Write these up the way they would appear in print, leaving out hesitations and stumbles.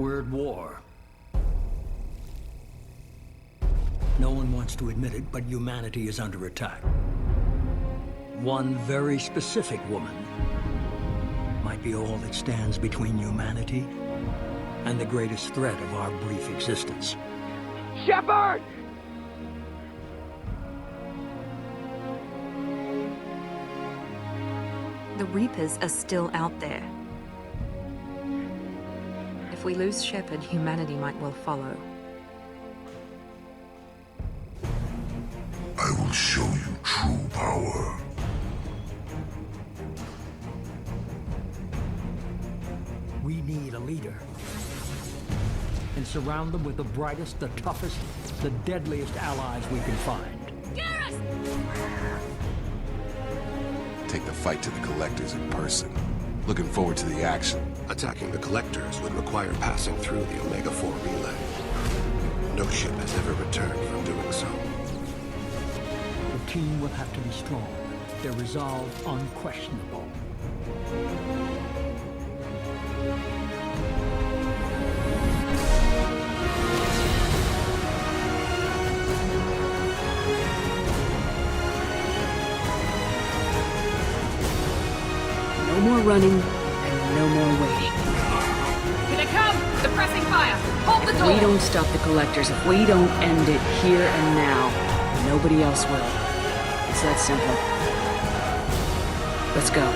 We're at war. No one wants to admit it, but humanity is under attack. One very specific woman might be all that stands between humanity and the greatest threat of our brief existence. Shepard! The Reapers are still out there. If we lose Shepard, humanity might well follow. I will show you true power. We need a leader. And surround them with the brightest, the toughest, the deadliest allies we can find. Take the fight to the Collectors in person. Looking forward to the action. Attacking the Collectors would require passing through the Omega-4 relay. No ship has ever returned from doing so. The team will have to be strong. Their resolve unquestionable. No more running, and no more waiting. Here they come! Suppressing fire! Hold the door! If we don't stop the Collectors, if we don't end it here and now, nobody else will. It's that simple. Let's go.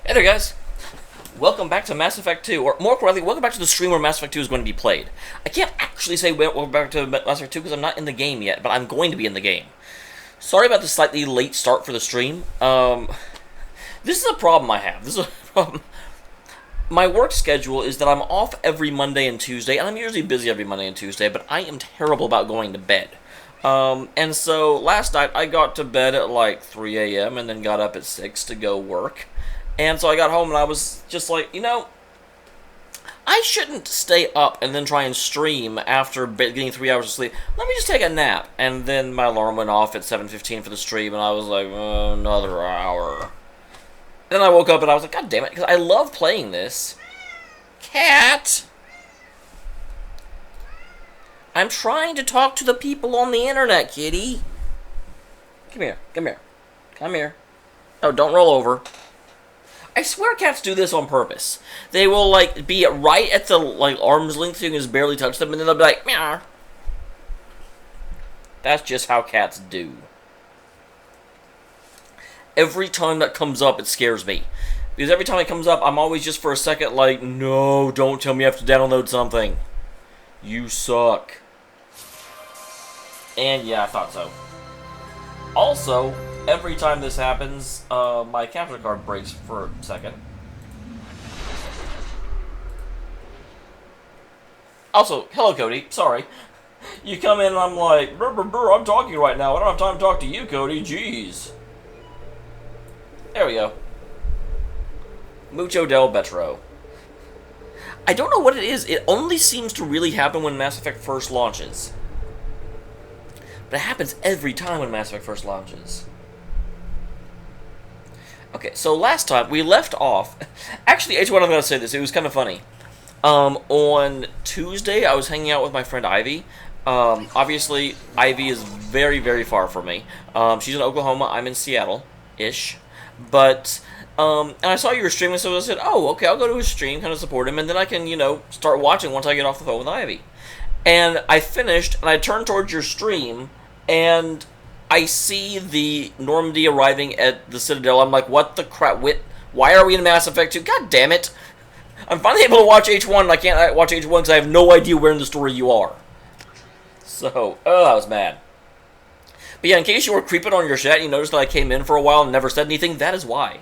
Hey there, guys. Welcome back to Mass Effect 2, or more correctly, welcome back to the stream where Mass Effect 2 is going to be played. I can't actually say welcome back to Mass Effect 2 because I'm not in the game yet, but I'm going to be in the game. Sorry about the slightly late start for the stream. This is a problem I have. This is a problem. My work schedule is that I'm off every Monday and Tuesday, and I'm usually busy every Monday and Tuesday, but I am terrible about going to bed. And so last night I got to bed at like 3 a.m. and then got up at 6 to go work. And so I got home and I was just like, you know, I shouldn't stay up and then try and stream after getting 3 hours of sleep. Let me just take a nap. And then my alarm went off at 7:15 for the stream, and I was like, oh, another hour. Then I woke up and I was like, God damn it, because I love playing this. Cat! I'm trying to talk to the people on the internet, kitty. Come here, come here, come here. Oh, don't roll over. I swear cats do this on purpose. They will, like, be right at the, like, arm's length so you can just barely touch them, and then they'll be like, meow. That's just how cats do. every time that comes up, it scares me. Because every time it comes up, I'm always just for a second like, no, don't tell me I have to download something. You suck. And yeah, I thought so. Also, every time this happens, my capture card breaks for a second. Also, hello Cody, sorry. You come in and I'm like, brr, brr, brr, I'm talking right now. I don't have time to talk to you, Cody, jeez. There we go. Mucho del Betro. I don't know what it is. It only seems to really happen when Mass Effect first launches. But it happens every time when Mass Effect first launches. Okay, so last time we left off... Actually, H1, I'm going to say this. It was kind of funny. On Tuesday, I was hanging out with my friend Ivy. Obviously, Ivy is very, very far from me. She's in Oklahoma. I'm in Seattle-ish. But, and I saw you were streaming, so I said, oh, okay, I'll go to his stream, kind of support him, and then I can, you know, start watching once I get off the phone with Ivy. And I finished, and I turned towards your stream, and I see the Normandy arriving at the Citadel. I'm like, what the crap? Why are we in Mass Effect 2? God damn it. I'm finally able to watch H1, and I can't watch H1 because I have no idea where in the story you are. So, I was mad. But yeah, in case you were creeping on your chat, you noticed that I came in for a while and never said anything, that is why.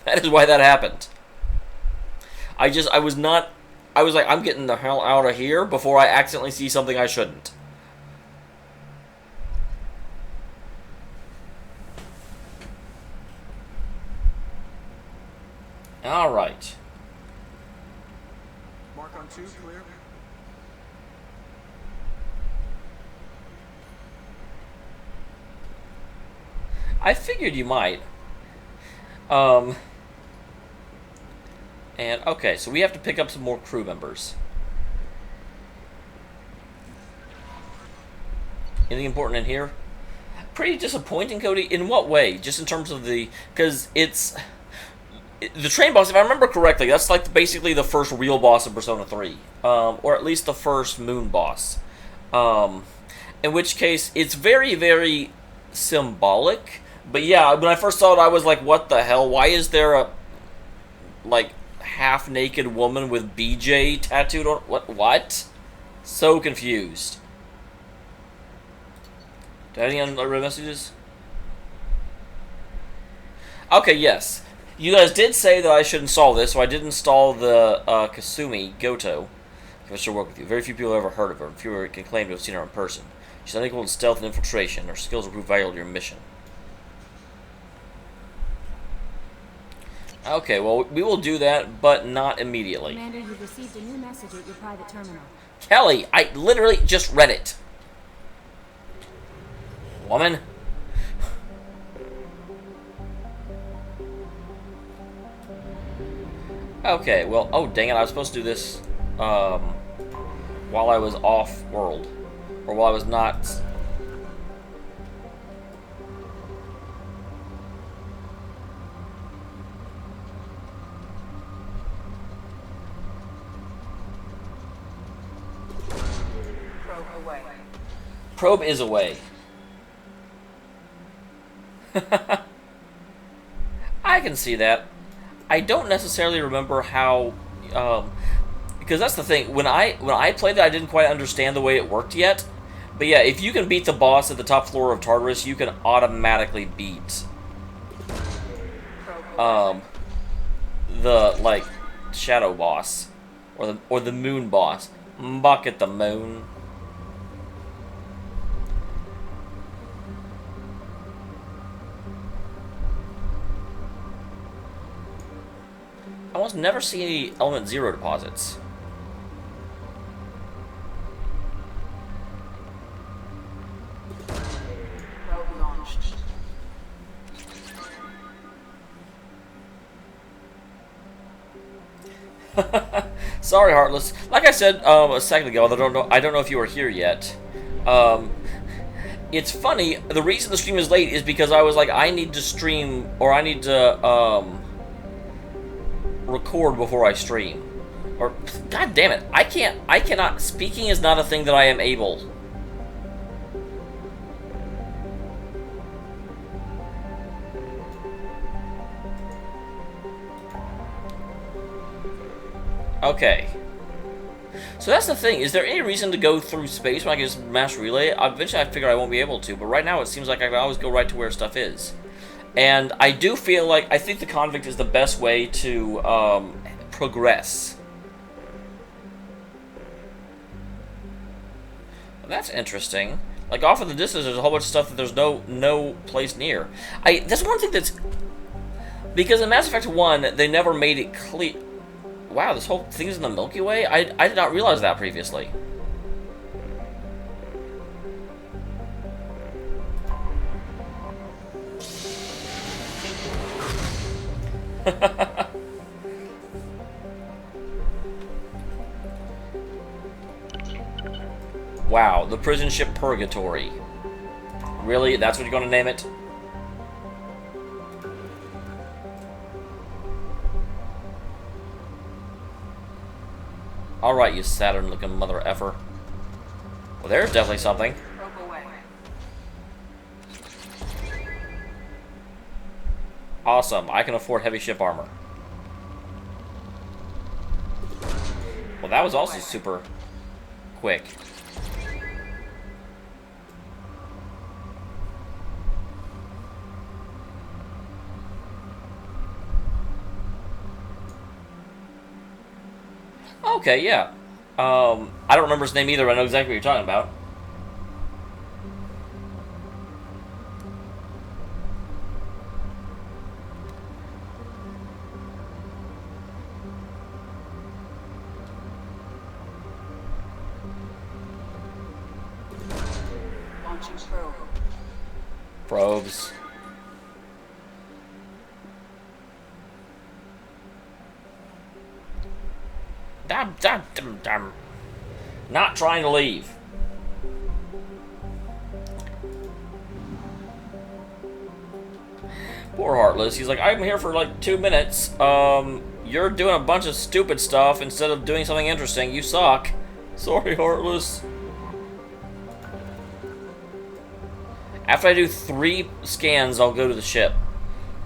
That is why that happened. I was like, I'm getting the hell out of here before I accidentally see something I shouldn't. Alright. Mark on 2, clear. I figured you might. And, okay, so we have to pick up some more crew members. Anything important in here? Pretty disappointing, Cody. In what way? Just in terms of the... Because it's... The train boss, if I remember correctly, that's like basically the first real boss of Persona 3. Or at least the first moon boss. In which case, it's very, very symbolic. But yeah, when I first saw it, I was like, what the hell? Why is there a, like, half-naked woman with BJ tattooed on... What? So confused. Do I have any unread messages? Okay, yes. You guys did say that I should install this, so I did install the Kasumi Goto. I should work with you. Very few people have ever heard of her, and fewer can claim to have seen her in person. She's unequal in stealth and infiltration. Her skills will prove valuable to your mission. Okay, well, we will do that, but not immediately. Commander, you've received a new message at your private terminal. Kelly, I literally just read it. Woman. Okay, well, oh, dang it, I was supposed to do this, while I was off-world. Or while I was not... Probe is away. I can see that. I don't necessarily remember how, because that's the thing. When I played that, I didn't quite understand the way it worked yet. But yeah, if you can beat the boss at the top floor of Tartarus, you can automatically beat the like shadow boss or the moon boss. Bucket the moon. I almost never see any Element Zero deposits. Sorry, Heartless. Like I said a second ago, I don't know if you were here yet. It's funny. The reason the stream is late is because I was like, I need to stream, or I need to record before I stream. Or, god damn it, I cannot, speaking is not a thing that I am able. Okay. So that's the thing. Is there any reason to go through space when I can just mass relay it? Eventually I figure I won't be able to, but right now it seems like I can always go right to where stuff is. And I do feel like, I think the convict is the best way to progress. Well, that's interesting. Like, off in the distance, there's a whole bunch of stuff that there's no place near. That's one thing that's... Because in Mass Effect 1, they never made it clear... Wow, this whole thing is in the Milky Way? I did not realize that previously. Wow, the prison ship Purgatory. Really? That's what you're gonna name it? Alright, you Saturn-looking mother effer. Well, there's definitely something. Awesome, I can afford heavy ship armor. Well, that was also super quick. Okay, yeah. I don't remember his name either, but I know exactly what you're talking about. Launching probe. Probes. Damn. Not trying to leave. Poor Heartless. He's like, I'm here for like 2 minutes. You're doing a bunch of stupid stuff instead of doing something interesting. You suck. Sorry, Heartless. After I do 3 scans, I'll go to the ship.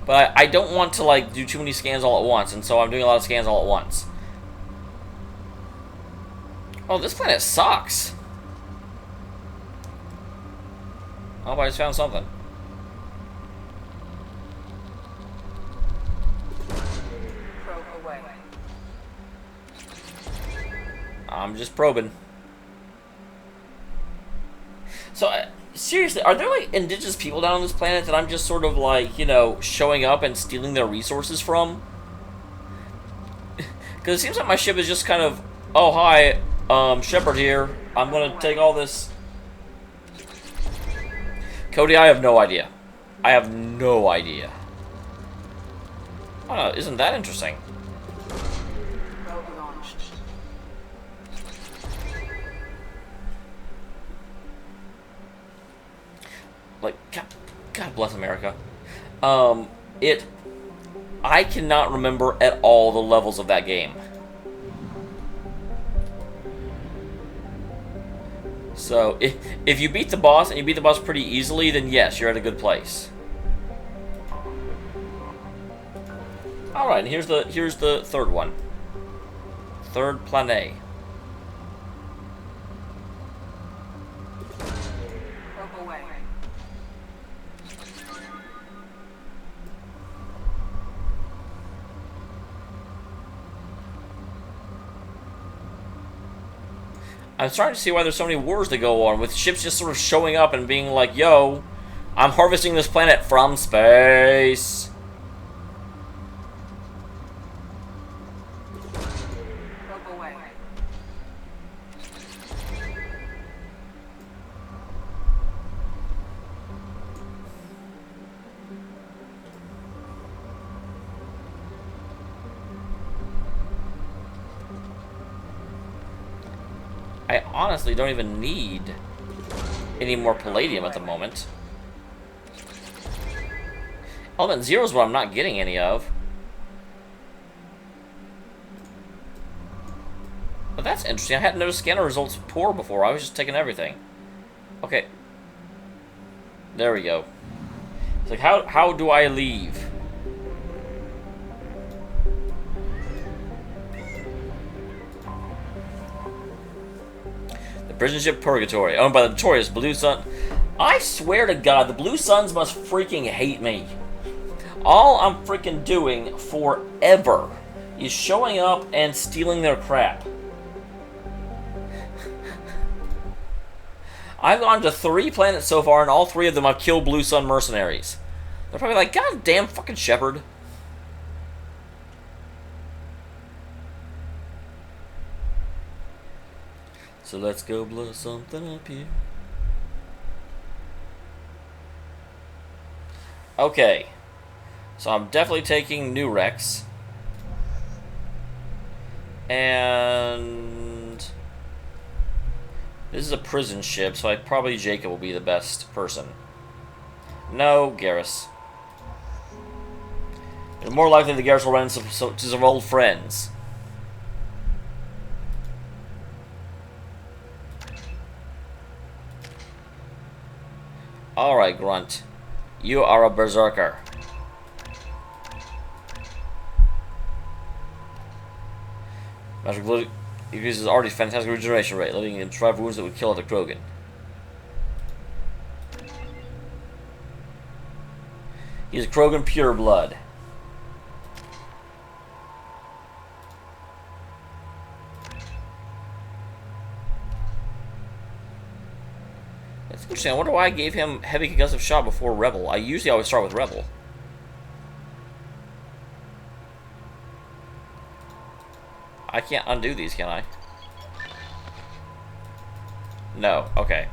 But I don't want to like do too many scans all at once, and so I'm doing a lot of scans all at once. Oh, this planet sucks. Oh, I just found something. Probe away. I'm just probing. So, seriously, are there like indigenous people down on this planet that I'm just sort of like, you know, showing up and stealing their resources from? Because it seems like my ship is just kind of, oh, hi, Shepard here. I'm gonna take all this. Cody, I have no idea. I have no idea. Oh, isn't that interesting? Probe launched. Like, God bless America. I cannot remember at all the levels of that game. So, if you beat the boss, and you beat the boss pretty easily, then yes, you're at a good place. Alright, and here's the third one. Third planet. Probe away. I'm starting to see why there's so many wars that go on, with ships just sort of showing up and being like, yo, I'm harvesting this planet from space. Probe away. I honestly don't even need any more palladium at the moment. Element 0 is what I'm not getting any of. But that's interesting. I hadn't noticed scanner results poor before. I was just taking everything. Okay. There we go. It's like, how do I leave? Prison ship Purgatory, owned by the notorious Blue Sun. I swear to God, the Blue Suns must freaking hate me. All I'm freaking doing forever is showing up and stealing their crap. I've gone to 3 planets so far, and all 3 of them I've killed Blue Sun mercenaries. They're probably like, God damn fucking Shepard. So let's go blow something up here. Okay. So I'm definitely taking New Rex. And this is a prison ship, so probably Jacob will be the best person. No, Garrus. It's more likely that Garrus will run into some old friends. Alright, Grunt. You are a berserker. Magic blood increases already fantastic regeneration rate, letting him survive wounds that would kill other Krogan. He's Krogan pure blood. That's interesting. I wonder why I gave him heavy concussive shot before Rebel. I usually always start with Rebel. I can't undo these, can I? No. Okay.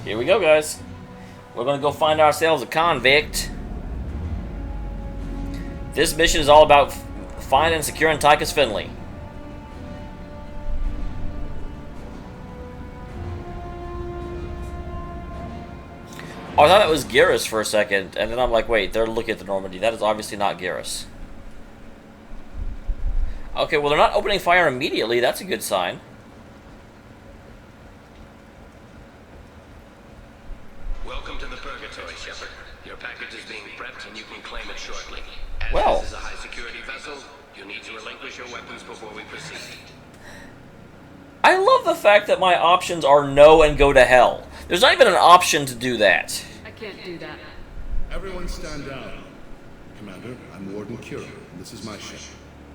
Here we go, guys. We're gonna go find ourselves a convict. This mission is all about finding and securing Tychus Finley. Oh, I thought that was Garrus for a second, and then I'm like, wait, they're looking at the Normandy. That is obviously not Garrus. Okay, well, they're not opening fire immediately. That's a good sign. Welcome to the Purgatory, Shepard. Your package is being prepped, and you can claim it shortly. As well, this is a high-security vessel, you need to relinquish your weapons before we proceed. I love the fact that my options are no and go to hell. There's not even an option to do that. I can't do that. Everyone stand down. Commander, I'm Warden Kira, and this is my ship.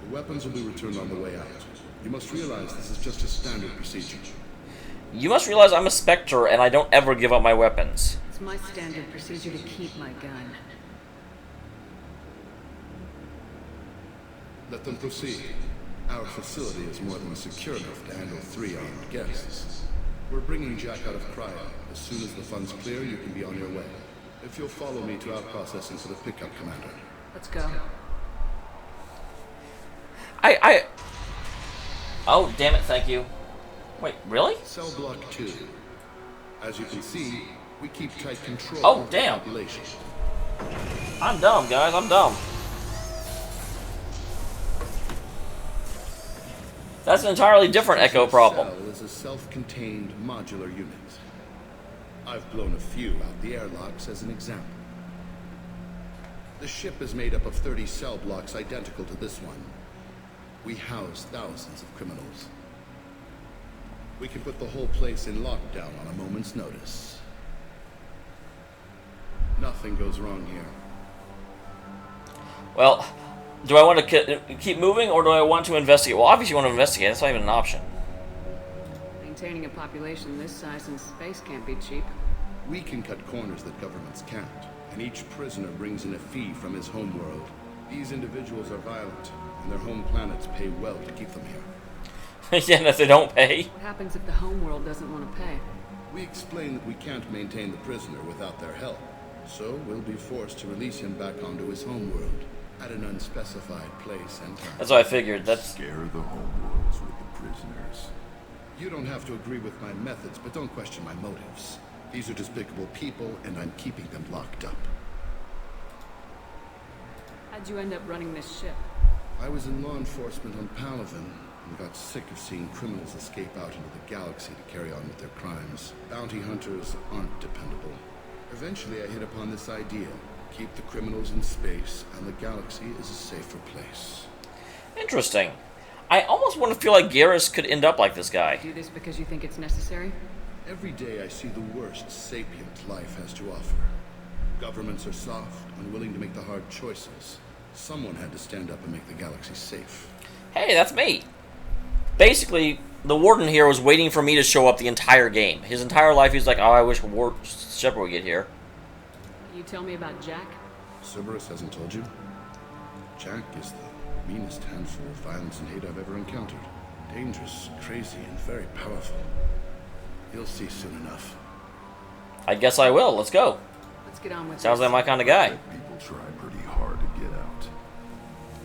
The weapons will be returned on the way out. You must realize this is just a standard procedure. You must realize I'm a Spectre, and I don't ever give up my weapons. It's my standard procedure to keep my gun. Let them proceed. Our facility is more than secure enough to handle 3 armed guests. We're bringing Jack out of cryo. As soon as the funds clear, you can be on your way. If you'll follow me to our processing for the pickup, Commander. Let's go. Oh, damn it, thank you. Wait, really? Cell block 2. As you can see, we keep tight control of the population. I'm dumb, guys, I'm dumb. That's an entirely different Echo problem. Cell is a self-contained modular unit. I've blown a few out the airlocks as an example. The ship is made up of 30 cell blocks identical to this one. We house thousands of criminals. We can put the whole place in lockdown on a moment's notice. Nothing goes wrong here. Well, do I want to keep moving, or do I want to investigate? Well, obviously you want to investigate. That's not even an option. Maintaining a population this size in space can't be cheap. We can cut corners that governments can't, and each prisoner brings in a fee from his homeworld. These individuals are violent, and their home planets pay well to keep them here. Yeah, and if they don't pay? What happens if the homeworld doesn't want to pay? We explain that we can't maintain the prisoner without their help, so we'll be forced to release him back onto his homeworld at an unspecified place and time. That's what I figured. That's scare the homeworlds with the prisoners. You don't have to agree with my methods, but don't question my motives. These are despicable people, and I'm keeping them locked up. How'd you end up running this ship? I was in law enforcement on Palaven, and got sick of seeing criminals escape out into the galaxy to carry on with their crimes. Bounty hunters aren't dependable. Eventually, I hit upon this idea. Keep the criminals in space, and the galaxy is a safer place. Interesting. I almost want to feel like Garrus could end up like this guy. Do this because you think it's necessary? Every day I see the worst sapient life has to offer. Governments are soft, unwilling to make the hard choices. Someone had to stand up and make the galaxy safe. Hey, that's me. Basically, the Warden here was waiting for me to show up the entire game. His entire life, he's like, oh, I wish Shepard would get here. Can you tell me about Jack? Cerberus hasn't told you? Jack is the meanest handful of violence and hate I've ever encountered. Dangerous, crazy, and very powerful. You'll see soon enough. I guess I will. Let's go. Let's get on with Sounds this. like my kind of guy. People try pretty hard to get out.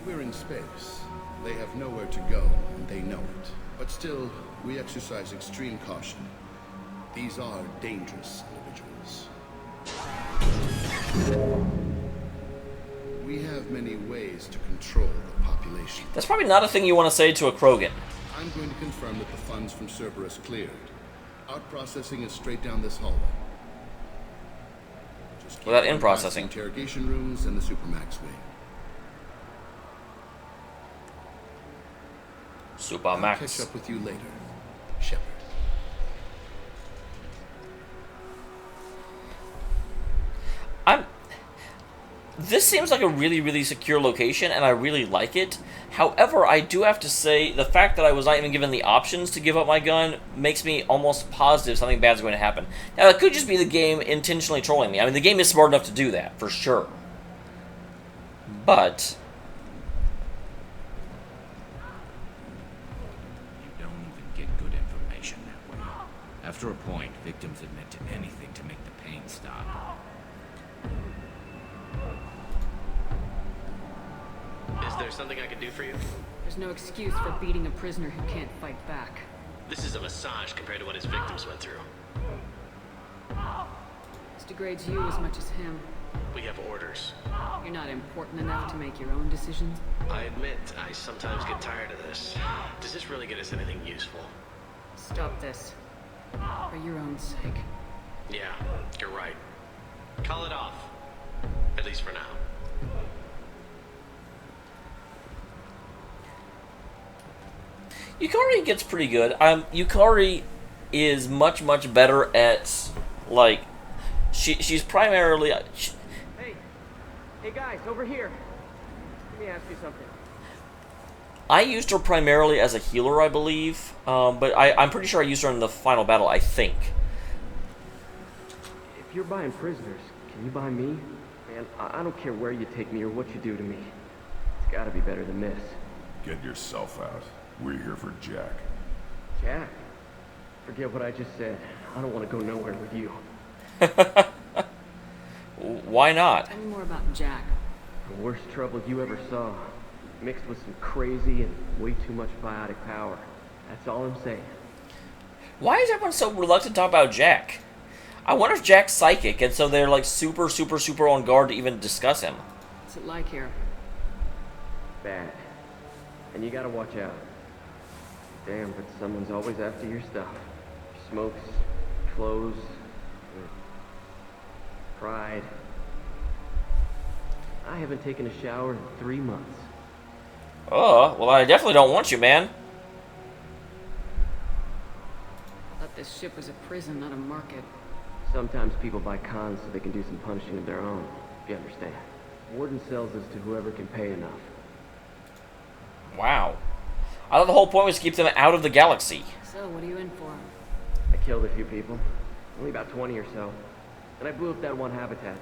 We're in space. They have nowhere to go, and they know it. But still, we exercise extreme caution. These are dangerous individuals. We have many ways to control the population. That's probably not a thing you want to say to a Krogan. I'm going to confirm that the funds from Cerberus cleared. Out processing is straight down this hallway. Just keep Without going in processing. past the interrogation rooms and the Supermax wing. I'll catch Supermax. up with you later, Shepard. This seems like a really, really secure location, and I really like it. However, I do have to say, the fact that I was not even given the options to give up my gun makes me almost positive something bad is going to happen. Now, it could just be the game intentionally trolling me. I mean, the game is smart enough to do that, for sure. But You don't even get good information that way. After a point, victims admit to anything to make the pain stop. Is there something I can do for you? There's no excuse for beating a prisoner who can't fight back. This is a massage compared to what his victims went through. This degrades you as much as him. We have orders. You're not important enough to make your own decisions. I admit, I sometimes get tired of this. Does this really get us anything useful? Stop this. For your own sake. Yeah, you're right. Call it off. At least for now. Yukari gets pretty good. Yukari is much, much better at, like, she's primarily... Hey guys, over here. Let me ask you something. I used her primarily as a healer, I believe, but I'm pretty sure I used her in the final battle, I think. If you're buying prisoners, can you buy me? Man, I don't care where you take me or what you do to me. It's gotta be better than this. Get yourself out. We're here for Jack. Jack? Forget what I just said. I don't want to go nowhere with you. Why not? Tell me more about Jack. The worst trouble you ever saw. Mixed with some crazy and way too much biotic power. That's all I'm saying. Why is everyone so reluctant to talk about Jack? I wonder if Jack's psychic, and so they're like super, super, super on guard to even discuss him. What's it like here? Bad. And you gotta watch out. Damn, but someone's always after your stuff. Smokes, clothes, pride. I haven't taken a shower in 3 months. Oh, well, I definitely don't want you, man. I thought this ship was a prison, not a market. Sometimes people buy cons so they can do some punishing of their own, if you understand. Warden sells us to whoever can pay enough. Wow. I thought the whole point was to keep them out of the galaxy. So, what are you in for? I killed a few people. Only about 20 or so. And I blew up that one habitat.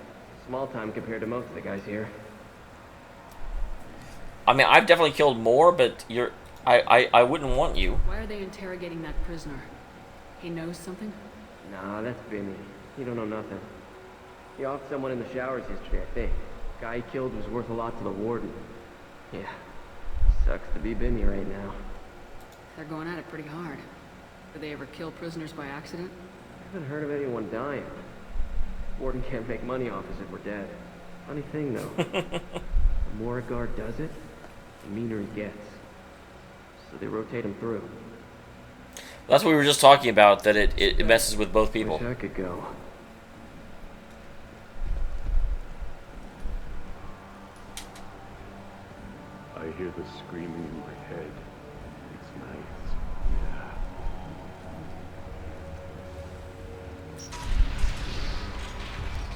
Small time compared to most of the guys here. I mean, I've definitely killed more, but I wouldn't want you. Why are they interrogating that prisoner? He knows something? Nah, that's Vinny. He don't know nothing. He offed someone in the showers yesterday, I think. Guy he killed was worth a lot to the warden. Yeah. Sucks to be Vinny right now. They're going at it pretty hard. Do they ever kill prisoners by accident? I haven't heard of anyone dying. Warden can't make money off us if we're dead. Funny thing, though. The more a guard does it, the meaner he gets. so they rotate them through. That's what we were just talking about, that it messes with both people. Wish I could go. I hear the screaming in my head. It's nice. Yeah.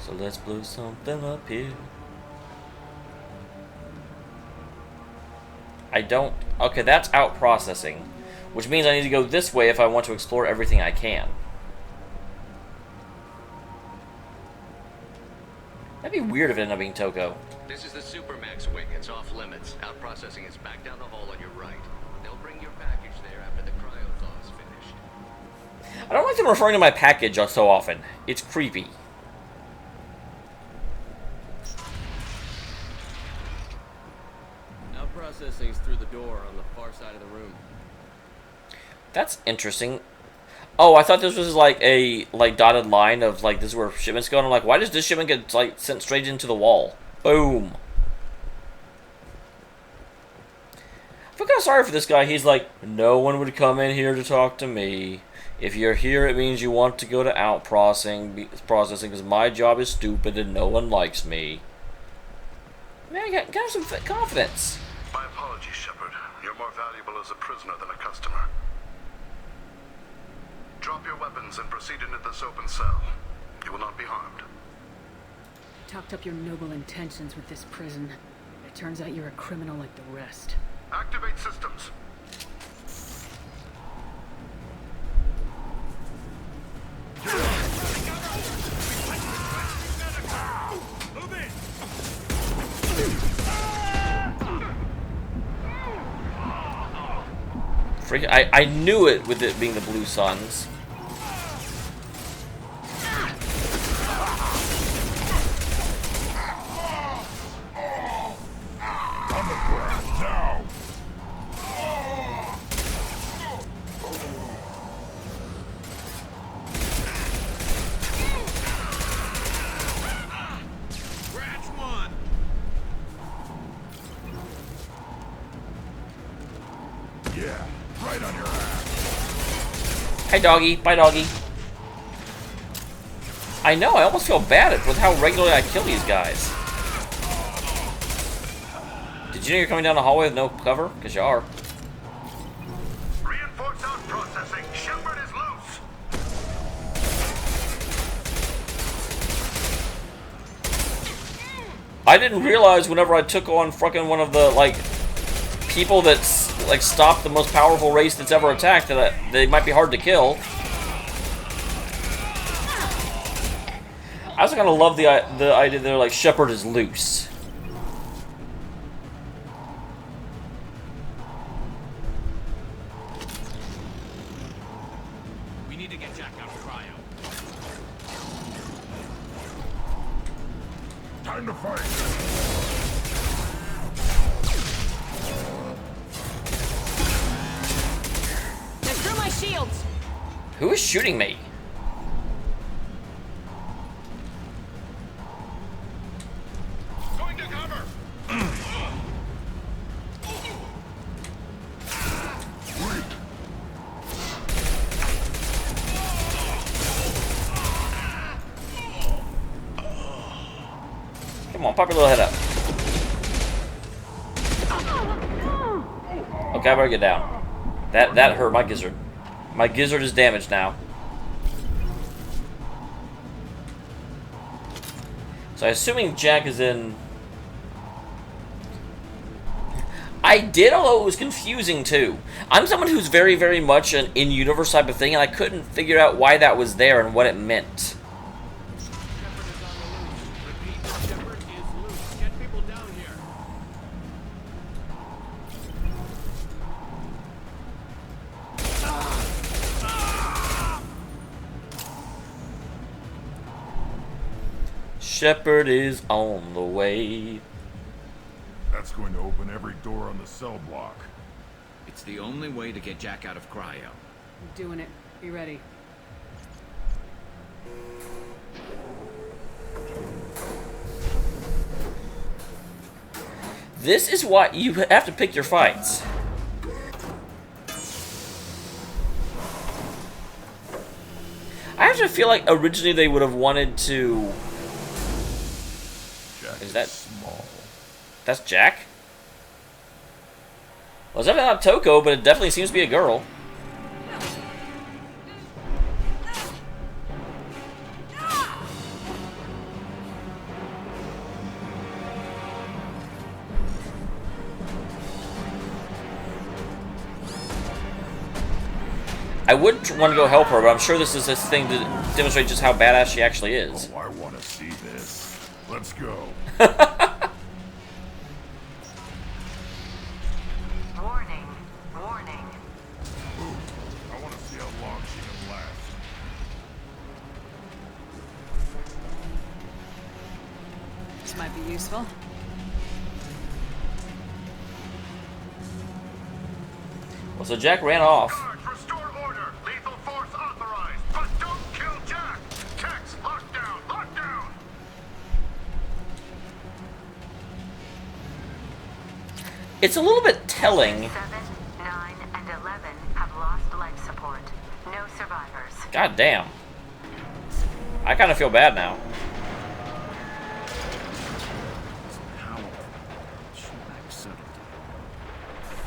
So let's blow something up here. I don't... Okay, that's out processing. Which means I need to go this way if I want to explore everything I can. That'd be weird if it ended up being Toko. This is the Supermax wing. It's off limits. Out processing is back down the hall on your right. They'll bring your package there after the cryo-thaw is finished. I don't like them referring to my package so often. It's creepy. Out processing's through the door on the far side of the room. That's interesting. Oh, I thought this was like a dotted line of like this is where shipments go. And I'm like, why does this shipment get like sent straight into the wall? Boom. I feel kind of sorry for this guy. He's like, no one would come in here to talk to me. If you're here, it means you want to go to out processing because my job is stupid and no one likes me. Man, I got some confidence. My apologies, Shepard. You're more valuable as a prisoner than a customer. Drop your weapons and proceed into this open cell. You will not be harmed. Talked up your noble intentions with this prison. It turns out you're a criminal like the rest. Activate systems. Freak! I knew it with it being the Blue Suns. On the ground now. Scratch one. Yeah, right on your ass. Hi, doggy. Bye, doggy. I know. I almost feel bad with how regularly I kill these guys. Did you know you're coming down the hallway with no cover? Because you are. Reinforce out processing. Shepard is loose. I didn't realize whenever I took on fucking one of the, like, people that, like, stopped the most powerful race that's ever attacked that they might be hard to kill. I also kind of love the idea they're like, Shepard is loose. We need to get Jack out of cryo. Time to fight. They're through my shields. Who is shooting me? Going to cover. Come on, pop your little head up. Okay, I better get down. That hurt my gizzard. My gizzard is damaged now. So I'm assuming Jack is in... I did, although it was confusing too. I'm someone who's very, very much an in-universe type of thing, and I couldn't figure out why that was there and what it meant. Shepard is on the way. That's going to open every door on the cell block. It's the only way to get Jack out of cryo. I'm doing it. Be ready. This is why you have to pick your fights. actually feel like originally they would have wanted to... Jack Is that... small? That's Jack? Well, it's definitely not Toko, but it definitely seems to be a girl. I would want to go help her, but I'm sure this is this thing to demonstrate just how badass she actually is. Oh, I want to see this. Let's go. Warning. Warning. Ooh, I want to see how long she can last. This might be useful. Well, so Jack ran off. Guards, restore order. Lethal force authorized, but don't kill Jack. Tex, lockdown, lockdown. It's a little bit telling. 7, 9, and 11 have lost life support. No survivors. God damn. I kind of feel bad now.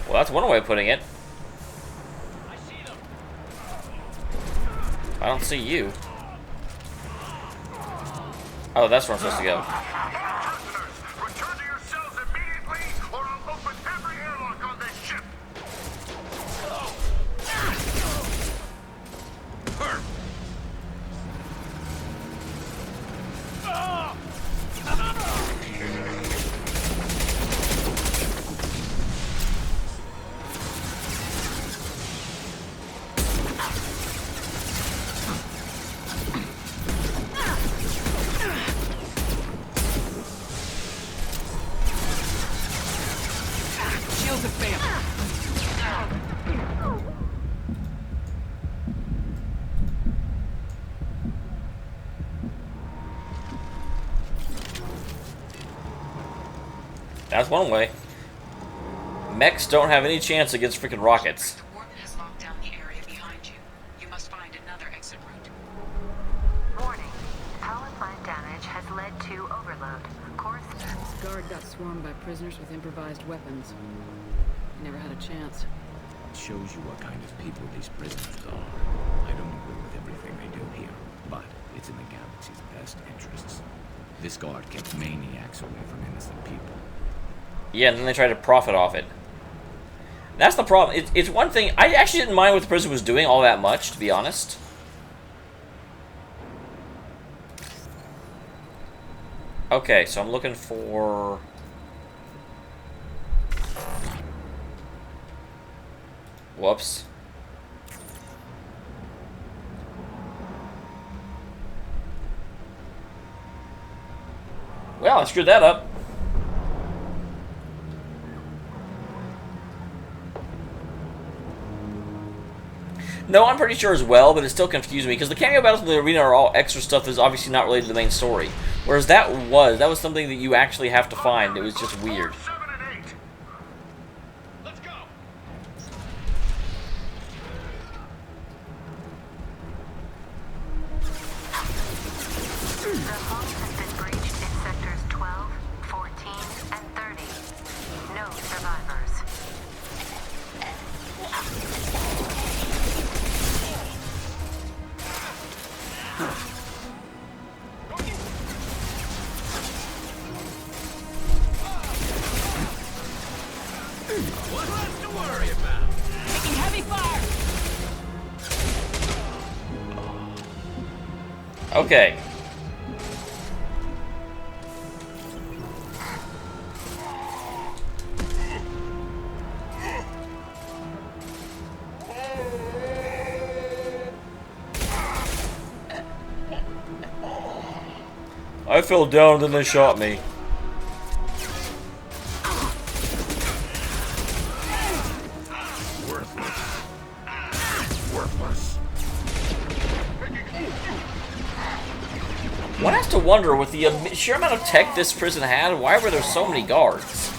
Well, that's one way of putting it. I don't see you. Oh, that's where I'm supposed to go. Return to your cells immediately, or I'll open every airlock on this ship. Shields have failed. That's one way. Mechs don't have any chance against freaking rockets. The warden has locked down the area behind you. You must find another exit route. Warning. Power plant damage has led to overload. Course. This guard got swarmed by prisoners with improvised weapons. He never had a chance. It shows you what kind of people these prisoners are. I don't agree with everything they do here, but it's in the galaxy's best interests. This guard kept maniacs away from innocent people. Yeah, and then they try to profit off it. That's the problem. It's one thing. I actually didn't mind what the prison was doing all that much, to be honest. Okay, so I'm looking for... Whoops. Well, I screwed that up. No, I'm pretty sure as well, but it still confused me, because the cameo battles in the arena are all extra stuff that's obviously not related to the main story. Whereas that was something that you actually have to find. It was just weird. Let's go. The hull has been breached in sectors 12, 14, and 30. No survivors. What's left to worry about? Taking heavy fire! Okay. I fell down and then they shot me. Worthless. One has to wonder, with the sheer amount of tech this prison had, why were there so many guards?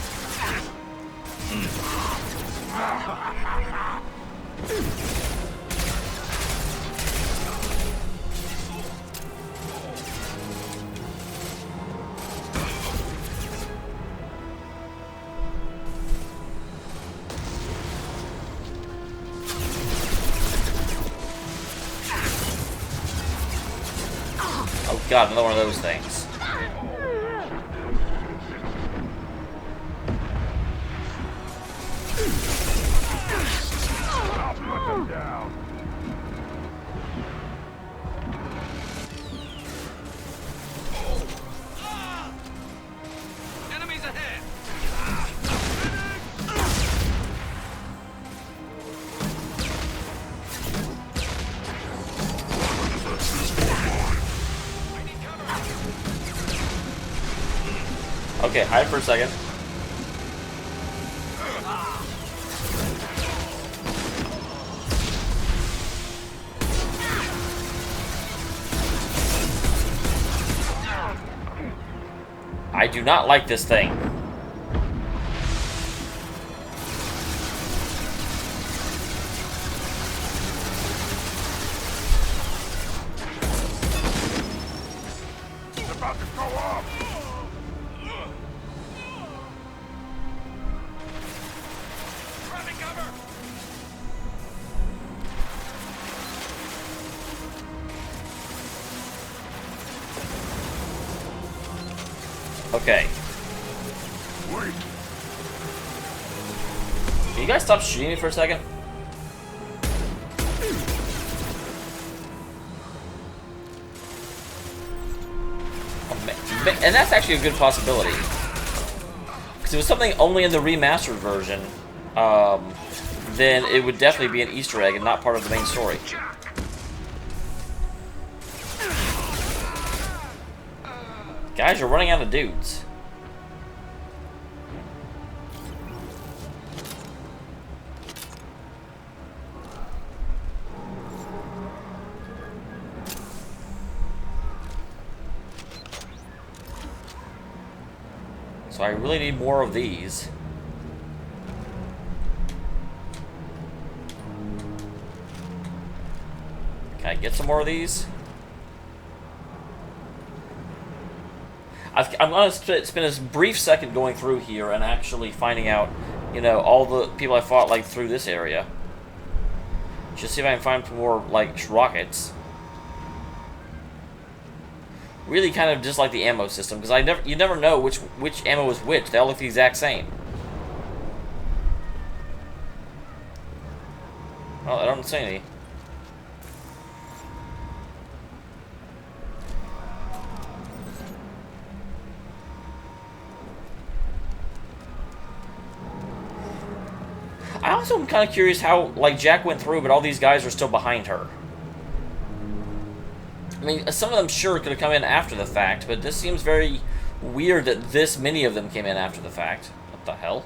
god, another one of those things. I'll put them down. Enemies ahead! Okay, hide for a second. I do not like this thing. It's about to go off. Grabbing cover. Okay. Wait. Can you guys stop shooting me for a second? And that's actually a good possibility. Because if it was something only in the remastered version, then it would definitely be an Easter egg and not part of the main story. Guys, you're running out of dudes. So I really need more of these. Can I get some more of these? I'm going to spend a brief second going through here and actually finding out, you know, all the people I fought, like, through this area. Just see if I can find more, like, rockets. Really kind of just like the ammo system, because you never know which ammo is which. They all look the exact same. Well, I don't see any. I also am kind of curious how, like, Jack went through, but all these guys are still behind her. I mean, some of them sure could have come in after the fact, but this seems very weird that this many of them came in after the fact. What the hell?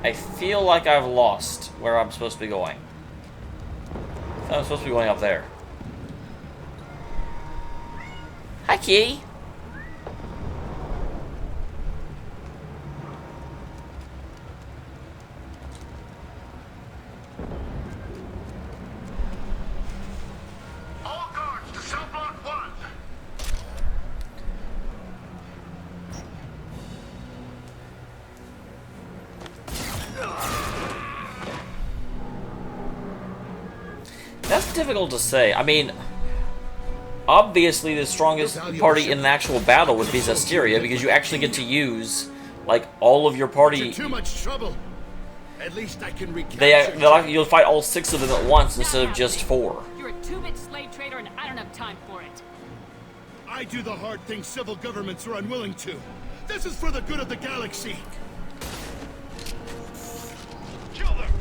I feel like I've lost where I'm supposed to be going. I'm supposed to be going up there. Hi, Key. All guards to cell block 1. That's difficult to say. I mean, obviously the strongest party in an actual battle would be Zestiria, because you actually get to use, like, all of your party. Too much trouble. At least I can recapture. You'll fight all 6 of them at once instead of just 4. You're a two-bit slave trader and I don't have time for it. I do the hard things civil governments are unwilling to. This is for the good of the galaxy. Kill them.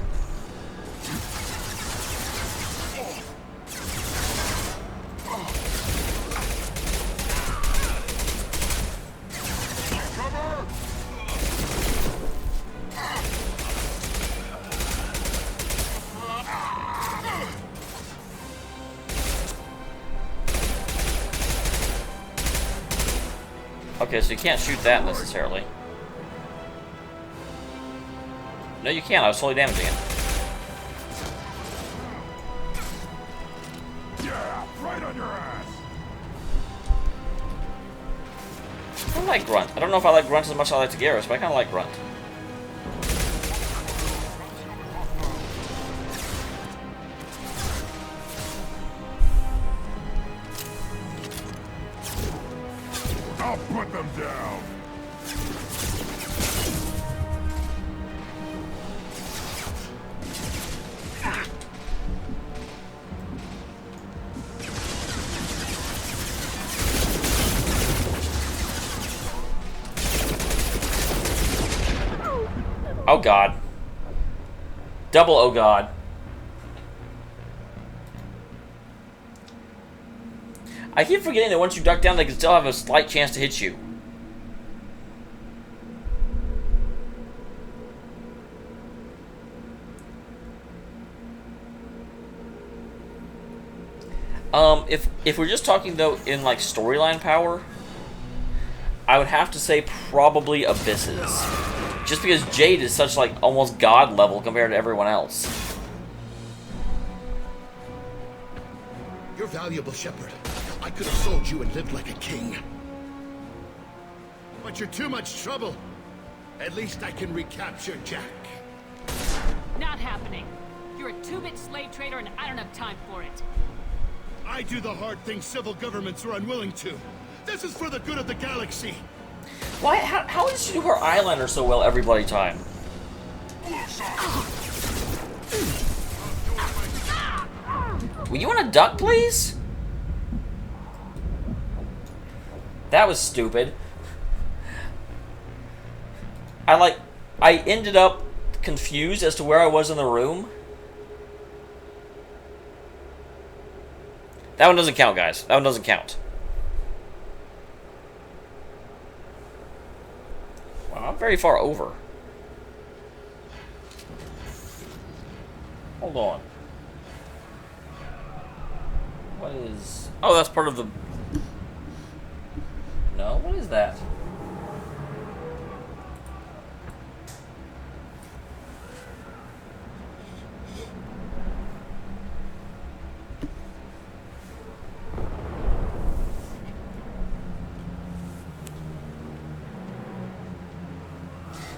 Cover. Okay, so you can't shoot that necessarily. No, you can't. I was totally damaging it. Yeah, right on your ass. I like Grunt. I don't know if I like Grunt as much as I like Tagaris, but I kind of like Grunt. put them down. Oh god. Double oh god. I keep forgetting that once you duck down, they can still have a slight chance to hit you. If we're just talking though in like storyline power, I would have to say probably Abysses. Just because Jade is such like almost god level compared to everyone else. You're valuable, Shepard. I could have sold you and lived like a king. But you're too much trouble. At least I can recapture Jack. Not happening. You're a two-bit slave trader and I don't have time for it. I do the hard things civil governments are unwilling to. This is for the good of the galaxy. Why? How did she do her eyeliner so well every bloody time? Will you want to duck, please? That was stupid. I ended up confused as to where I was in the room. That one doesn't count, guys. That one doesn't count. Wow, I'm very far over. Hold on. What is... Oh, that's part of the... No, what is that?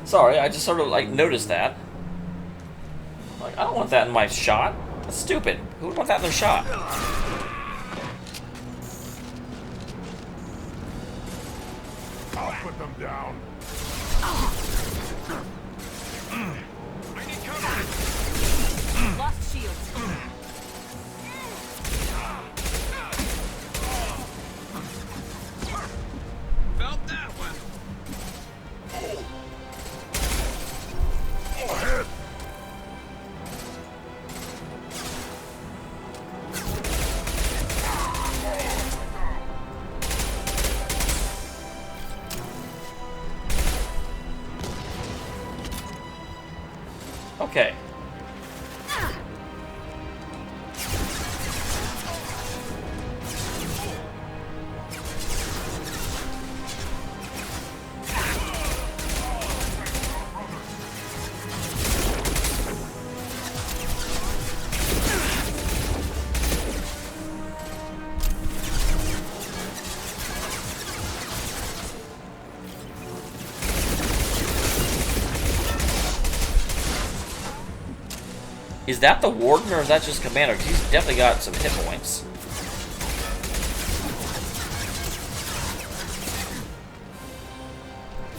Sorry, I just sort of like noticed that. Like, I don't want that in my shot. That's stupid. Who would want that in their shot? I'll put them down. I need cover. Lost shields. Felt that one. Ahead. Okay. Is that the Warden or is that just Commander? 'Cause he's definitely got some hit points.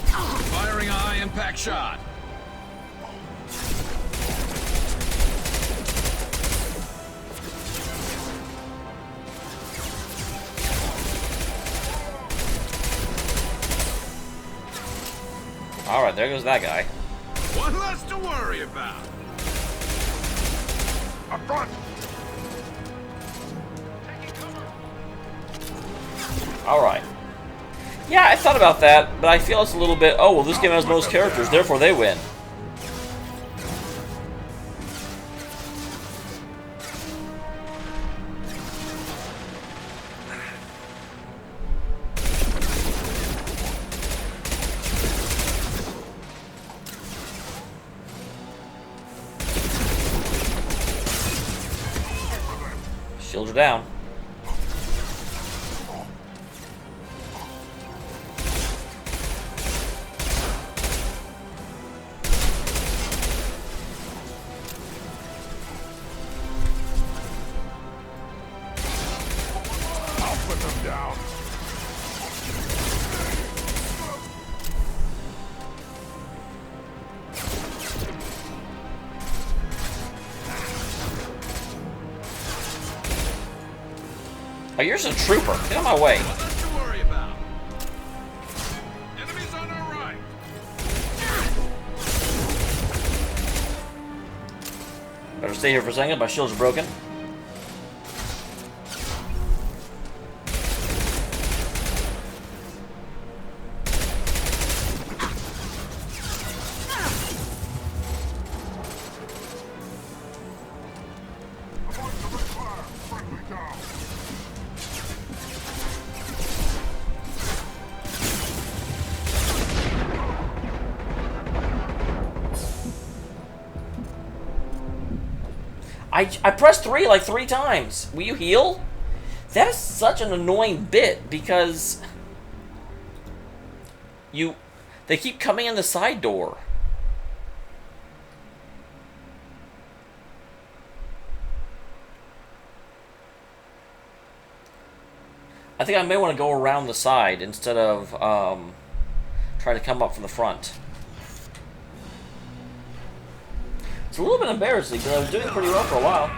Firing a high impact shot. Alright, there goes that guy. One less to worry about. Up front. Alright. Yeah, I thought about that, but I feel it's a little bit, oh, well, this game has most characters, therefore they win. Shields are down. I'll put them down. Oh, you're just a trooper. Get out of my way. Nothing to worry about. Enemies on our right. Better stay here for a second. My shield's broken. I pressed 3 like 3 times. Will you heal? That is such an annoying bit because they keep coming in the side door. I think I may want to go around the side instead of try to come up from the front. It's a little bit embarrassing because I was doing pretty well for a while.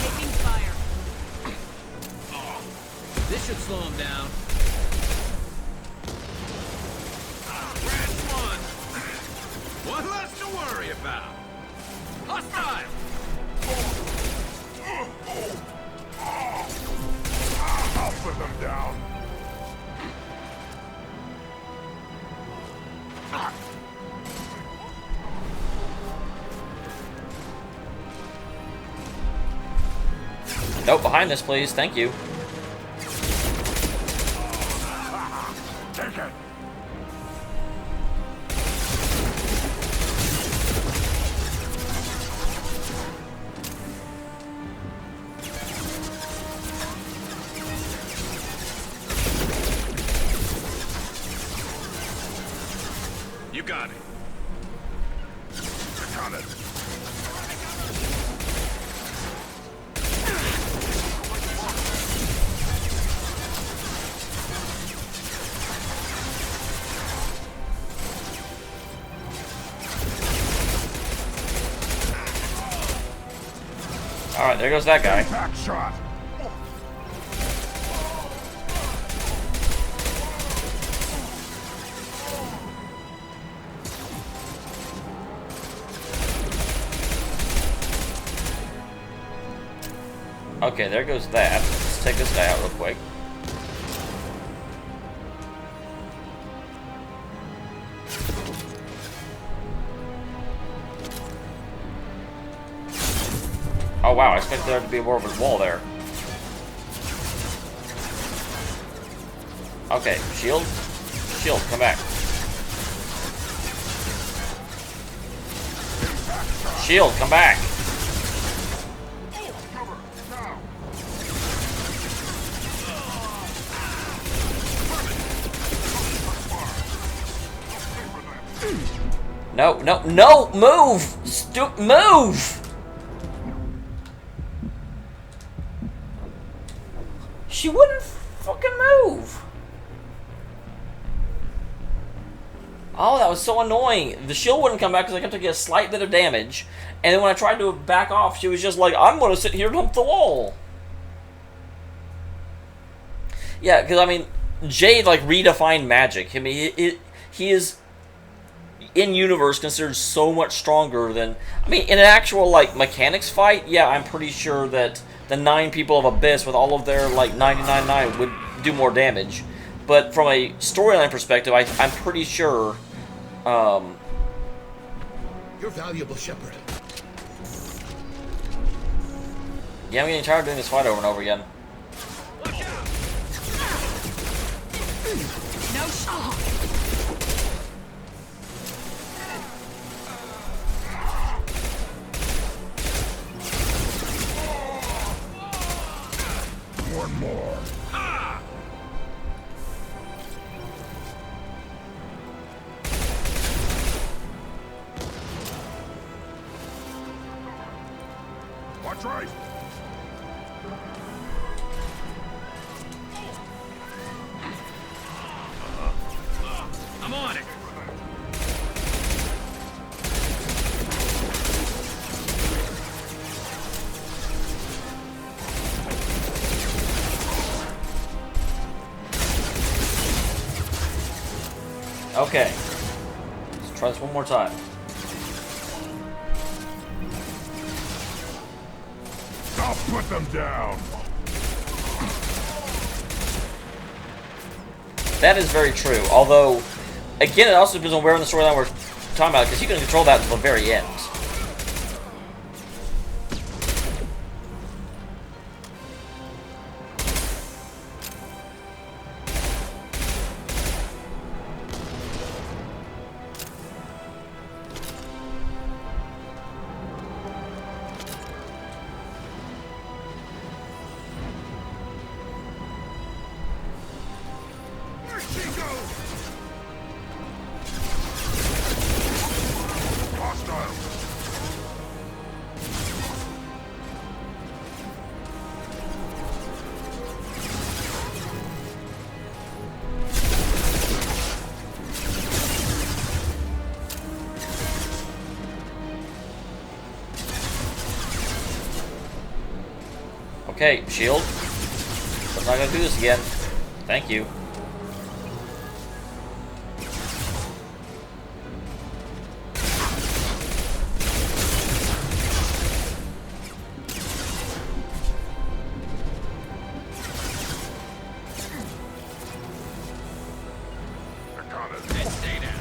Taking fire. This should slow him down. One less to worry about. Hostile! I'll put them down. Nope, behind this, please. Thank you. Take it. You got it. I got it. All right, there goes that guy. Back shot. Okay, there goes that. Let's take this guy out real quick. Oh wow, I expected there to be more of a wall there. Okay, shield. Shield, come back. Shield, come back. No, no, no! Move! Move! She wouldn't fucking move! Oh, that was so annoying. The shield wouldn't come back because I kept taking a slight bit of damage. And then when I tried to back off, she was just like, I'm gonna sit here and hump the wall. Yeah, because I mean, Jade like redefined magic. I mean, he is in universe considered so much stronger than, I mean, in an actual like mechanics fight, yeah, I'm pretty sure that the 9 people of Abyss with all of their like 99.9 would do more damage. But from a storyline perspective, I'm pretty sure You're valuable, Shepard. yeah, I'm getting tired of doing this fight over and over again. No shot. One more. Ha! Watch right. Okay. Let's try this one more time. I'll put them down. That is very true. Although, again, it also depends on where in the storyline we're talking about, because you can control that until the very end. Okay, shield. I'm not gonna do this again. Thank you. Stay down.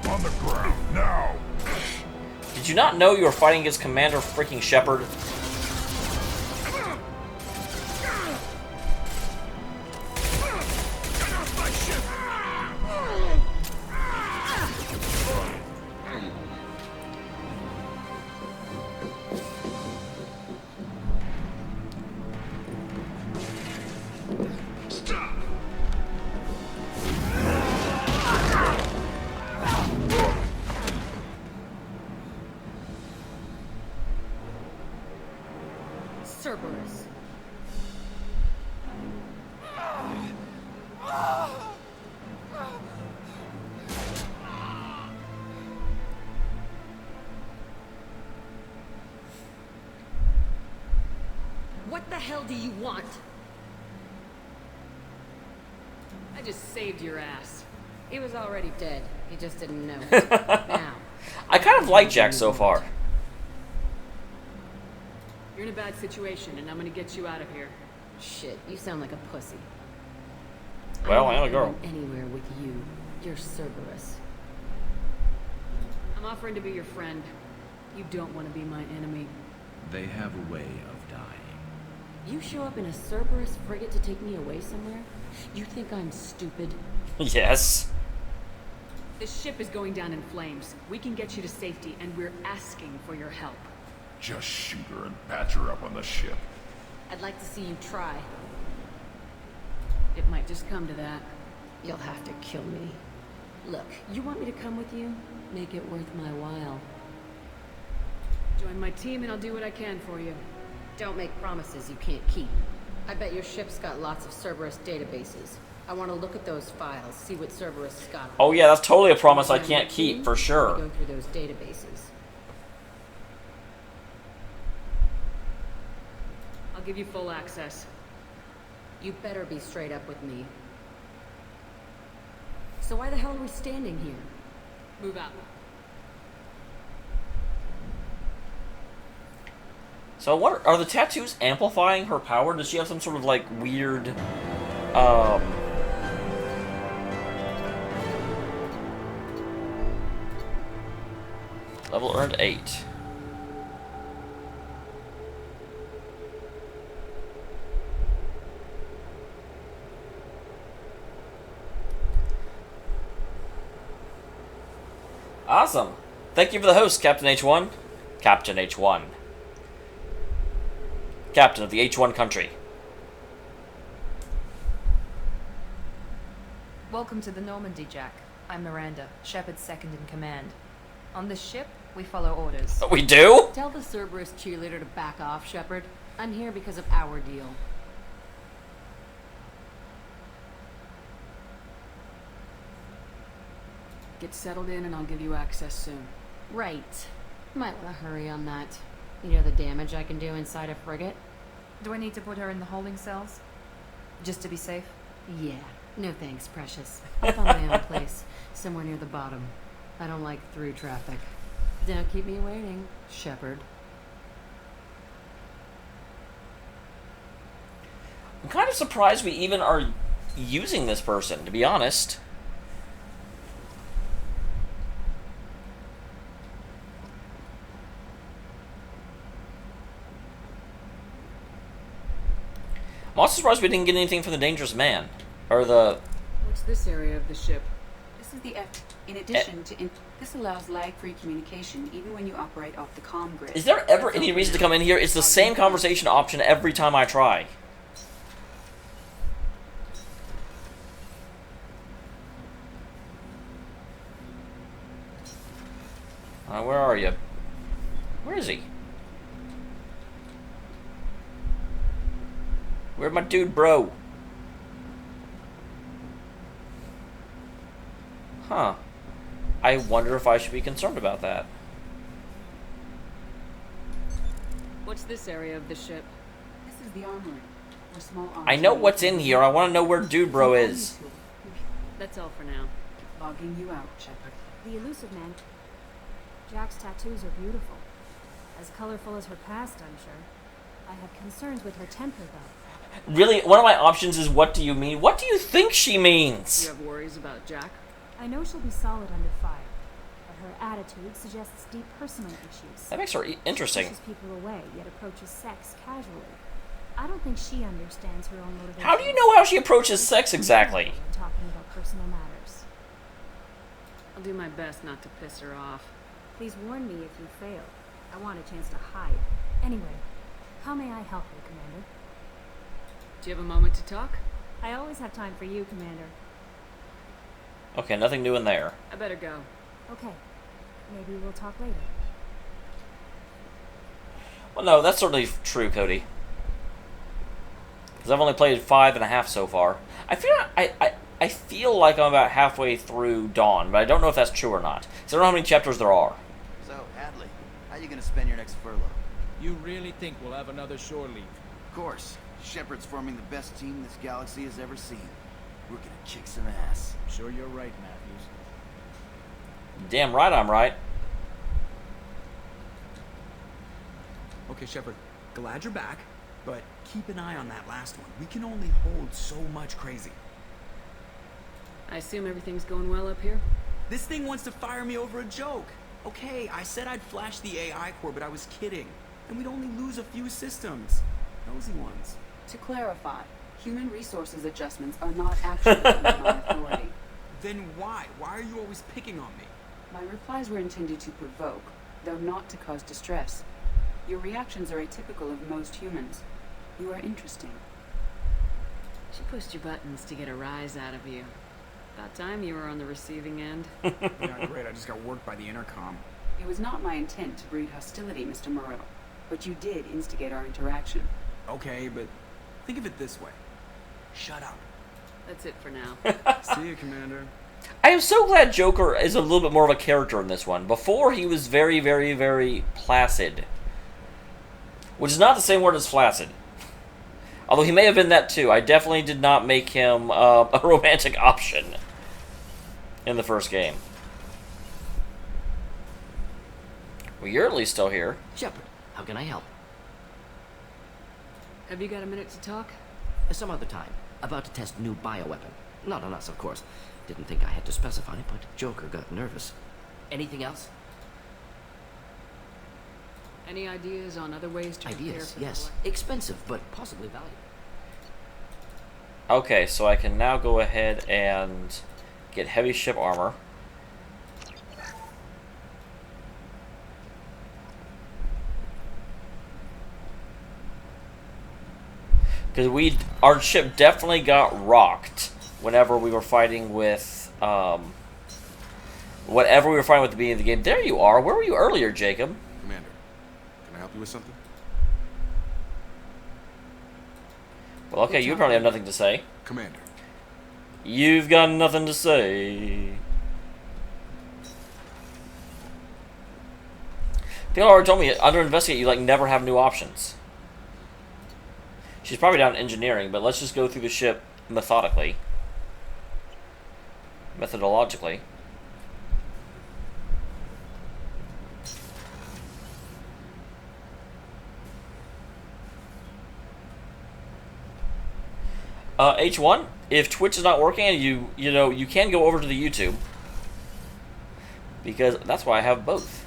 On the ground, now! Did you not know you were fighting against Commander freaking Shepard? Cerberus. What the hell do you want? I just saved your ass. He was already dead. He just didn't know. Now. I kind of like Jack so far. You're in a bad situation, and I'm gonna get you out of here. Shit, you sound like a pussy. Well, I am a girl. I'm not going anywhere with you. You're Cerberus. I'm offering to be your friend. You don't want to be my enemy. They have a way of dying. You show up in a Cerberus frigate to take me away somewhere? You think I'm stupid? Yes. This ship is going down in flames. We can get you to safety, and we're asking for your help. Just shoot her and patch her up on the ship. I'd like to see you try. It might just come to that. You'll have to kill me. Look, you want me to come with you? Make it worth my while. Join my team and I'll do what I can for you. Don't make promises you can't keep. I bet your ship's got lots of Cerberus databases. I want to look at those files, see what Cerberus has got. Oh yeah, that's totally a promise I can't keep, for sure. Go through those databases. I'll give you full access. You better be straight up with me. So why the hell are we standing here? Move out. So what are the tattoos amplifying her power? Does she have some sort of like weird level earned 8. Awesome. Thank you for the host, Captain H1. Captain H1. Captain of the H1 country. Welcome to the Normandy, Jack. I'm Miranda, Shepard's second in command. On this ship, we follow orders. We do? Tell the Cerberus cheerleader to back off, Shepard. I'm here because of our deal. Get settled in and I'll give you access soon. Right. Might want to hurry on that. You know the damage I can do inside a frigate? Do I need to put her in the holding cells? Just to be safe? Yeah. No thanks, precious. I'll find my own place. Somewhere near the bottom. I don't like through traffic. Don't keep me waiting, Shepard. I'm kind of surprised we even are using this person, to be honest. I'm also surprised we didn't get anything from the Dangerous Man. Or the... What's this area of the ship? This is the F. In addition to... This allows lag-free communication even when you operate off the comm grid. Is there ever any reason to come in here? It's the same conversation option every time I try. Where are you? Where is he? Where'd my dude, bro? Huh. I wonder if I should be concerned about that. What's this area of the ship? This is the armory. Where small arms I know what's in here. I want to know where dude, bro is. That's all for now. Logging you out, Shepard. The elusive man. Jack's tattoos are beautiful. As colorful as her past, I'm sure. I have concerns with her temper, though. Really, one of my options is what do you mean? What do you think she means? You have worries about Jack? I know she'll be solid under fire, but her attitude suggests deep personal issues. That makes her interesting. She pushes people away, yet approaches sex casually. I don't think she understands her own motivations. How do you know how she approaches sex exactly? When talking about personal matters. I'll do my best not to piss her off. Please warn me if you fail. I want a chance to hide. Anyway, how may I help you, Commander? Do you have a moment to talk? I always have time for you, Commander. Okay, nothing new in there. I better go. Okay. Maybe we'll talk later. Well, no, that's certainly true, Cody. Because I've only played 5.5 so far. I feel like I'm about halfway through Dawn, but I don't know if that's true or not. So I don't know how many chapters there are. So, Hadley, how you gonna spend your next furlough? You really think we'll have another shore leave? Of course. Shepard's forming the best team this galaxy has ever seen. We're gonna kick some ass. I'm sure you're right, Matthews. Damn right I'm right. Okay, Shepard, glad you're back, but keep an eye on that last one. We can only hold so much crazy. I assume everything's going well up here? This thing wants to fire me over a joke. Okay, I said I'd flash the AI core, but I was kidding. And we'd only lose a few systems. Nosy ones. To clarify, human resources adjustments are not actually under my authority. Then why? Why are you always picking on me? My replies were intended to provoke, though not to cause distress. Your reactions are atypical of most humans. You are interesting. She pushed your buttons to get a rise out of you. About time you were on the receiving end. Yeah, great. I just got worked by the intercom. It was not my intent to breed hostility, Mr. Morrell, but you did instigate our interaction. Okay, but think of it this way. Shut up. That's it for now. See you, Commander. I am so glad Joker is a little bit more of a character in this one. Before, he was very, very, very placid. Which is not the same word as flaccid. Although he may have been that too. I definitely did not make him a romantic option in the first game. Well, you're at least still here. Shepard, how can I help? Have you got a minute to talk? Some other time. About to test new bioweapon. Not on us, of course. Didn't think I had to specify, but Joker got nervous. Anything else? Any ideas on other ways to prepare Ideas, for yes. Expensive, but possibly valuable. Okay, so I can now go ahead and get heavy ship armor. Because our ship definitely got rocked whenever we were fighting with, whatever we were fighting with at the beginning of the game. There you are. Where were you earlier, Jacob? Commander, can I help you with something? Well, okay, you apparently have nothing to say. Commander. You've got nothing to say. People already told me, under investigate, you, like, never have new options. She's probably down in engineering, but let's just go through the ship methodically. Methodologically. H1, if Twitch is not working and you know, you can go over to the YouTube. Because that's why I have both.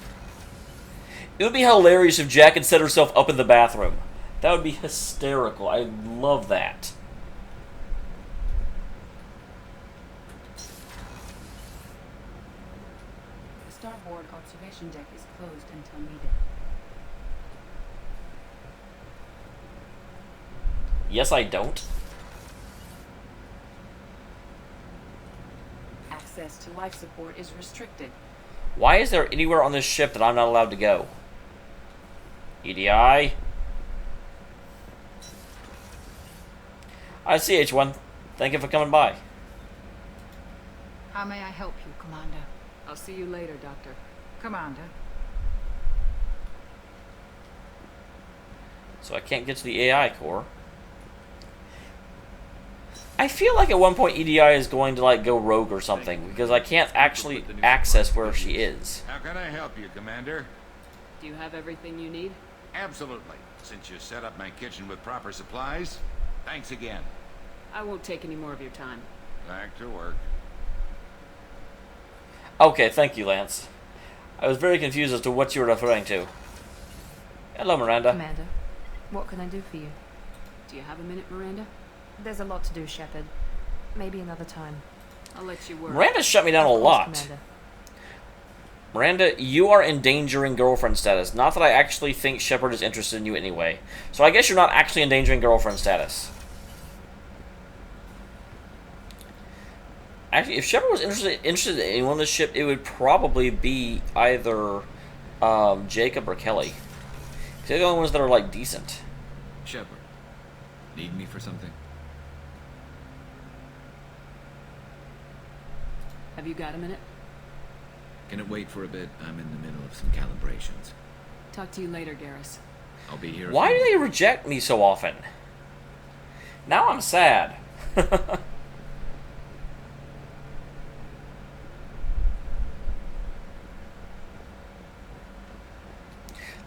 It would be hilarious if Jack had set herself up in the bathroom. That would be hysterical. I love that. The starboard observation deck is closed until needed. Yes, I don't. Access to life support is restricted. Why is there anywhere on this ship that I'm not allowed to go? EDI. I see, H1. Thank you for coming by. How may I help you, Commander? I'll see you later, Doctor. Commander. So I can't get to the AI core. I feel like at one point EDI is going to, like, go rogue or something, because I can't actually access where she is. How can I help you, Commander? Do you have everything you need? Absolutely. Since you set up my kitchen with proper supplies, thanks again. I won't take any more of your time. Back to work. Okay, thank you, Lance. I was very confused as to what you were referring to. Hello, Miranda. Commander, what can I do for you? Do you have a minute, Miranda? There's a lot to do, Shepard. Maybe another time. I'll let you work. Miranda shut me down a lot. Commander. Miranda, you are endangering girlfriend status. Not that I actually think Shepard is interested in you anyway. So I guess you're not actually endangering girlfriend status. Actually, if Shepard was interested in anyone on this ship, it would probably be either Jacob or Kelly. They're the only ones that are, like, decent. Shepard, need me for something? Have you got a minute? Can it wait for a bit? I'm in the middle of some calibrations. Talk to you later, Garrus. I'll be here. Why do they reject me so often? Now I'm sad.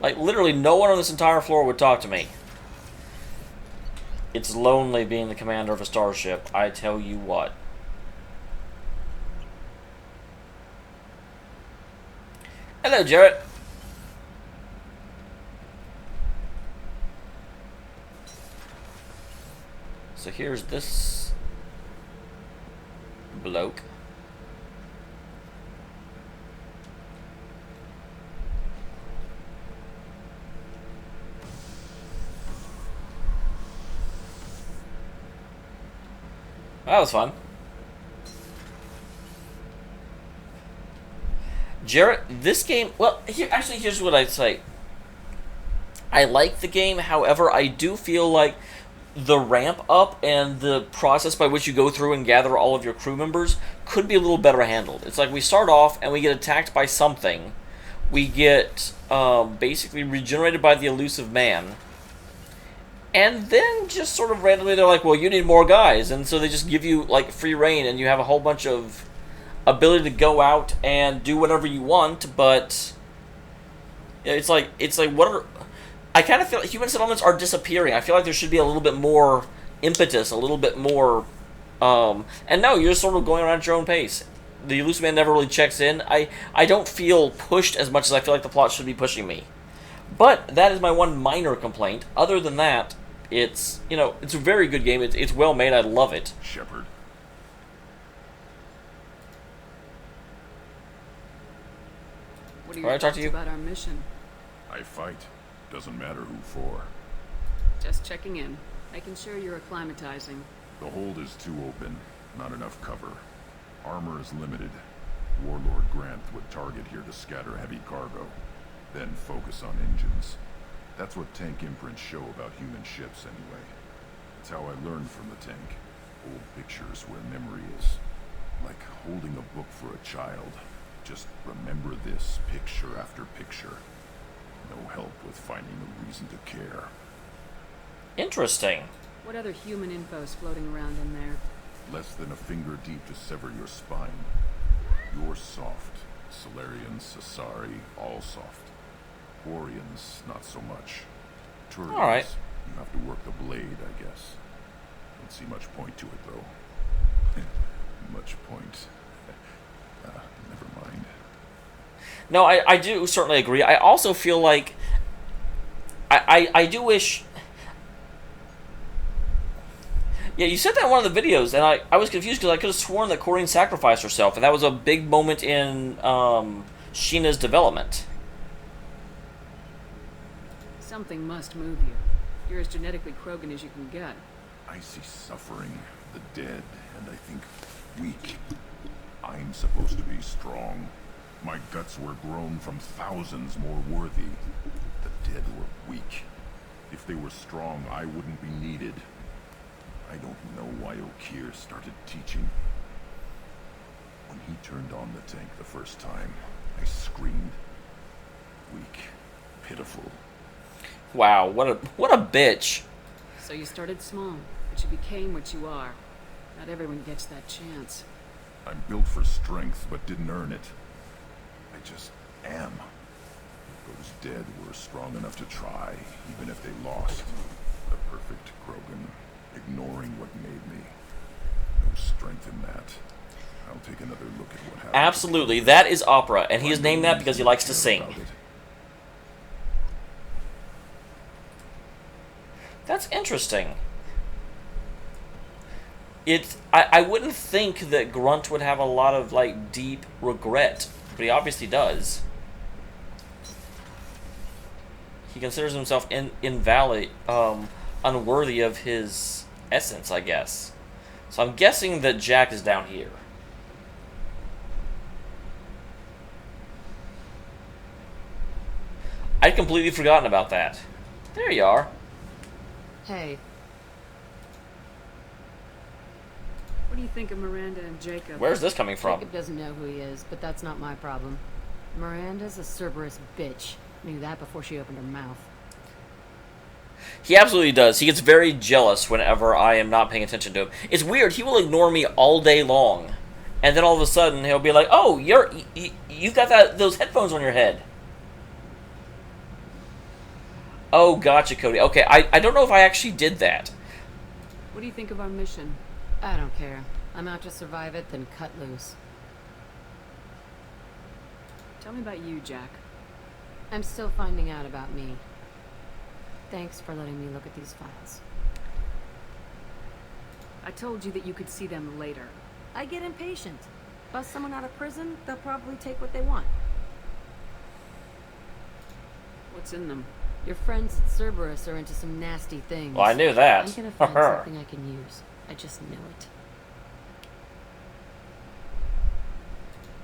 Like, literally no one on this entire floor would talk to me. It's lonely being the commander of a starship, I tell you what. Hello, Jarrett. So here's this bloke. That was fun. Jarrett, this game... Well, here's what I'd say. I like the game, however, I do feel like the ramp up and the process by which you go through and gather all of your crew members could be a little better handled. It's like we start off and we get attacked by something. We get basically regenerated by the elusive man. And then just sort of randomly they're like, well, you need more guys. And so they just give you, like, free reign and you have a whole bunch of ability to go out and do whatever you want, but it's like what are... I kind of feel like human settlements are disappearing. I feel like there should be a little bit more impetus, a little bit more... and no, you're sort of going around at your own pace. The elusive man never really checks in. I don't feel pushed as much as I feel like the plot should be pushing me. But that is my one minor complaint. Other than that, it's, you know, it's a very good game. It's well made. I love it. Shepard. What are your thoughts about our mission? I fight. Doesn't matter who for. Just checking in. Making sure you're acclimatizing. The hold is too open. Not enough cover. Armor is limited. Warlord Grant would target here to scatter heavy cargo, then focus on engines. That's what tank imprints show about human ships anyway. It's how I learned from the tank. Old pictures where memory is like holding a book for a child. Just remember this picture after picture. No help with finding a reason to care. Interesting. What other human info's floating around in there? Less than a finger deep to sever your spine. You're soft. Solarians, Asari, all soft. Quarians, not so much. Turians, all right. You have to work the blade, I guess. Don't see much point to it, though. Much point. Never mind. No, I do certainly agree. I also feel like I do wish. Yeah, you said that in one of the videos, and I was confused because I could have sworn that Corrine sacrificed herself, and that was a big moment in Sheena's development. Something must move you. You're as genetically Krogan as you can get. I see suffering, the dead, and I think weak. I'm supposed to be strong. My guts were grown from thousands more worthy. The dead were weak. If they were strong, I wouldn't be needed. I don't know why Okeer started teaching. When he turned on the tank the first time, I screamed. Weak. Pitiful. Wow, what a bitch. So you started small, but you became what you are. Not everyone gets that chance. I'm built for strength, but didn't earn it. I just am. Those dead were strong enough to try, even if they lost. The perfect Krogan. Ignoring what made me. No strength in that. I'll take another look at what happened. Absolutely, that is opera, and he is named that because he likes to sing. That's interesting. I wouldn't think that Grunt would have a lot of like deep regret, but he obviously does. He considers himself invalid, unworthy of his essence, I guess. So I'm guessing that Jack is down here. I'd completely forgotten about that. There you are. Hey. What do you think of Miranda and Jacob? Where's this coming from? Jacob doesn't know who he is, but that's not my problem. Miranda's a Cerberus bitch. Knew that before she opened her mouth. He absolutely does. He gets very jealous whenever I am not paying attention to him. It's weird. He will ignore me all day long, and then all of a sudden he'll be like, "Oh, you've got those headphones on your head." Oh, gotcha, Cody. Okay, I don't know if I actually did that. What do you think of our mission? I don't care. I'm out to survive it, then cut loose. Tell me about you, Jack. I'm still finding out about me. Thanks for letting me look at these files. I told you that you could see them later. I get impatient. Bust someone out of prison, they'll probably take what they want. What's in them? Your friends at Cerberus are into some nasty things. Well, I knew that. I'm gonna find something I can use. I just know it.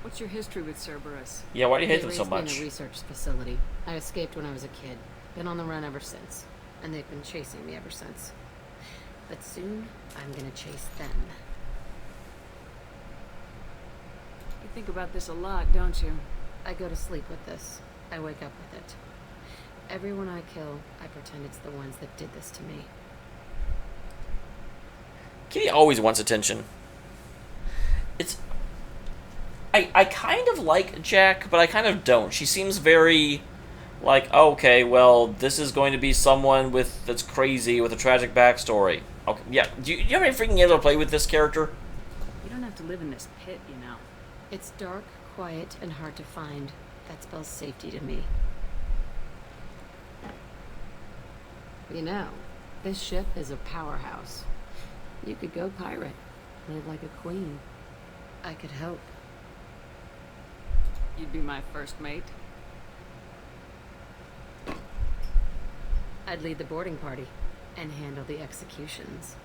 What's your history with Cerberus? Yeah, why do you hate them They so raised me much? in a research facility. I escaped when I was a kid. Been on the run ever since. And they've been chasing me ever since. But soon, I'm gonna chase them. You think about this a lot, don't you? I go to sleep with this. I wake up with it. Everyone I kill, I pretend it's the ones that did this to me. Kitty always wants attention. I kind of like Jack, but I kind of don't. She seems very like, okay, well, this is going to be someone that's crazy with a tragic backstory. Okay, yeah. Do you have any freaking able to play with this character? You don't have to live in this pit, you know. It's dark, quiet, and hard to find. That spells safety to me. You know, this ship is a powerhouse. You could go pirate, live like a queen. I could help. You'd be my first mate. I'd lead the boarding party. And handle the executions.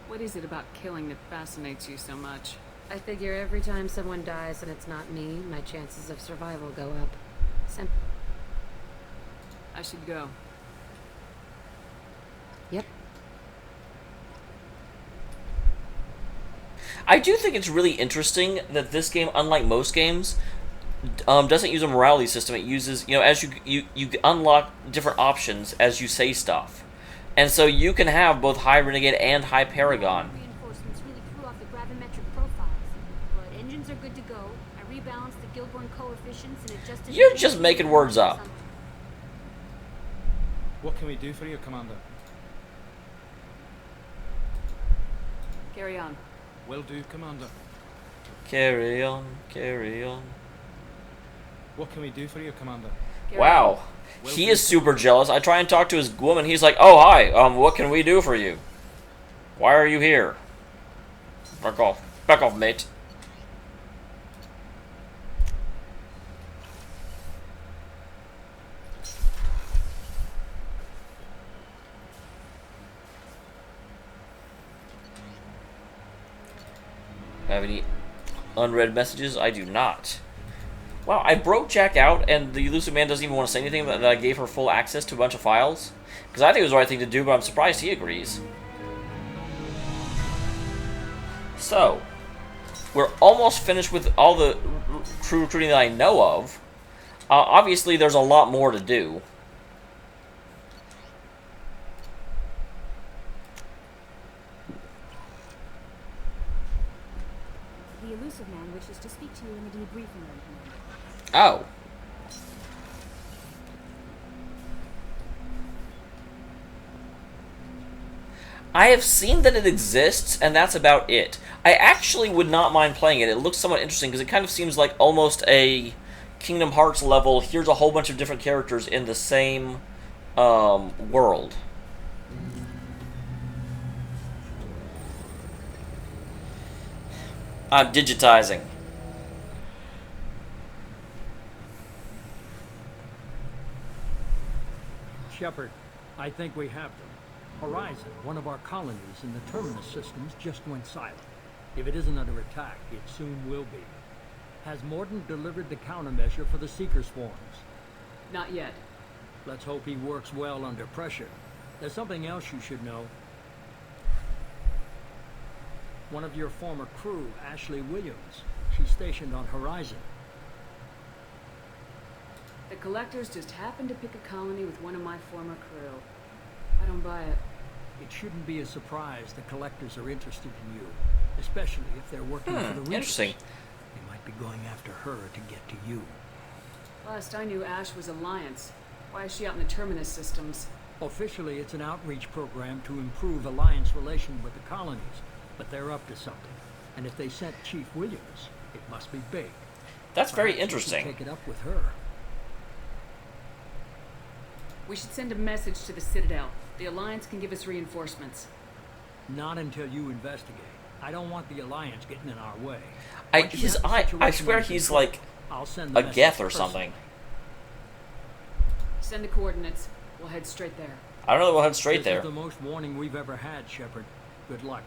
What is it about killing that fascinates you so much? I figure every time someone dies and it's not me, my chances of survival go up. I should go. Yep. I do think it's really interesting that this game, unlike most games, doesn't use a morality system. It uses, you know, as you unlock different options as you say stuff. And so you can have both High Renegade and High Paragon. Reinforcements really threw off the gravimetric profiles. But engines are good to go. I rebalanced the Gilborn coefficients and adjusted... You're just making words up. What can we do for you, Commander? Carry on. Will do, Commander. Carry on, carry on. What can we do for you, Commander? Wow. He is super jealous. I try and talk to his woman. He's like, oh, hi. What can we do for you? Why are you here? Back off. Back off, mate. Have any unread messages? I do not. Wow, I broke Jack out, and the elusive man doesn't even want to say anything that I gave her full access to a bunch of files? Because I think it was the right thing to do, but I'm surprised he agrees. So, we're almost finished with all the crew recruiting that I know of. Obviously, there's a lot more to do. The elusive man wishes to speak to you in the debriefing room, Commander. Oh. I have seen that it exists, and that's about it. I actually would not mind playing it. It looks somewhat interesting, because it kind of seems like almost a Kingdom Hearts level. Here's a whole bunch of different characters in the same world. I'm digitizing. Shepard, I think we have them. Horizon, one of our colonies in the terminus systems, just went silent. If it isn't under attack, it soon will be. Has Mordin delivered the countermeasure for the Seeker swarms? Not yet. Let's hope he works well under pressure. There's something else you should know. One of your former crew, Ashley Williams, she's stationed on Horizon. The Collectors just happened to pick a colony with one of my former crew. I don't buy it. It shouldn't be a surprise the Collectors are interested in you, especially if they're working for the Reapers. Interesting. They might be going after her to get to you. Last I knew, Ash was Alliance. Why is she out in the Terminus systems? Officially, it's an outreach program to improve Alliance relation with the colonies, but they're up to something. And if they sent Chief Williams, it must be big. That's very Perhaps you should interesting. take it up with her. We should send a message to the Citadel. The Alliance can give us reinforcements. Not until you investigate. I don't want the Alliance getting in our way. I swear he's like I'll send a the message Geth or personally. something. Send the coordinates. We'll head straight there. I don't know, we'll head straight This there. is the most warning we've ever had, Shepard. Good luck.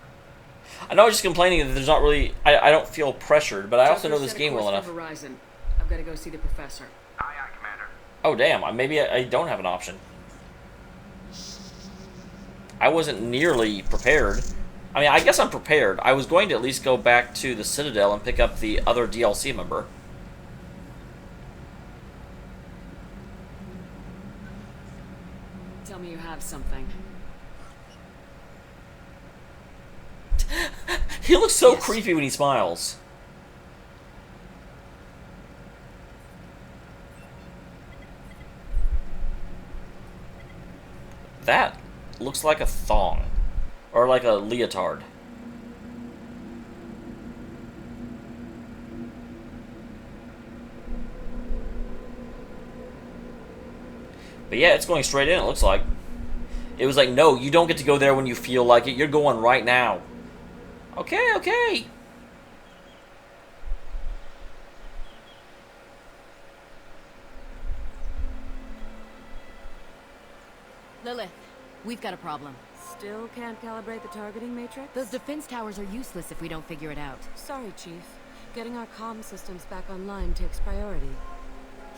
I know I'm just complaining that there's not really... I don't feel pressured, but I also know Joker, this set a game well course enough. for Horizon. I've got to go see the professor. Oh, damn. Maybe I don't have an option. I wasn't nearly prepared. I mean, I guess I'm prepared. I was going to at least go back to the Citadel and pick up the other DLC member. Tell me you have something. He looks so creepy when he smiles. That looks like a thong. Or like a leotard. But yeah, it's going straight in, it looks like. It was like, no, you don't get to go there when you feel like it. You're going right now. Okay, okay. Lilith, We've got a problem. Still can't calibrate the targeting matrix? Those defense towers are useless if we don't figure it out. Sorry, Chief. Getting our comm systems back online takes priority.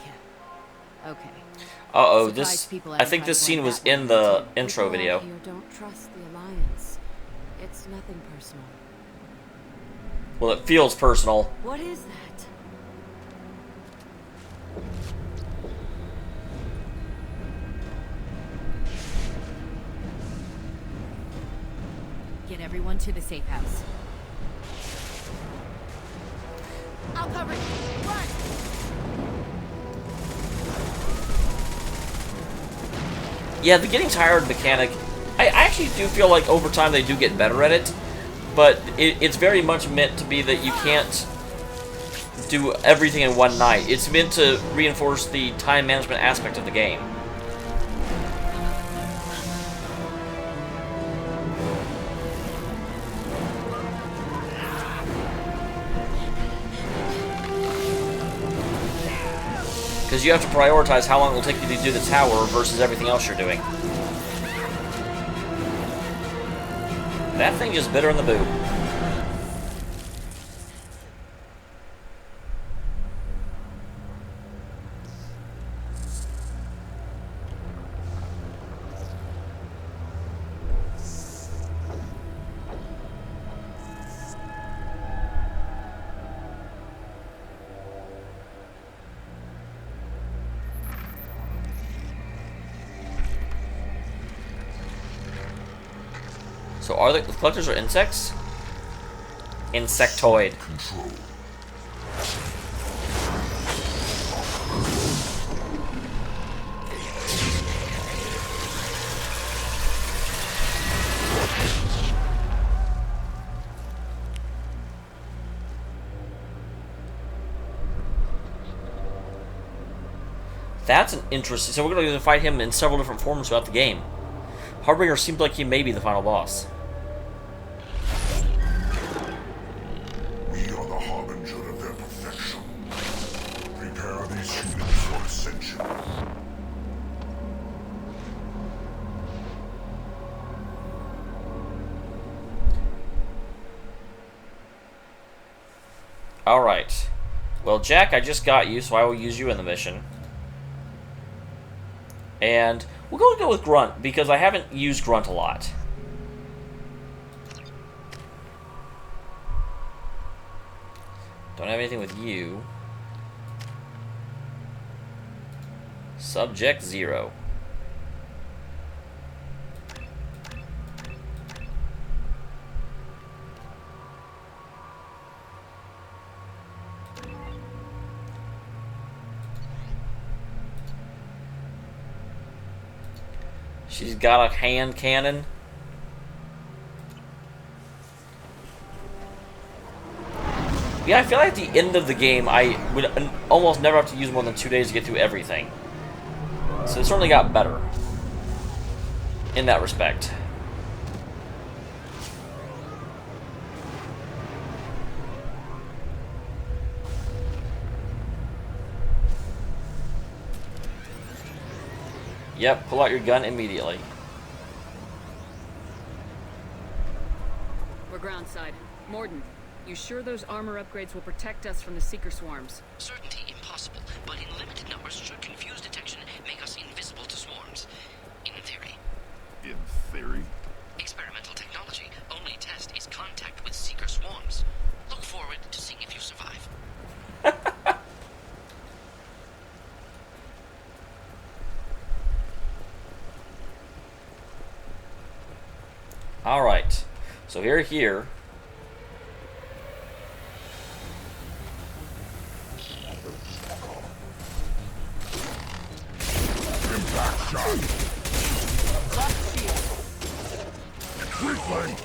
Yeah. Okay. Uh-oh, I think this scene was in the intro video. Here don't trust the Alliance. It's nothing personal. Well, it feels personal. What is that? Get everyone to the safe house. I'll cover it. Run! Yeah, the getting tired mechanic, I actually do feel like over time they do get better at it, but it's very much meant to be that you can't do everything in one night. It's meant to reinforce the time management aspect of the game. Because you have to prioritize how long it will take you to do the tower versus everything else you're doing. That thing just bit her in the boob. So are the collectors are insects? Insectoid. Control. That's an interesting. So we're going to fight him in several different forms throughout the game. Harbinger seems like he may be the final boss. We are the harbinger of their perfection. Prepare these humans for ascension. Alright. Well, Jack, I just got you, so I will use you in the mission. And we're going to go with Grunt, because I haven't used Grunt a lot. Don't have anything with you. Subject 0. She's got a hand cannon. Yeah, I feel like at the end of the game, I would almost never have to use more than 2 days to get through everything. So it certainly got better in that respect. Yep, pull out your gun immediately. We're groundside. Morden, you sure those armor upgrades will protect us from the Seeker swarms? Certainty impossible, but in limited numbers should confuse detection, make us invisible to swarms. In theory. In theory? Experimental technology. Only test is contact with Seeker swarms. Look forward to seeing if you survive. Alright, so here. Impact shot! Quickly!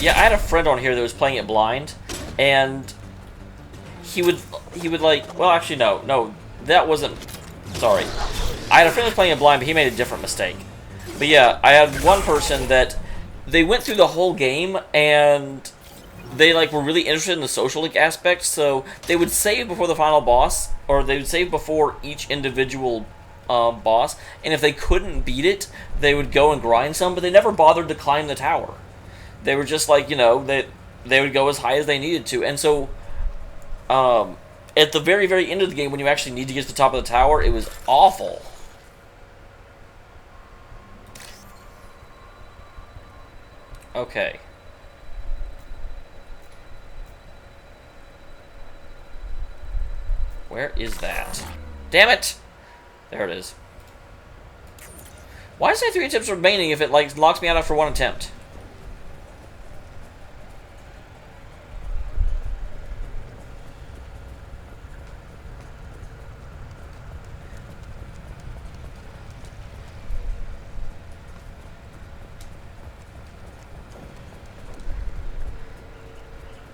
Yeah, I had a friend on here that was playing it blind, and he would like, well, actually, no, that wasn't, sorry. I had a friend that was playing it blind, but he made a different mistake. But yeah, I had one person that, they went through the whole game, and they like were really interested in the social link aspect, so they would save before the final boss, or they would save before each individual boss, and if they couldn't beat it, they would go and grind some, but they never bothered to climb the tower. They were just like, you know, they would go as high as they needed to, and so at the very, very end of the game, when you actually need to get to the top of the tower, it was awful. Okay. Where is that? Damn it! There it is. Why does it say 3 attempts remaining if it like locks me out after 1 attempt?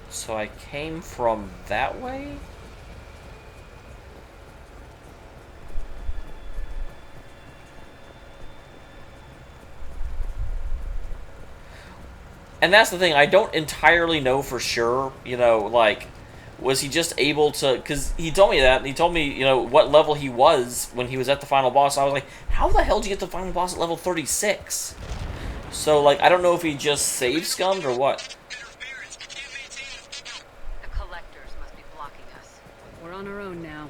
So I came from that way? And that's the thing, I don't entirely know for sure, you know, like, was he just able to, because he told me that, and he told me, you know, what level he was when he was at the final boss. I was like, how the hell did you get the final boss at level 36? So, like, I don't know if he just save scummed or what. The collectors must be blocking us. We're on our own now.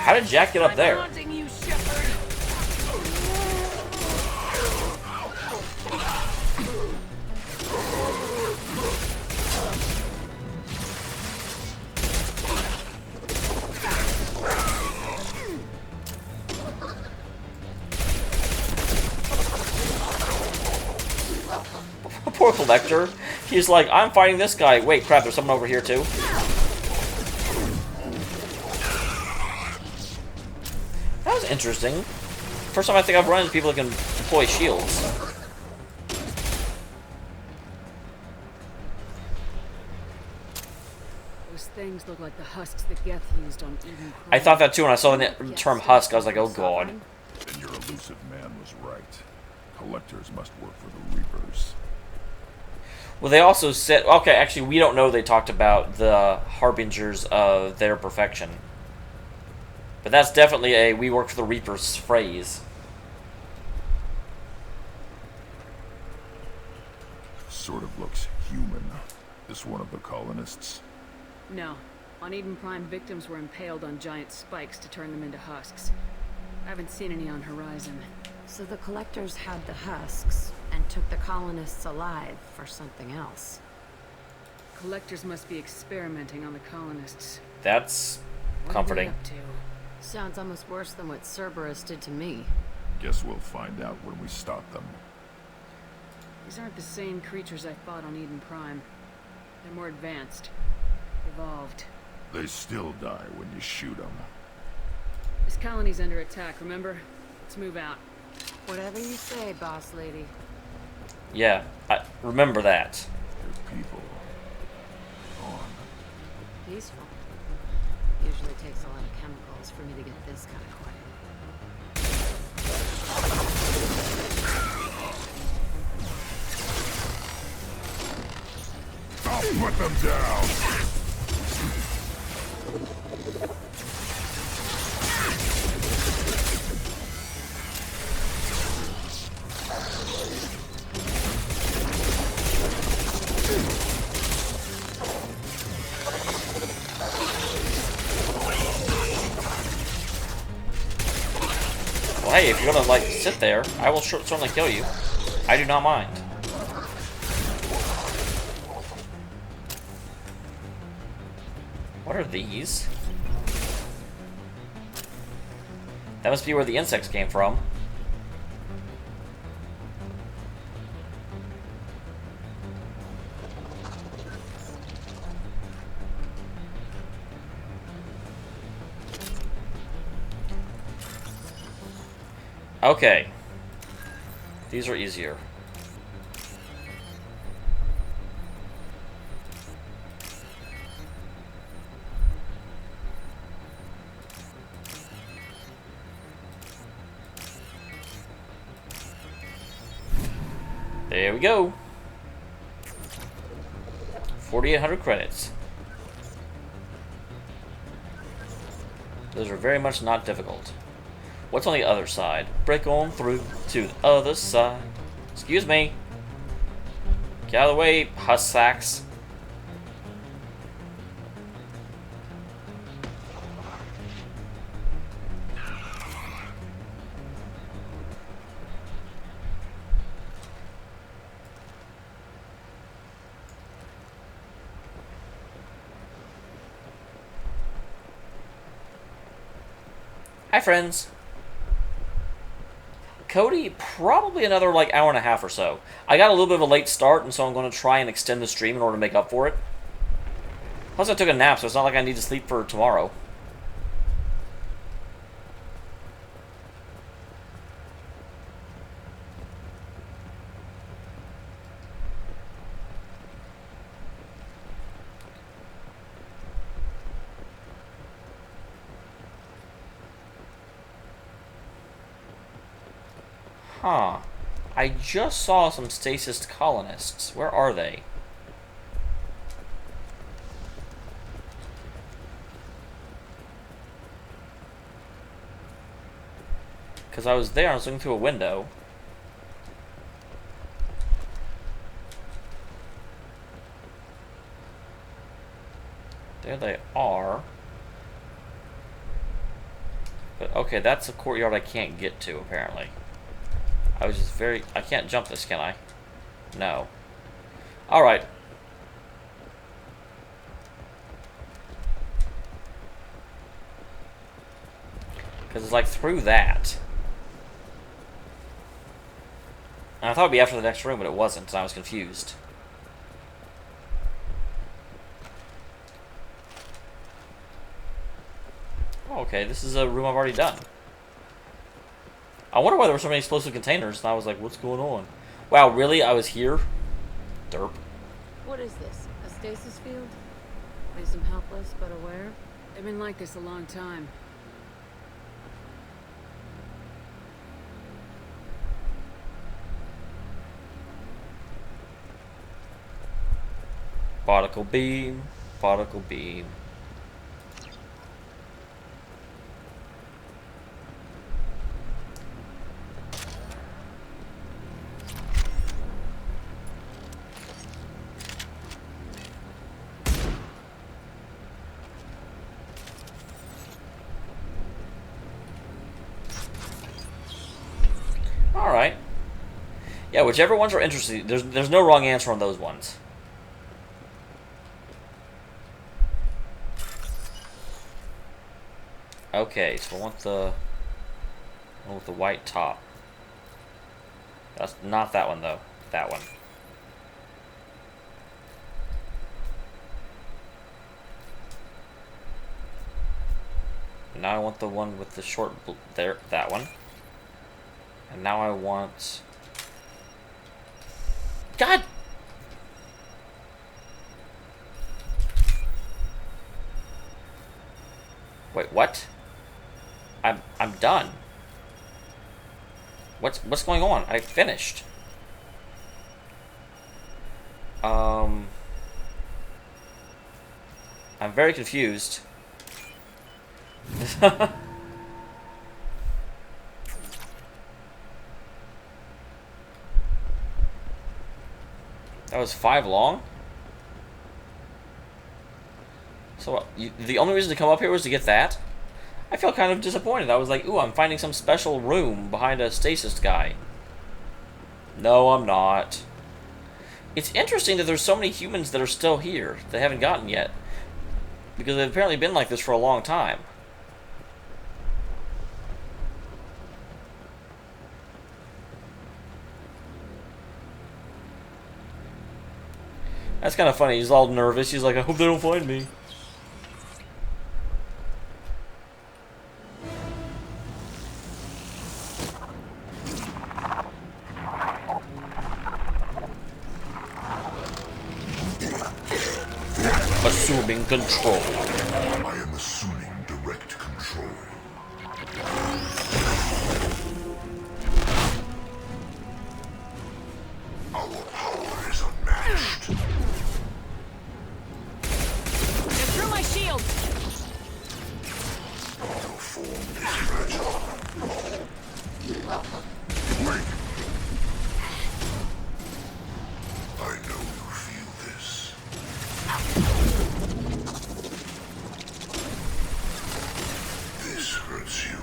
How did Jack get up there? Poor Collector. He's like, I'm fighting this guy. Wait, crap, there's someone over here too. That was interesting. First time I think I've run into people that can deploy shields. Those things look like the husks that Geth used on Eden Prime. I thought that too when I saw the term husk. I was like, oh god. Then your elusive man was right. Collectors must work for the Reapers. Well, they also said, okay, actually, we don't know they talked about the harbingers of their perfection. But that's definitely a we work for the Reapers phrase. Sort of looks human. This one of the colonists? No. On Eden Prime, victims were impaled on giant spikes to turn them into husks. I haven't seen any on Horizon. So the collectors had the husks and took the colonists alive for something else. Collectors must be experimenting on the colonists. That's What comforting. are they up to? Sounds almost worse than what Cerberus did to me. Guess we'll find out when we stop them. These aren't the same creatures I fought on Eden Prime. They're more advanced. Evolved. They still die when you shoot them. This colony's under attack, remember? Let's move out. Whatever you say, boss lady. Yeah, I remember that. Your people. Peaceful. Usually takes a lot of chemicals for me to get this kind of quiet. I'll put them down! Well, hey, if you're gonna, like, sit there, I will certainly kill you. I do not mind. What are these? That must be where the insects came from. Okay. These are easier. There we go. 4,800 credits. Those are very much not difficult. What's on the other side? Break on through to the other side. Excuse me. Get out of the way, huss sacks. Hi, friends. Cody, probably another like hour and a half or so. I got a little bit of a late start, and so I'm going to try and extend the stream in order to make up for it. Plus, I took a nap, so it's not like I need to sleep for tomorrow. Huh. I just saw some stasis colonists. Where are they? Because I was there, I was looking through a window. There they are. But okay, that's a courtyard I can't get to, apparently. I was just very... I can't jump this, can I? No. Alright. Because it's like through that. And I thought it'd be after the next room, but it wasn't, and I was confused. Oh, okay, this is a room I've already done. I wonder why there were so many explosive containers, and I was like, what's going on? Wow, really? I was here? Derp. What is this? A stasis field? Makes them helpless but aware? They've been like this a long time. Particle beam. Particle beam. Alright. Yeah, whichever ones are interesting, there's no wrong answer on those ones. Okay, so I want the one with the white top. That's not that one though. That one. Now I want the one with the short there. That one. And now I want... God! Wait, what? I'm done. What's going on? I finished. I'm very confused. That was 5 long? So the only reason to come up here was to get that? I feel kind of disappointed. I was like, ooh, I'm finding some special room behind a stasis guy. No, I'm not. It's interesting that there's so many humans that are still here that haven't gotten yet. Because they've apparently been like this for a long time. That's kind of funny. He's all nervous. He's like, I hope they don't find me. assuming control. I am assuming direct control. Our power is unmatched. They're through my shield! Your form is fragile. Wait! I know you feel this. This hurts you.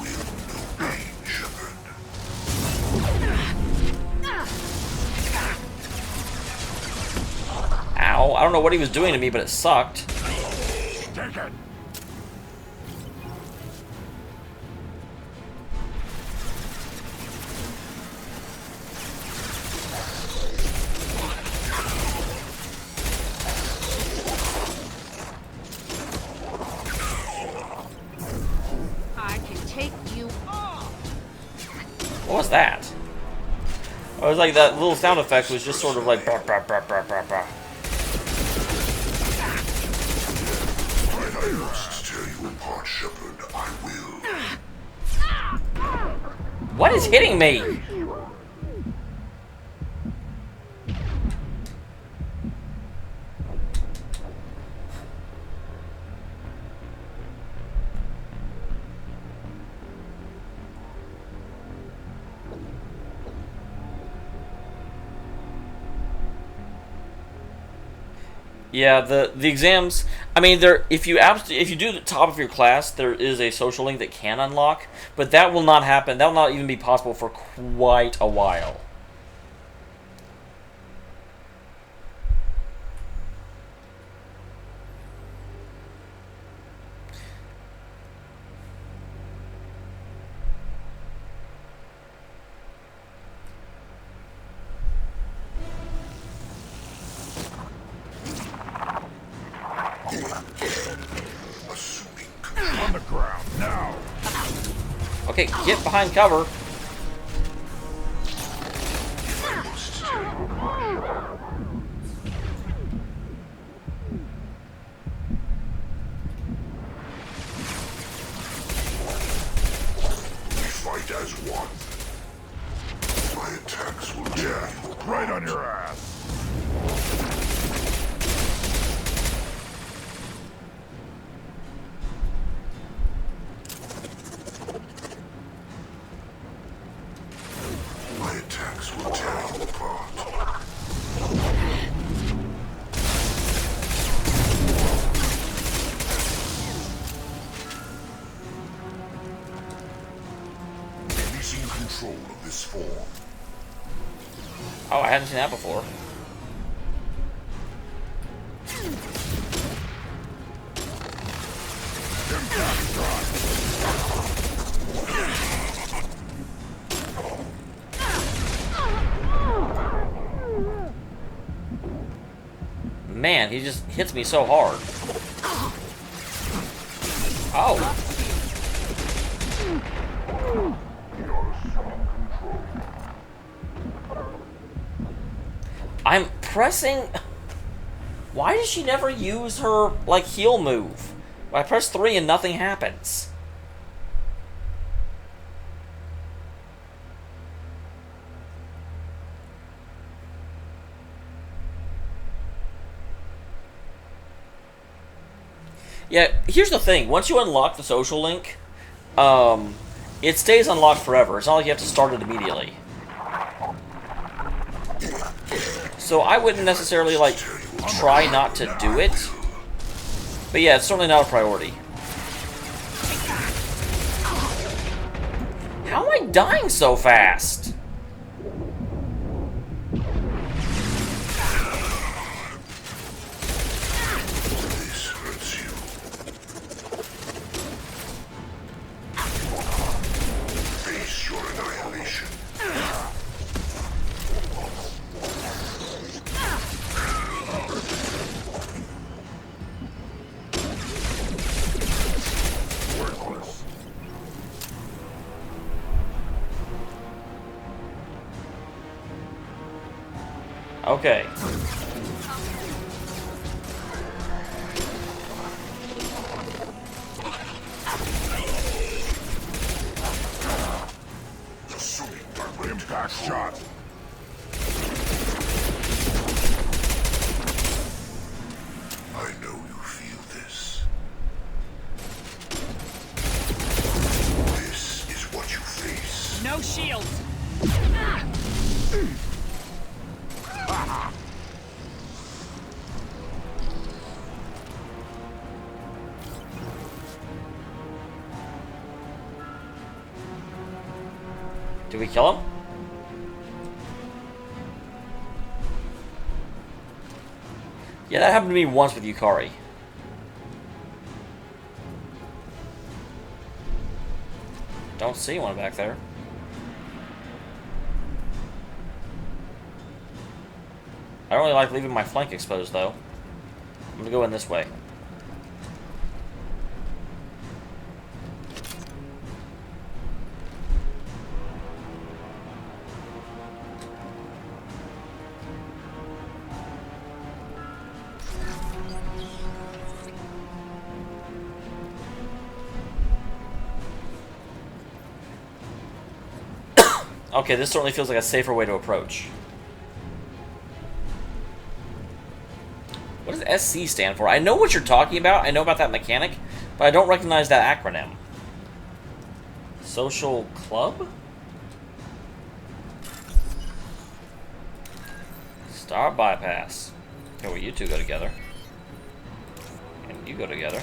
Will no pain, Shepard. Ow, I don't know what he was doing to me, but it sucked. Take it! I can take you off! What was that? Oh, it was like that little sound effect was just sort of like bah, bah, bah, bah, bah, bah. When I must tear you apart, Shepard, I will. What is hitting me? Yeah, the exams. I mean, there. If you do the top of your class, there is a social link that can unlock, but that will not happen. That will not even be possible for quite a while. On the ground, now! Okay, get behind cover. We fight as one. My attacks will tear you apart. Right on your ass! My attacks will tear you apart. Releasing control of this form. Oh, I hadn't seen that before. Man, he just hits me so hard. Oh. I'm pressing... Why does she never use her, like, heal move? I press 3 and nothing happens. Yeah, here's the thing. Once you unlock the social link, it stays unlocked forever. It's not like you have to start it immediately. So I wouldn't necessarily, like, try not to do it. But yeah, it's certainly not a priority. How am I dying so fast? This hurts you. Face your annihilation. Worthless. Okay. Impact shot. I know you feel this. This is what you face. No shields. Did we kill him? Yeah, that happened to me once with Yukari. Don't see one back there. I don't really like leaving my flank exposed, though. I'm gonna go in this way. Okay, this certainly feels like a safer way to approach. What does SC stand for? I know what you're talking about. I know about that mechanic, but I don't recognize that acronym. Social club? Star bypass. Okay, well, you two go together. And you go together.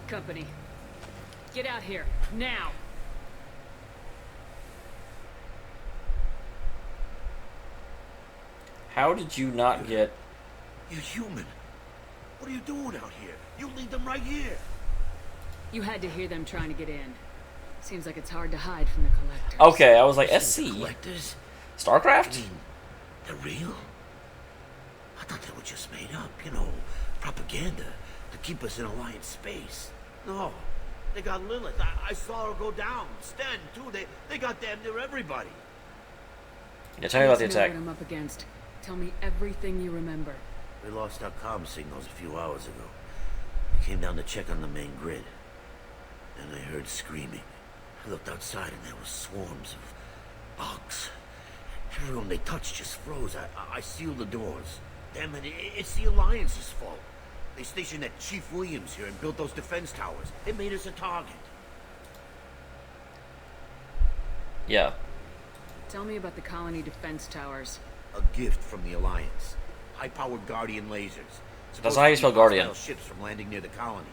Company. Get out here, now! How did you not get... You're human. What are you doing out here? You lead them right here. You had to hear them trying to get in. Seems like it's hard to hide from the collectors. Okay, I was like, SC? Collectors? StarCraft? I mean, they're real? I thought they were just made up, you know, propaganda to keep us in Alliance space. No, they got Lilith. I saw her go down. Sten, too. They got damn near everybody. Yeah, tell me about the Let's know attack. what I'm up against. Tell me everything you remember. We lost our comm signals a few hours ago. I came down to check on the main grid. And I heard screaming. I looked outside and there were swarms of bugs. Everyone they touched just froze. I sealed the doors. Damn it, it's the Alliance's fault. They stationed that Chief Williams here and built those defense towers. It made us a target. Yeah. Tell me about the colony defense towers. A gift from the Alliance. High-powered Guardian lasers. That's how you spell Guardian. Hostile ships from landing near the colony.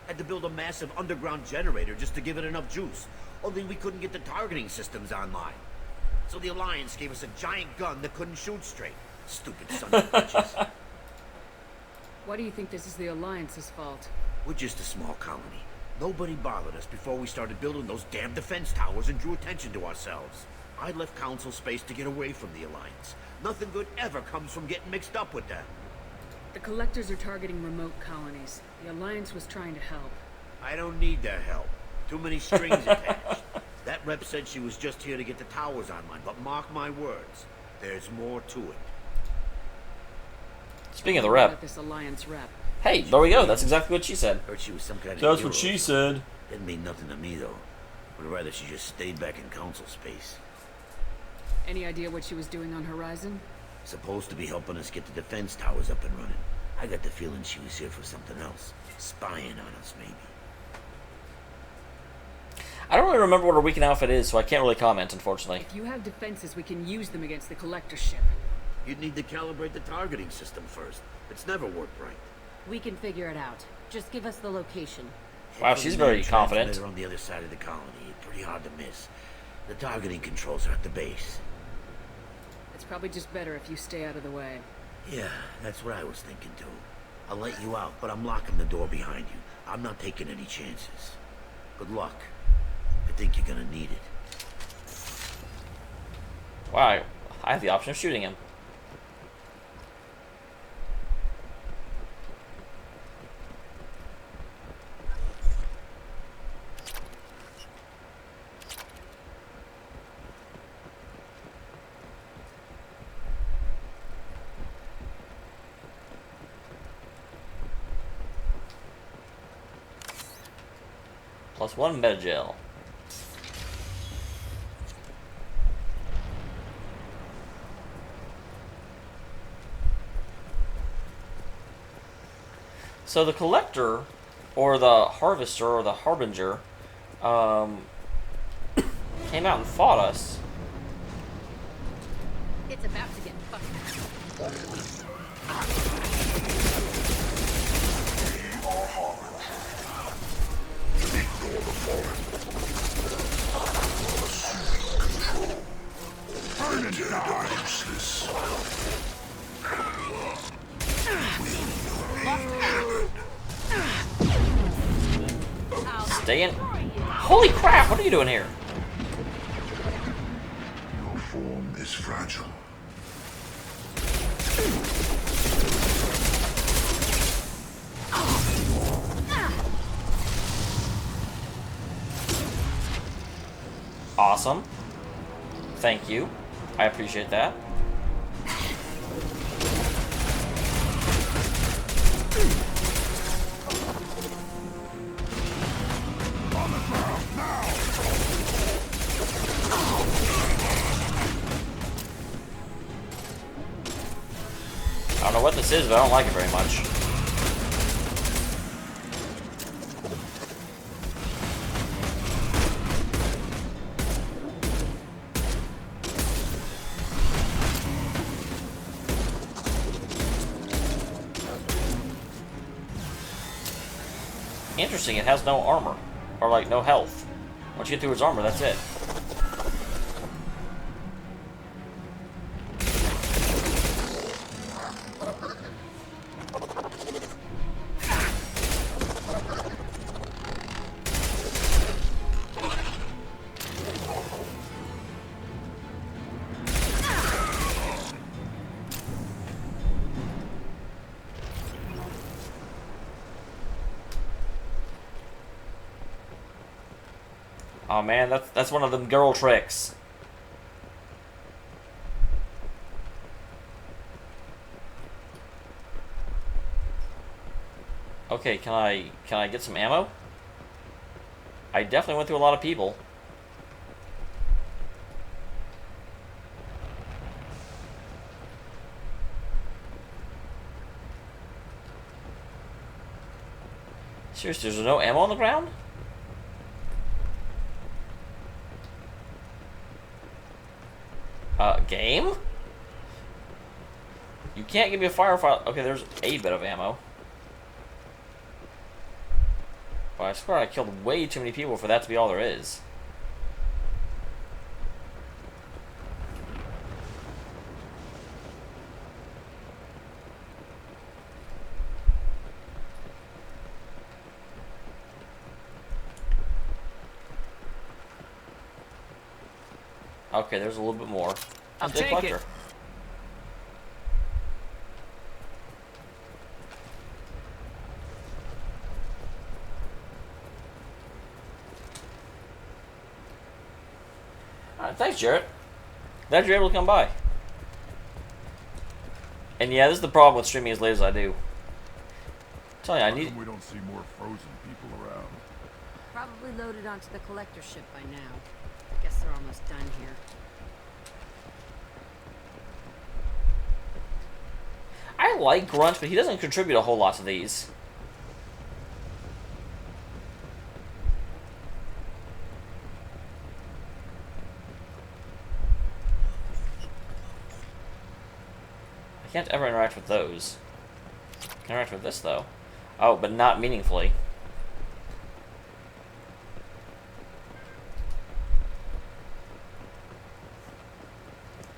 Had to build a massive underground generator just to give it enough juice. Only we couldn't get the targeting systems online. So the Alliance gave us a giant gun that couldn't shoot straight. Stupid son of bitches. Why do you think this is the Alliance's fault? We're just a small colony. Nobody bothered us before we started building those damn defense towers and drew attention to ourselves. I left Council space to get away from the Alliance. Nothing good ever comes from getting mixed up with them. The collectors are targeting remote colonies. The Alliance was trying to help. I don't need their help. Too many strings attached. That rep said she was just here to get the towers online, but mark my words, there's more to it. Speaking of the rep. This Alliance rep. Hey, there we go. That's exactly what she said. Heard she was some kind of That's hero. what she said. Didn't mean nothing to me, though. Would rather she just stayed back in Council space. Any idea what she was doing on Horizon? Supposed to be helping us get the defense towers up and running. I got the feeling she was here for something else. Spying on us, maybe. I don't really remember what her weekend outfit is, so I can't really comment, unfortunately. If you have defenses, we can use them against the collector ship. You'd need to calibrate the targeting system first. It's never worked right. We can figure it out. Just give us the location. Wow, she's very confident. Transmitter on the other side of the colony. Pretty hard to miss. The targeting controls are at the base. It's probably just better if you stay out of the way. Yeah, that's what I was thinking too. I'll let you out, but I'm locking the door behind you. I'm not taking any chances. Good luck. I think you're gonna need it. Wow, I have the option of shooting him. +1 Metagel. So the collector, or the harvester, or the harbinger, came out and fought us. It's about to get fucking. Burn and die. Useless. Stay in. Holy crap, what are you doing here? Your form is fragile. Awesome. Thank you. I appreciate that. On the ground now. I don't know what this is, but I don't like it very much. Interesting, it has no armor. Or, like, no health. Once you get through its armor, that's it. Oh man, that's one of them girl tricks. Okay, can I get some ammo? I definitely went through a lot of people. Seriously, there's no ammo on the ground? Game? You can't give me a firefight. Okay, there's a bit of ammo. But I swear I killed way too many people for that to be all there is. Okay, there's a little bit more. I'll take it. Alright, thanks, Jarrett. Glad you're able to come by. And yeah, this is the problem with streaming as late as I do. I'm telling you, I need. We don't see more frozen people around. Probably loaded onto the collector ship by now. Guess they're almost done here. I like Grunt, but he doesn't contribute a whole lot to these. I can't ever interact with those. I can interact with this, though. Oh, but not meaningfully.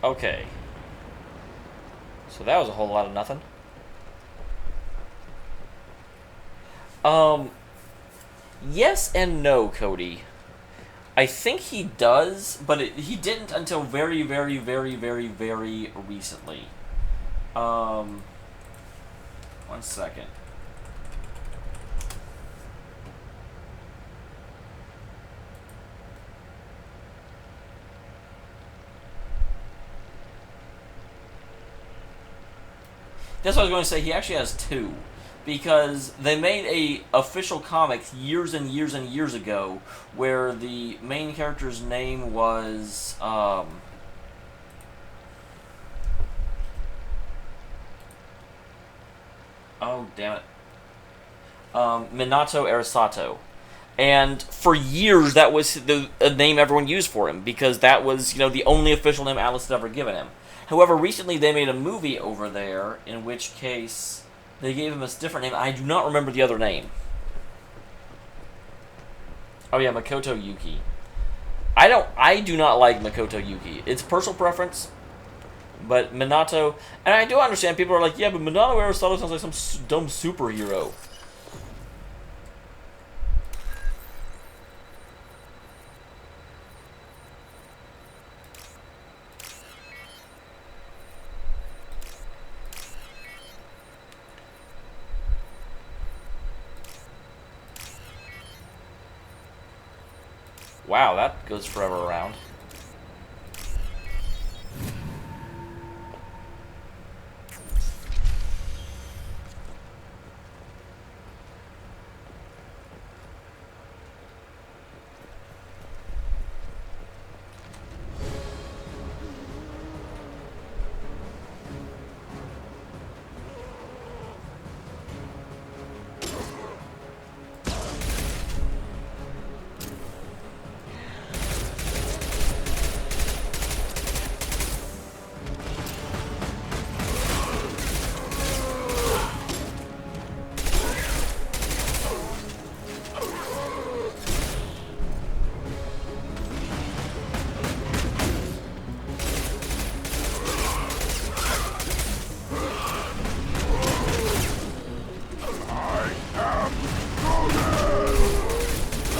Okay. So that was a whole lot of nothing. Yes and no, Cody. I think he does, but he didn't until very, very, very, very, very recently. 1 second. That's what I was going to say. He actually has 2. Because they made a official comic years and years and years ago where the main character's name was oh damn it, Minato Arisato, and for years that was the name everyone used for him because that was, you know, the only official name Alice had ever given him. However, recently they made a movie over there, in which case they gave him a different name. I do not remember the other name. Oh yeah, Makoto Yuki. I do not like Makoto Yuki. It's personal preference, but Minato, and I do understand people are like, yeah, but Minato Aristotle sounds like some dumb superhero. Wow, that goes forever around.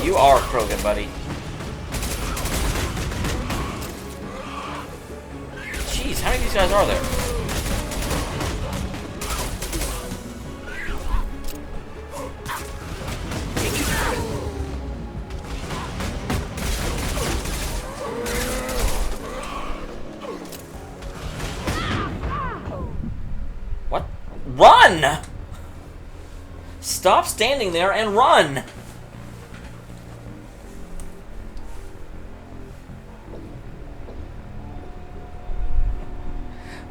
You are Krogan, buddy. Jeez, how many of these guys are there? What? Run! Stop standing there and run!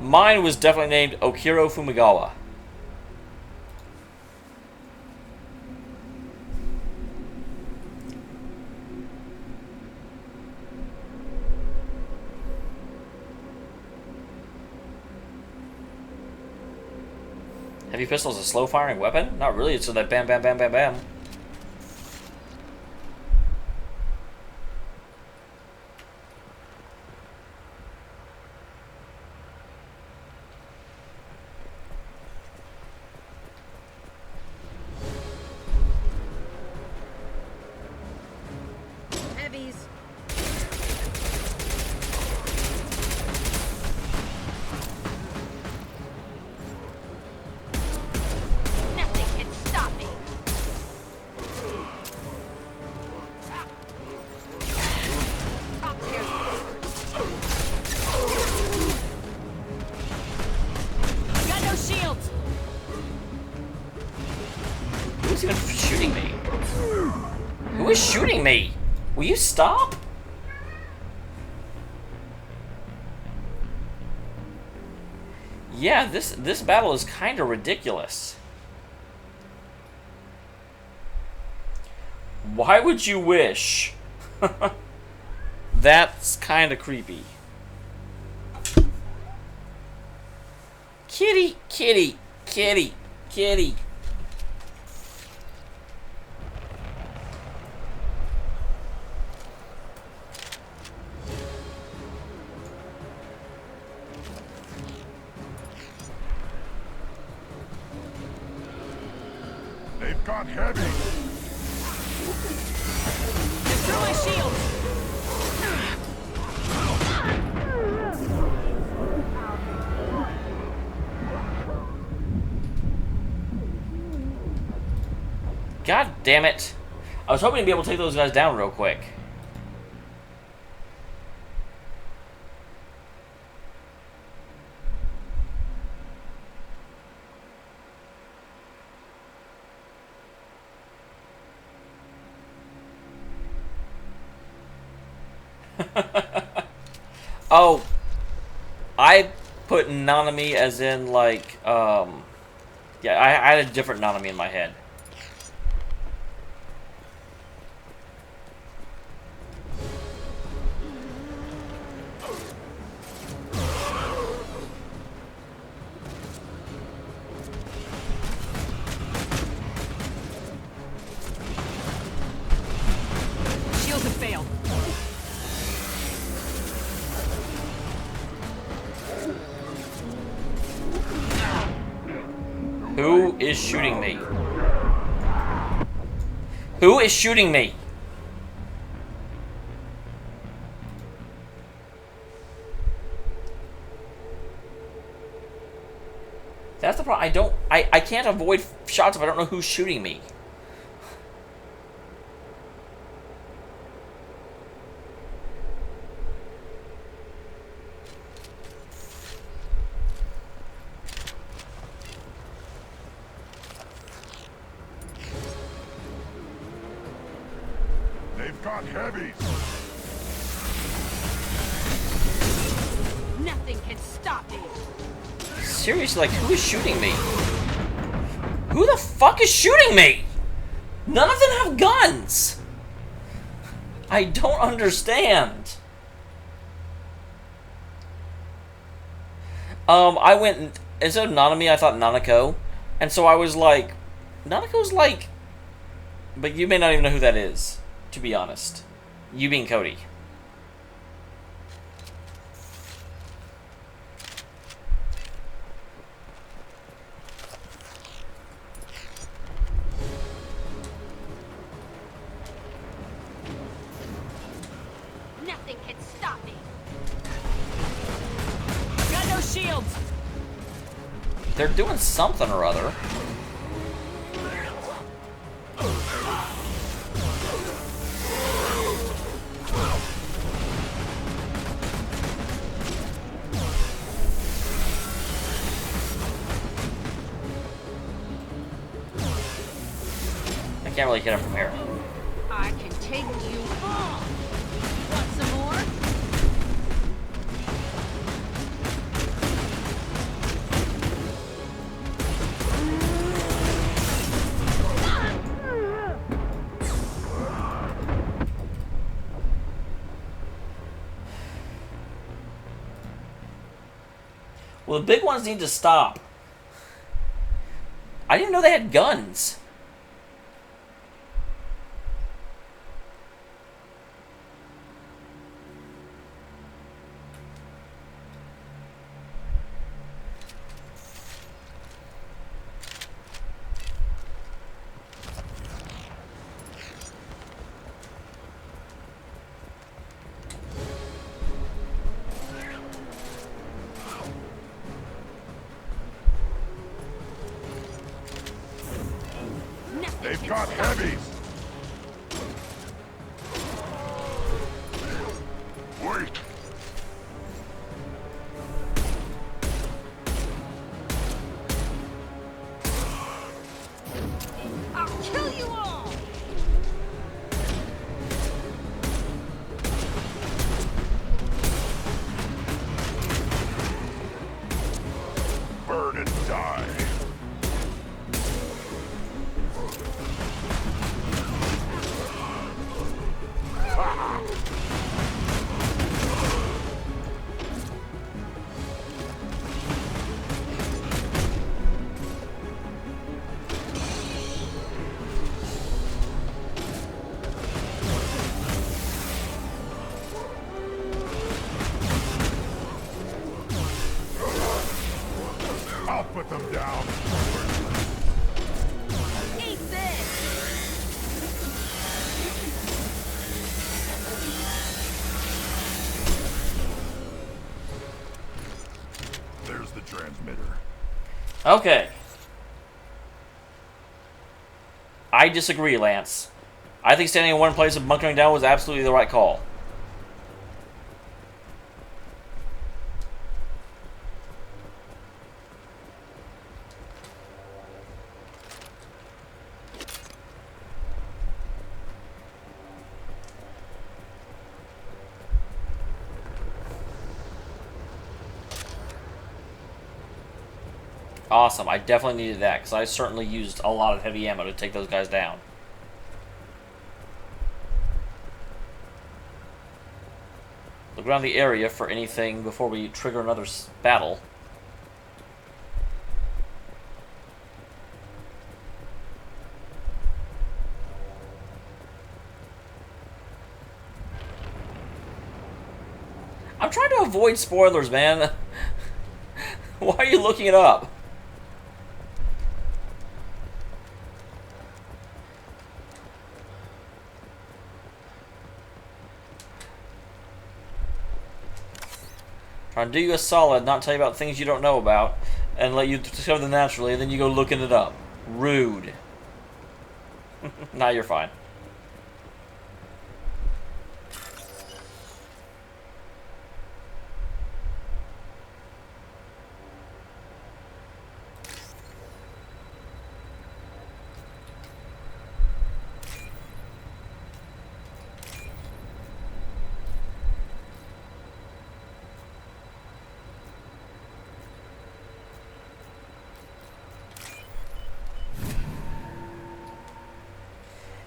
Mine was definitely named Okiro Fumigawa. Heavy pistol is a slow-firing weapon? Not really, it's so that bam, bam, bam, bam, bam. Who is shooting me? Will you stop? Yeah, this battle is kind of ridiculous. Why would you wish? That's kind of creepy. Kitty, kitty, kitty, kitty. They've got heavy. Through my shield! God damn it. I was hoping to be able to take those guys down real quick. Oh, I put Nanami as in like, yeah, I had a different Nanami in my head. Shields have failed. Who is shooting me? Who is shooting me? That's the problem. I can't avoid shots if I don't know who's shooting me. They've got heavies. Nothing can stop me. Seriously, like, who is shooting me? Who the fuck is shooting me? None of them have guns. I don't understand. I went, instead of Nanami, I thought Nanako. And so I was like, Nanako's like, but you may not even know who that is, to be honest. You being Cody. Nothing can stop me. Got no shields. They're doing something or other. I can't really hit him from here. I can take you on. Want some more? Well, the big ones need to stop. I didn't know they had guns. They've got heavies. Wait. I'll kill you all. Burn and die. I'll put them down. Eat this. There's the transmitter. Okay. I disagree, Lance. I think standing in one place and bunkering down was absolutely the right call. Awesome. I definitely needed that, because I certainly used a lot of heavy ammo to take those guys down. Look around the area for anything before we trigger another battle. I'm trying to avoid spoilers, man. Why are you looking it up? Trying to do you a solid, not tell you about things you don't know about, and let you discover them naturally, and then you go looking it up. Rude. Now you're fine.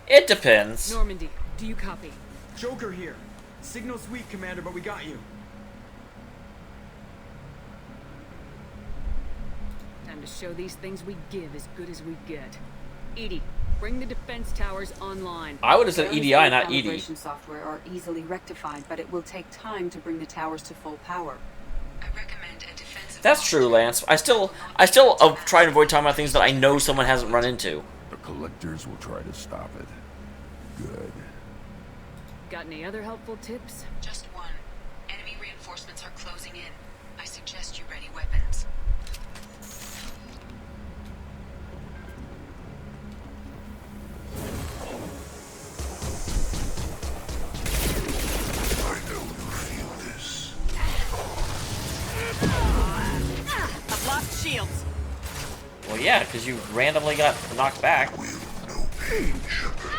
It depends. Normandy, do you copy? Joker here. Signal's weak, Commander, but we got you. Time to show these things we give as good as we get. Edie, bring the defense towers online. I would have said EDI, not ED. Calibration software are easily rectified, but it will take time to bring the towers to full power. That's true, Lance. I still try to avoid talking about things that I know someone hasn't run into. The collectors will try to stop it. Good. Got any other helpful tips? Just one. Enemy reinforcements are closing in. I suggest you ready weapons. I know you feel this. I've lost shields. Well, yeah, because you randomly got knocked back. No pain, Shepard.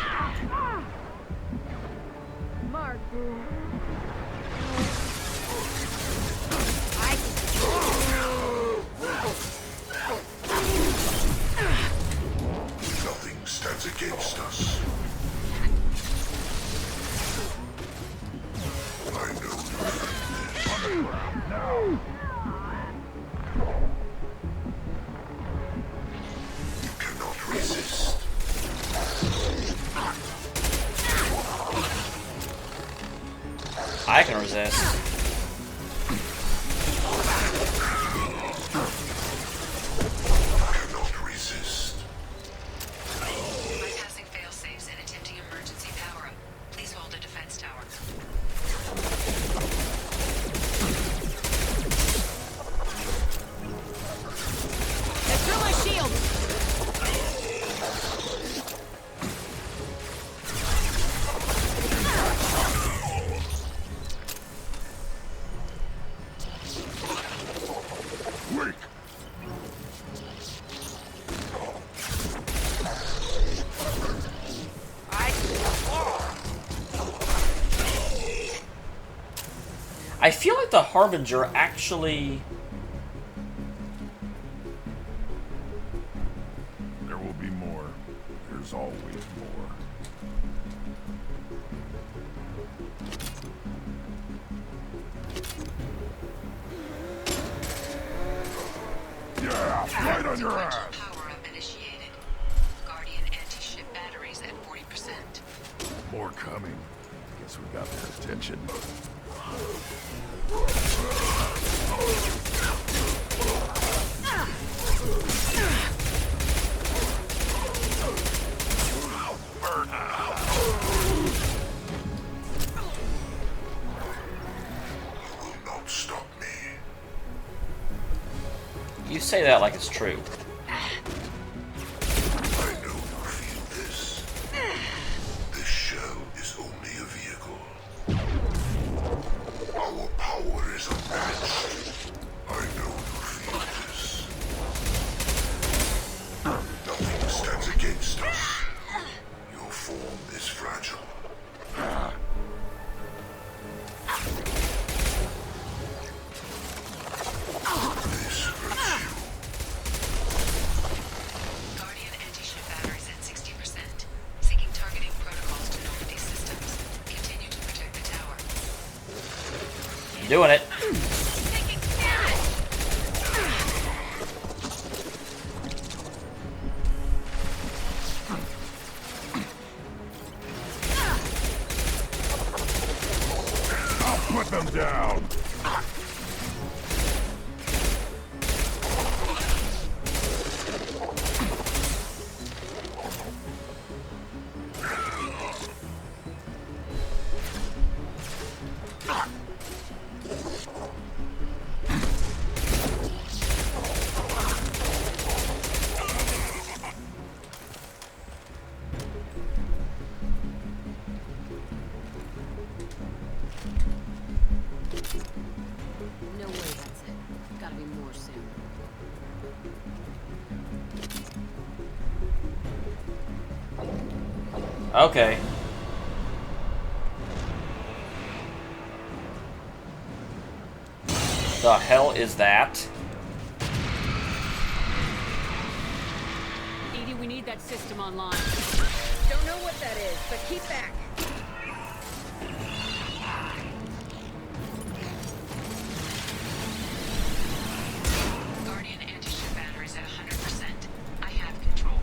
Nothing stands against us. I know you feel this. Now. You cannot resist. I can resist. Cannot resist. Bypassing fail-safes and attempting emergency power-up. Please hold a defense tower. I threw my shield. Wait! I feel like the Harbinger actually... There will be more. There's always more. Yeah, right on your ass. Power-up initiated. Guardian anti-ship batteries at 40%. More coming. Guess we got their attention. Burn out. You will not stop me. You say that like it's true. I know you feel this. This shell is only a vehicle. Our power is unmatched. I know you feel this. Nothing stands against us. Your form is fragile. This hurts you. Guardian anti-ship batteries at 60%. Seeking targeting protocols to Normandy systems. Continue to protect the tower. I'm doing it. I'll put them down. No way that's it. Gotta be more soon. Okay. The hell is that? Edie, we need that system online. Don't know what that is, but keep back. Guardian anti-ship batteries at 100%. I have control.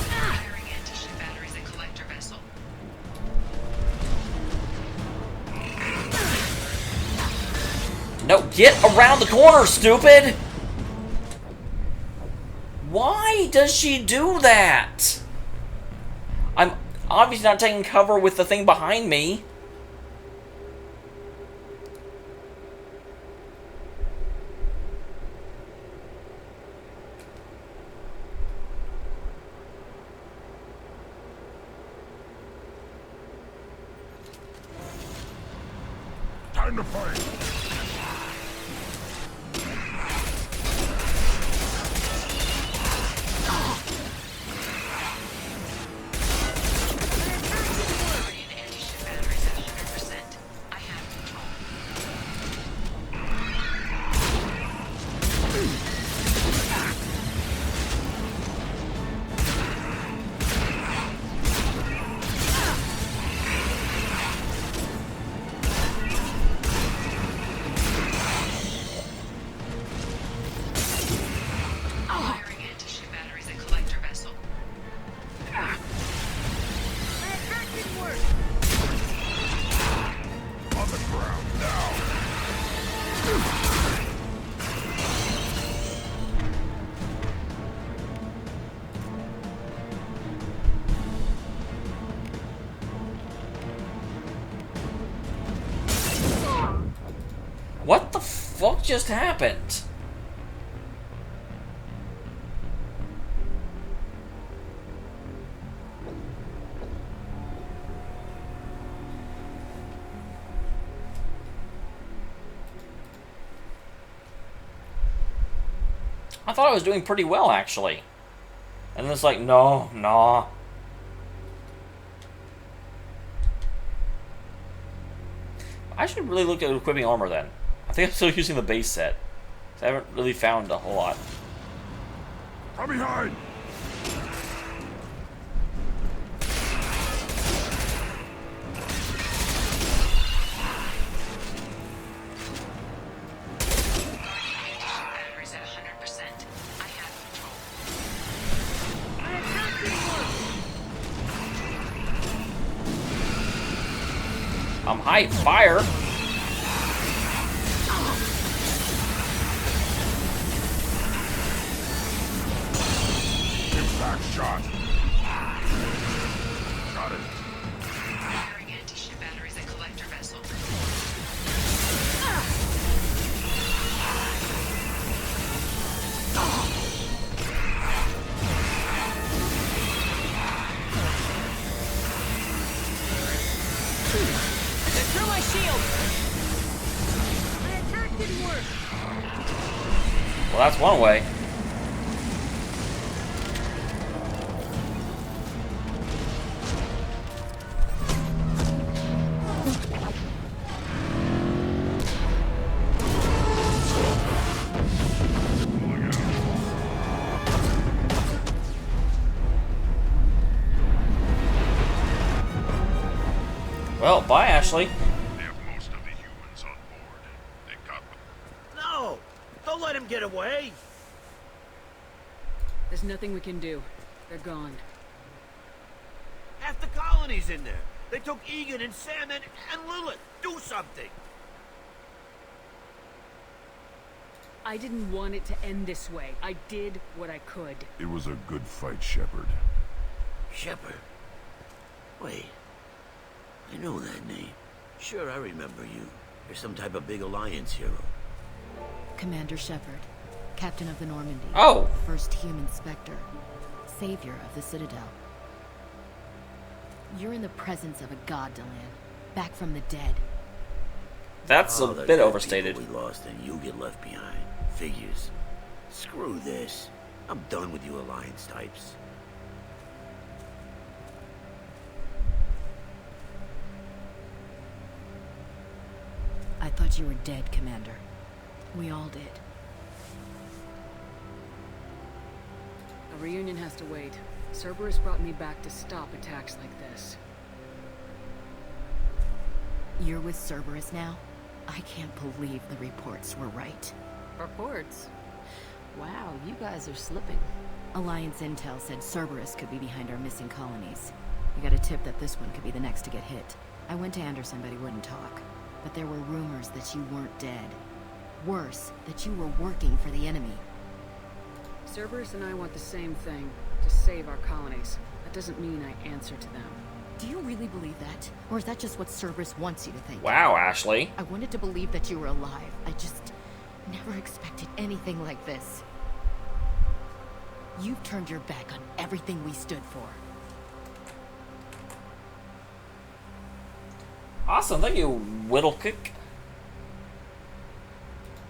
Firing anti-ship batteries at collector vessel. No, get around the corner, stupid! Why does she do that? I'm obviously not taking cover with the thing behind me. Time to fight. Guardian anti-ship batteries at 100%. I have control. Firing anti-ship batteries at collector vessel. On the ground now. What the fuck just happened? I thought I was doing pretty well, actually. And then it's like, no, nah. I should really look at equipping armor then. I think I'm still using the base set. I haven't really found a whole lot. From behind. Batteries at 100%. I have control. I'm high fire. Back shot. Got it. Firing anti-ship batteries at collector vessel. They threw my shield! My attack didn't work! Well, that's one way. Well, bye, Ashley. They have most of the humans on board. They got them. No! Don't let him get away! There's nothing we can do. They're gone. Half the colony's in there. They took Egan and Sam and Lilith. Do something! I didn't want it to end this way. I did what I could. It was a good fight, Shepard. Shepard? Wait. I know that name. Sure, I remember you. You're some type of big Alliance hero. Commander Shepard, Captain of the Normandy. Oh! First human Spectre. Savior of the Citadel. You're in the presence of a god, Delan. Back from the dead. That's a bit overstated. We lost and you get left behind. Figures. Screw this. I'm done with you Alliance types. I thought you were dead, Commander. We all did. A reunion has to wait. Cerberus brought me back to stop attacks like this. You're with Cerberus now? I can't believe the reports were right. Reports? Wow, you guys are slipping. Alliance intel said Cerberus could be behind our missing colonies. We got a tip that this one could be the next to get hit. I went to Anderson, but he wouldn't talk. But there were rumors that you weren't dead. Worse, that you were working for the enemy. Cerberus and I want the same thing, to save our colonies. That doesn't mean I answer to them. Do you really believe that? Or is that just what Cerberus wants you to think? Wow, Ashley. I wanted to believe that you were alive. I just never expected anything like this. You've turned your back on everything we stood for. Awesome, thank you, Whittlekick.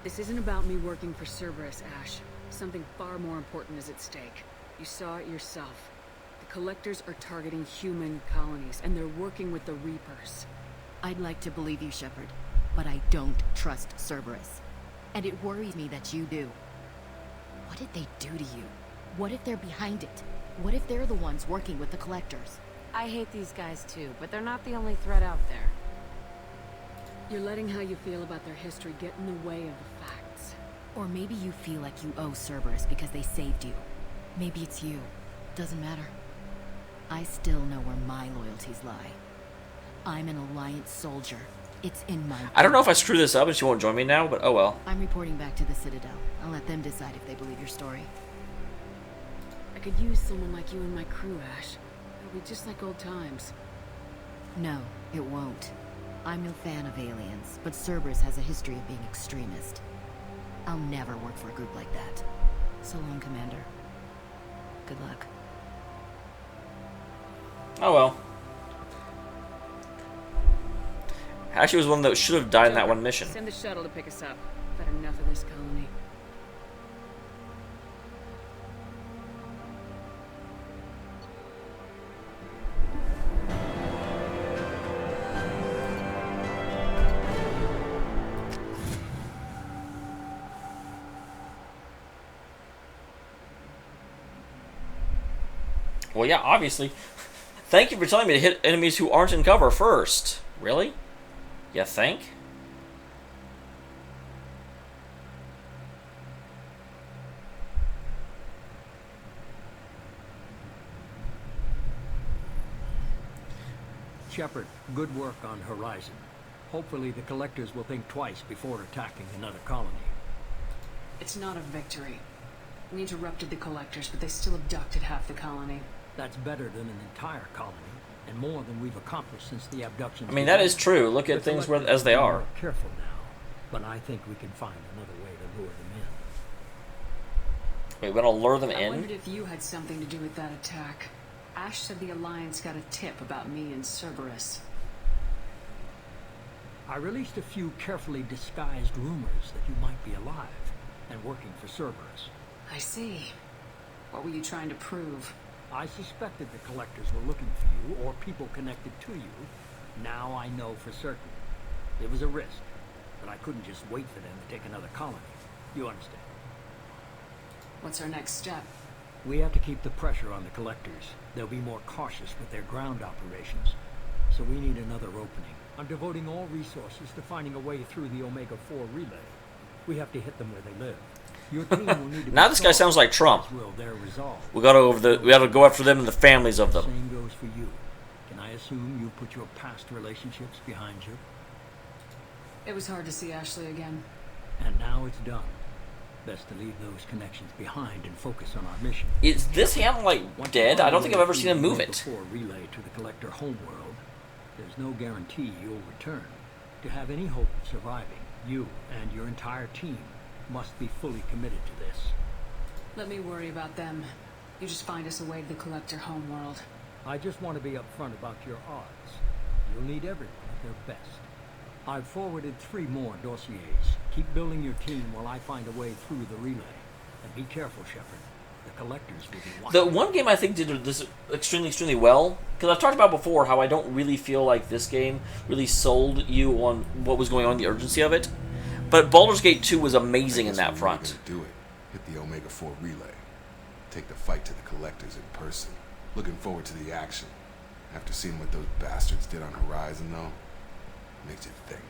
This isn't about me working for Cerberus, Ash. Something far more important is at stake. You saw it yourself. The Collectors are targeting human colonies, and they're working with the Reapers. I'd like to believe you, Shepard, but I don't trust Cerberus. And it worries me that you do. What did they do to you? What if they're behind it? What if they're the ones working with the Collectors? I hate these guys too, but they're not the only threat out there. You're letting how you feel about their history get in the way of the facts. Or maybe you feel like you owe Cerberus because they saved you. Maybe it's you. Doesn't matter. I still know where my loyalties lie. I'm an Alliance soldier. It's in my... I don't know if I screw this up and she won't join me now, but oh well. I'm reporting back to the Citadel. I'll let them decide if they believe your story. I could use someone like you in my crew, Ash. It'll be just like old times. No, it won't. I'm no fan of aliens, but Cerberus has a history of being extremist. I'll never work for a group like that. So long, Commander. Good luck. Oh well. Ashley was one that should have died in that one mission. Send the shuttle to pick us up. I've had enough of this colony. Well, yeah, obviously. Thank you for telling me to hit enemies who aren't in cover first. Really? You think? Shepard, good work on Horizon. Hopefully the Collectors will think twice before attacking another colony. It's not a victory. We interrupted the collectors, but they still abducted half the colony. That's better than an entire colony, and more than we've accomplished since the abductions. I mean, that is true. Look at things as they are. Careful now, but I think we can find another way to lure them in. Wait, we're gonna lure them I in? wondered if you had something to do with that attack. Ash said the Alliance got a tip about me and Cerberus. I released a few carefully disguised rumors that you might be alive and working for Cerberus. I see. What were you trying to prove? I suspected the collectors were looking for you, or people connected to you. Now I know for certain. It was a risk, but I couldn't just wait for them to take another colony. You understand? What's our next step? We have to keep the pressure on the collectors. They'll be more cautious with their ground operations. So we need another opening. I'm devoting all resources to finding a way through the Omega-4 relay. We have to hit them where they live. Your team will need to Now this guy sounds like Trump. Will their resolve. We gotta go after them and the families of them. Same goes for you. Can I assume you put your past relationships behind you? It was hard to see Ashley again. And now it's done. Best to leave those connections behind and focus on our mission. Is this hand like dead? I don't think I've ever seen him move it. Before relay to the collector homeworld, there's no guarantee you'll return. To have any hope of surviving, you and your entire team must be fully committed to this. Let me worry about them. You just find us a way to the collector homeworld. I just want to be upfront about your odds. You'll need everyone at their best. I've forwarded 3 more dossiers. Keep building your team while I find a way through the relay. And be careful, Shepard. The collectors will be watching. The one game I think did this extremely well, because I've talked about before how I don't really feel like this game really sold you on what was going on, the urgency of it. But Baldur's Gate 2 was amazing in that front. Do it. Hit the Omega-4 relay. Take the fight to the collectors in person. Looking forward to the action. After seeing what those bastards did on Horizon, though, makes you think.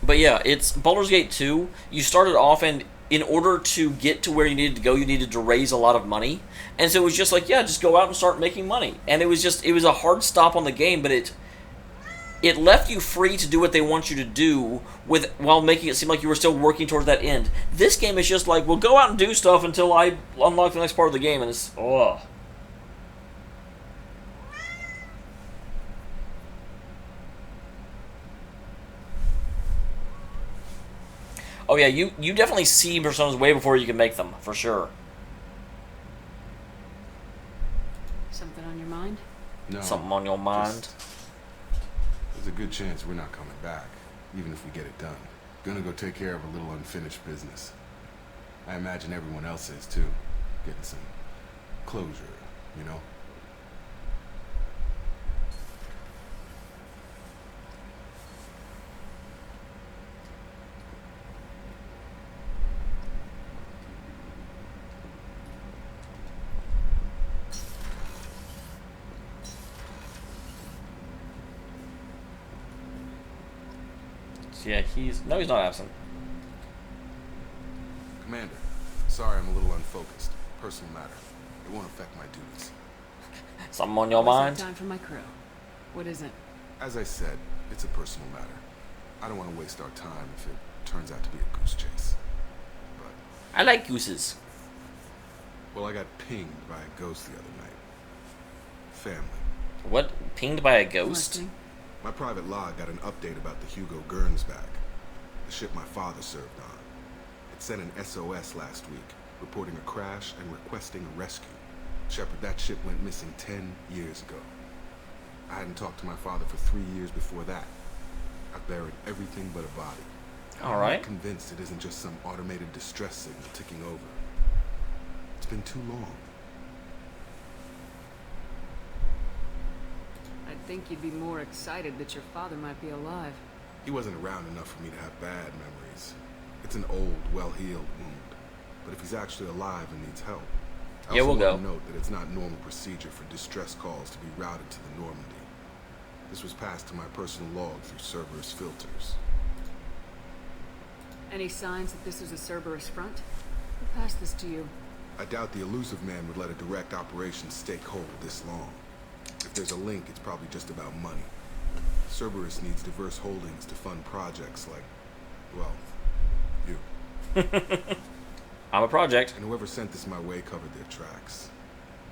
But yeah, it's Baldur's Gate 2. You started off, and in order to get to where you needed to go, you needed to raise a lot of money. And so it was just like, yeah, just go out and start making money. And it was a hard stop on the game, but it left you free to do what they want you to do while making it seem like you were still working towards that end. This game is just like, well, go out and do stuff until I unlock the next part of the game, and it's, ugh. Oh yeah, you definitely see personas way before you can make them, for sure. Something on your mind? No. Something on your mind? There's a good chance we're not coming back, even if we get it done. Gonna go take care of a little unfinished business. I imagine everyone else is too. Getting some closure, you know? Yeah, he's not absent. Commander, sorry I'm a little unfocused. Personal matter. It won't affect my duties. Something on your mind? Time for my crew. What is it? As I said, it's a personal matter. I don't want to waste our time if it turns out to be a goose chase. But I like gooses. Well, I got pinged by a ghost the other night. Family. What? Pinged by a ghost? My private log got an update about the Hugo Gernsback, the ship my father served on. It sent an SOS last week, reporting a crash and requesting a rescue. Shepard, that ship went missing 10 years ago. I hadn't talked to my father for 3 years before that. I've buried everything but a body. All right. I'm convinced it isn't just some automated distress signal ticking over. It's been too long. I'd think you'd be more excited that your father might be alive. He wasn't around enough for me to have bad memories. It's an old, well-healed wound. But if he's actually alive and needs help, I also want to note that it's not normal procedure for distress calls to be routed to the Normandy. This was passed to my personal log through Cerberus filters. Any signs that this was a Cerberus front? Who passed this to you? I doubt the elusive man would let a direct operation stake hold this long. If there's a link, it's probably just about money. Cerberus needs diverse holdings to fund projects like, well, You. I'm a project. And whoever sent this my way covered their tracks.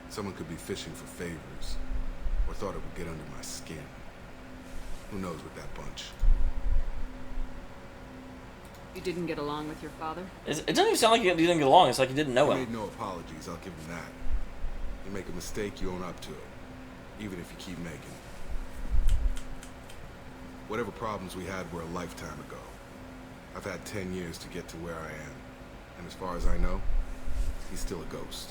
Someone could be fishing for favors, or thought it would get under my skin. Who knows with that bunch? You didn't get along with your father? It doesn't even sound like you didn't get along. It's like you didn't know He him. made no apologies, I'll give him that. You make a mistake, you own up to it. Even if you keep making it. Whatever problems we had were a lifetime ago. I've had 10 years to get to where I am. And as far as I know, he's still a ghost.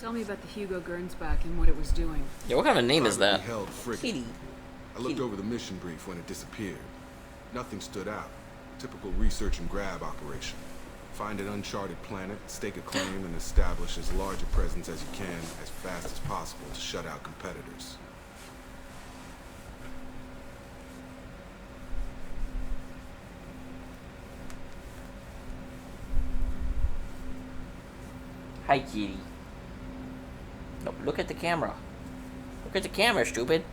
Tell me about the Hugo Gernsback and what it was doing. Yeah, what kind of name is that? Held frigate. I looked over the mission brief when it disappeared. Nothing stood out. Typical research and grab operation. Find an uncharted planet, stake a claim, and establish as large a presence as you can as fast as possible to shut out competitors. Hi, kitty. No, look at the camera. Look at the camera, stupid.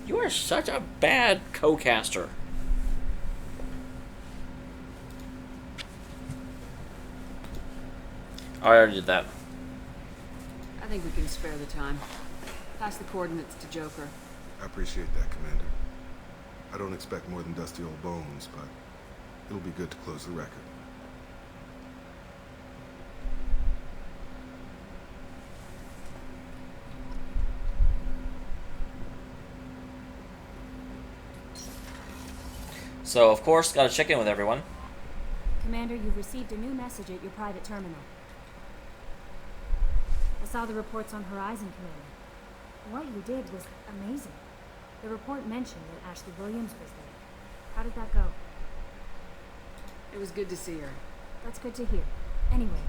You are such a bad co-caster. I already did that. I think we can spare the time. Pass the coordinates to Joker. I appreciate that, Commander. I don't expect more than dusty old bones, but it'll be good to close the record. So, of course, gotta check in with everyone. Commander, you've received a new message at your private terminal. I saw the reports on Horizon, Commander. What you did was amazing. The report mentioned that Ashley Williams was there. How did that go? It was good to see her. That's good to hear. Anyway,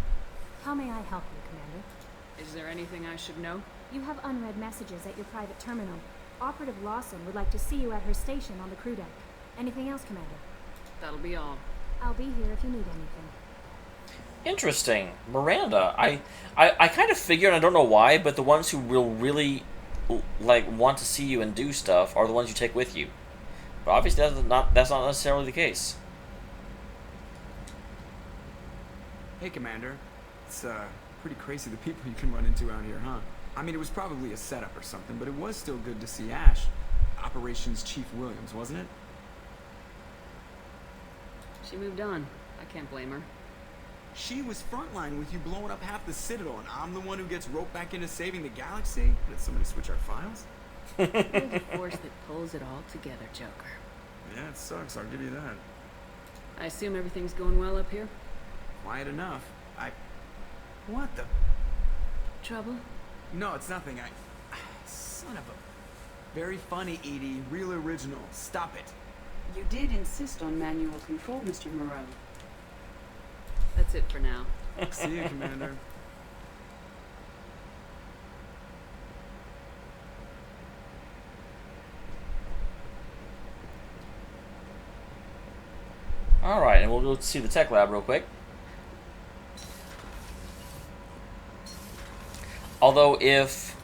how may I help you, Commander? Is there anything I should know? You have unread messages at your private terminal. Operative Lawson would like to see you at her station on the crew deck. Anything else, Commander? That'll be all. I'll be here if you need anything. Interesting. Miranda. I kind of figured, I don't know why, but the ones who will really like want to see you and do stuff are the ones you take with you. But obviously that's not necessarily the case. Hey, Commander. It's pretty crazy the people you can run into out here, huh? I mean, it was probably a setup or something, but it was still good to see Ash. Operations Chief Williams, wasn't it? She moved on. I can't blame her. She was frontline with you blowing up half the Citadel, and I'm the one who gets roped back into saving the galaxy? Did somebody switch our files? You're the force that pulls it all together, Joker. Yeah, it sucks, I'll give you that. I assume everything's going well up here? Quiet enough. What the... Trouble? No, it's nothing. Son of a... Very funny, Edie. Real original. Stop it. You did insist on manual control, Mr. Moreau. That's it for now. See you, Commander. Alright, and we'll go see the tech lab real quick. Although, if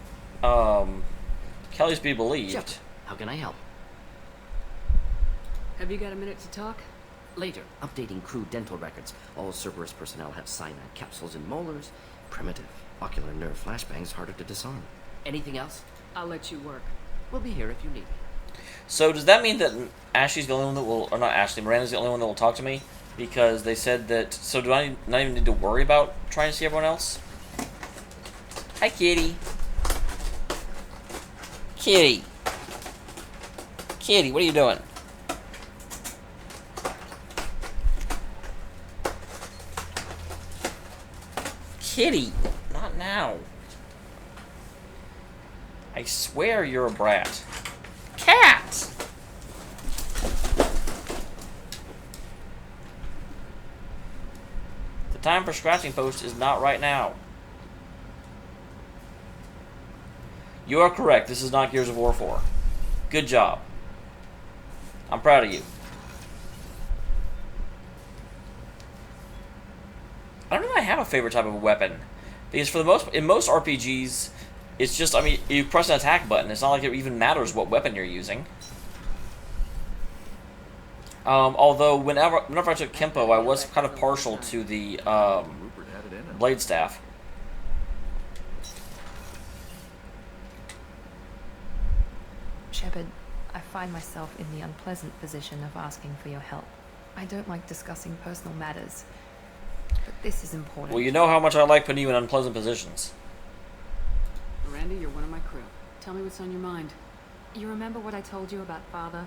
Kelly's be believed... Jeff, how can I help? Have you got a minute to talk? Later, updating crew dental records. All Cerberus personnel have cyanide capsules and molars. Primitive. Ocular nerve flashbangs harder to disarm. Anything else? I'll let you work. We'll be here if you need. So does that mean that Ashley's the only one that will... Or not Ashley, Miranda's the only one that will talk to me? Because they said that... So do I not even need to worry about trying to see everyone else? Hi, kitty. Kitty. Kitty, what are you doing? Kitty, not now. I swear you're a brat. Cat! The time for scratching post is not right now. You are correct, this is not Gears of War 4. Good job. I'm proud of you. I don't know if I have a favorite type of weapon. Because for the most, in most RPGs, it's just, I mean, you press an attack button. It's not like it even matters what weapon you're using. Although whenever I took Kempo, I was kind of partial to the blade staff. Shepard, I find myself in the unpleasant position of asking for your help. I don't like discussing personal matters, but this is important. Well, you know how much I like putting you in unpleasant positions. Miranda, you're one of my crew. Tell me what's on your mind. You remember what I told you about Father?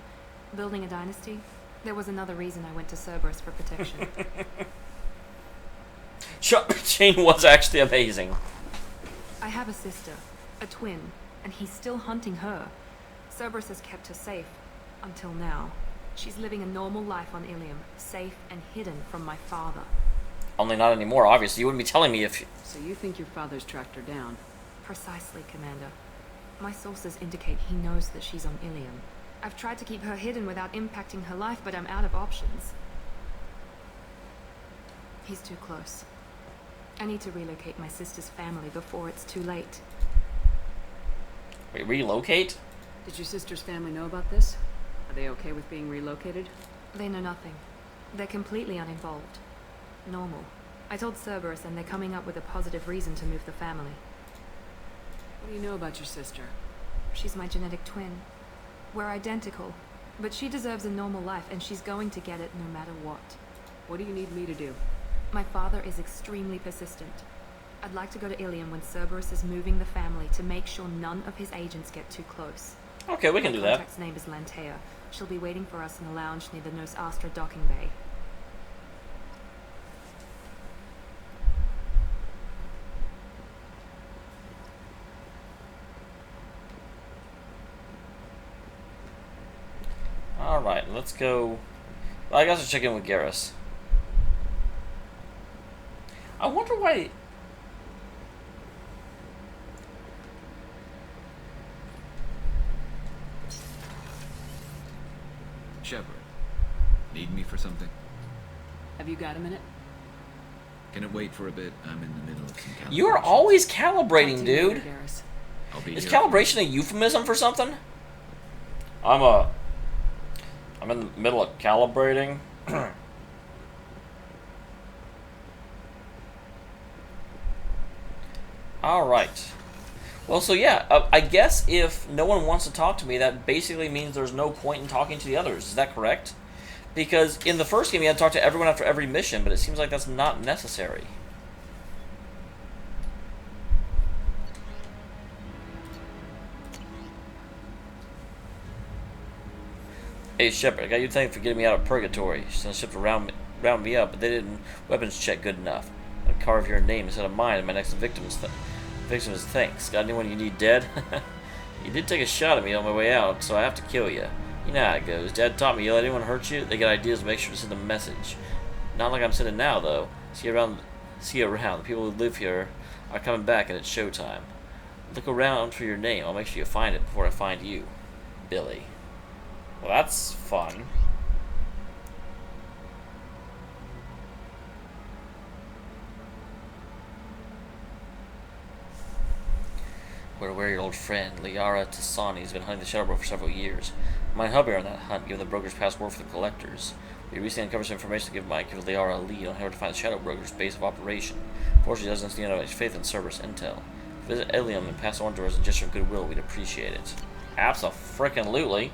Building a dynasty? There was another reason I went to Cerberus for protection. Jane was actually amazing. I have a sister, a twin, and he's still hunting her. Cerberus has kept her safe, until now. She's living a normal life on Ilium, safe and hidden from my father. Only not anymore, obviously. You wouldn't be telling me if... So you think your father's tracked her down? Precisely, Commander. My sources indicate he knows that she's on Ilium. I've tried to keep her hidden without impacting her life, but I'm out of options. He's too close. I need to relocate my sister's family before it's too late. Wait, relocate? Did your sister's family know about this? Are they okay with being relocated? They know nothing. They're completely uninvolved. Normal. I told Cerberus and they're coming up with a positive reason to move the family. What do you know about your sister? She's my genetic twin. We're identical, but she deserves a normal life and she's going to get it no matter what. What do you need me to do? My father is extremely persistent. I'd like to go to Ilium when Cerberus is moving the family to make sure none of his agents get too close. Okay, we can do that. My contact's name is Lantea. She'll be waiting for us in a lounge near the Nos Astra docking bay. Alright, let's go... Well, I guess I'll check in with Garrus. I wonder why... Shepard, need me for something? Have you got a minute? Can it wait for a bit? I'm in the middle of some calibration. You are always calibrating, dude. I'll be Is here. calibration a euphemism for something? I'm in the middle of calibrating. Alright. Well, so yeah, I guess if no one wants to talk to me, that basically means there's no point in talking to the others. Is that correct? Because in the first game, you had to talk to everyone after every mission, but it seems like that's not necessary. Hey, Shepard, I got you to thank for getting me out of purgatory. You sent a ship to round me up, but they didn't weapons check good enough. I'll carve your name instead of mine in my next victim's thanks. Got anyone you need dead? You did take a shot at me on my way out, so I have to kill you. You know how it goes. Dad taught me, you let anyone hurt you, they get ideas to make sure to send a message. Not like I'm sending now, though. See you around. The people who live here are coming back, and it's showtime. Look around for your name. I'll make sure you find it before I find you. Billy. Well, that's fun. We're aware your old friend, Liara Tassani, has been hunting the Shadow Broker for several years. Might help you on that hunt, given the broker's past work for the collectors. We recently uncovered some information to give Liara a lead on how to find the Shadow Broker's base of operation. Fortunately, doesn't seem to have faith in Cerberus intel. Visit Ilium and pass on to us a gesture of goodwill. We'd appreciate it. Abso-frickin-lutely.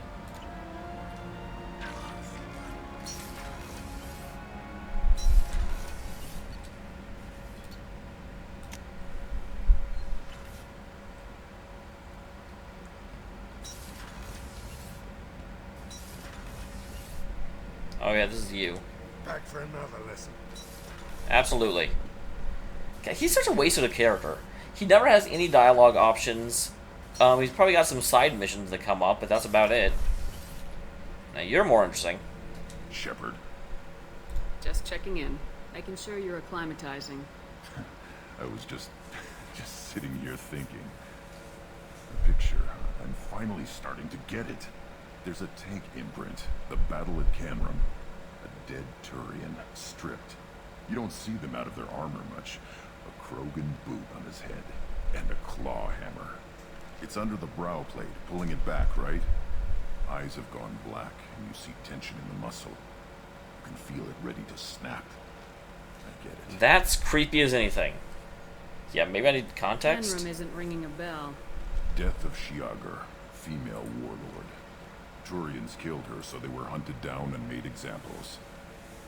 Oh yeah, this is you. Back for another lesson. Absolutely. Okay, he's such a waste of a character. He never has any dialogue options. He's probably got some side missions that come up, but that's about it. Now you're more interesting. Shepard. Just checking in. Making sure you're acclimatizing. I was just sitting here thinking. The picture, I'm finally starting to get it. There's a tank imprint, the battle at Canrum. A dead Turian, stripped. You don't see them out of their armor much. A Krogan boot on his head, and a claw hammer. It's under the brow plate, pulling it back, right? Eyes have gone black, and you see tension in the muscle. can feel it ready to snap. I get it. That's creepy as anything. Yeah, maybe I need context. Enrum isn't ringing a bell. Death of Shiagar, female warlord. Turians killed her, so they were hunted down and made examples.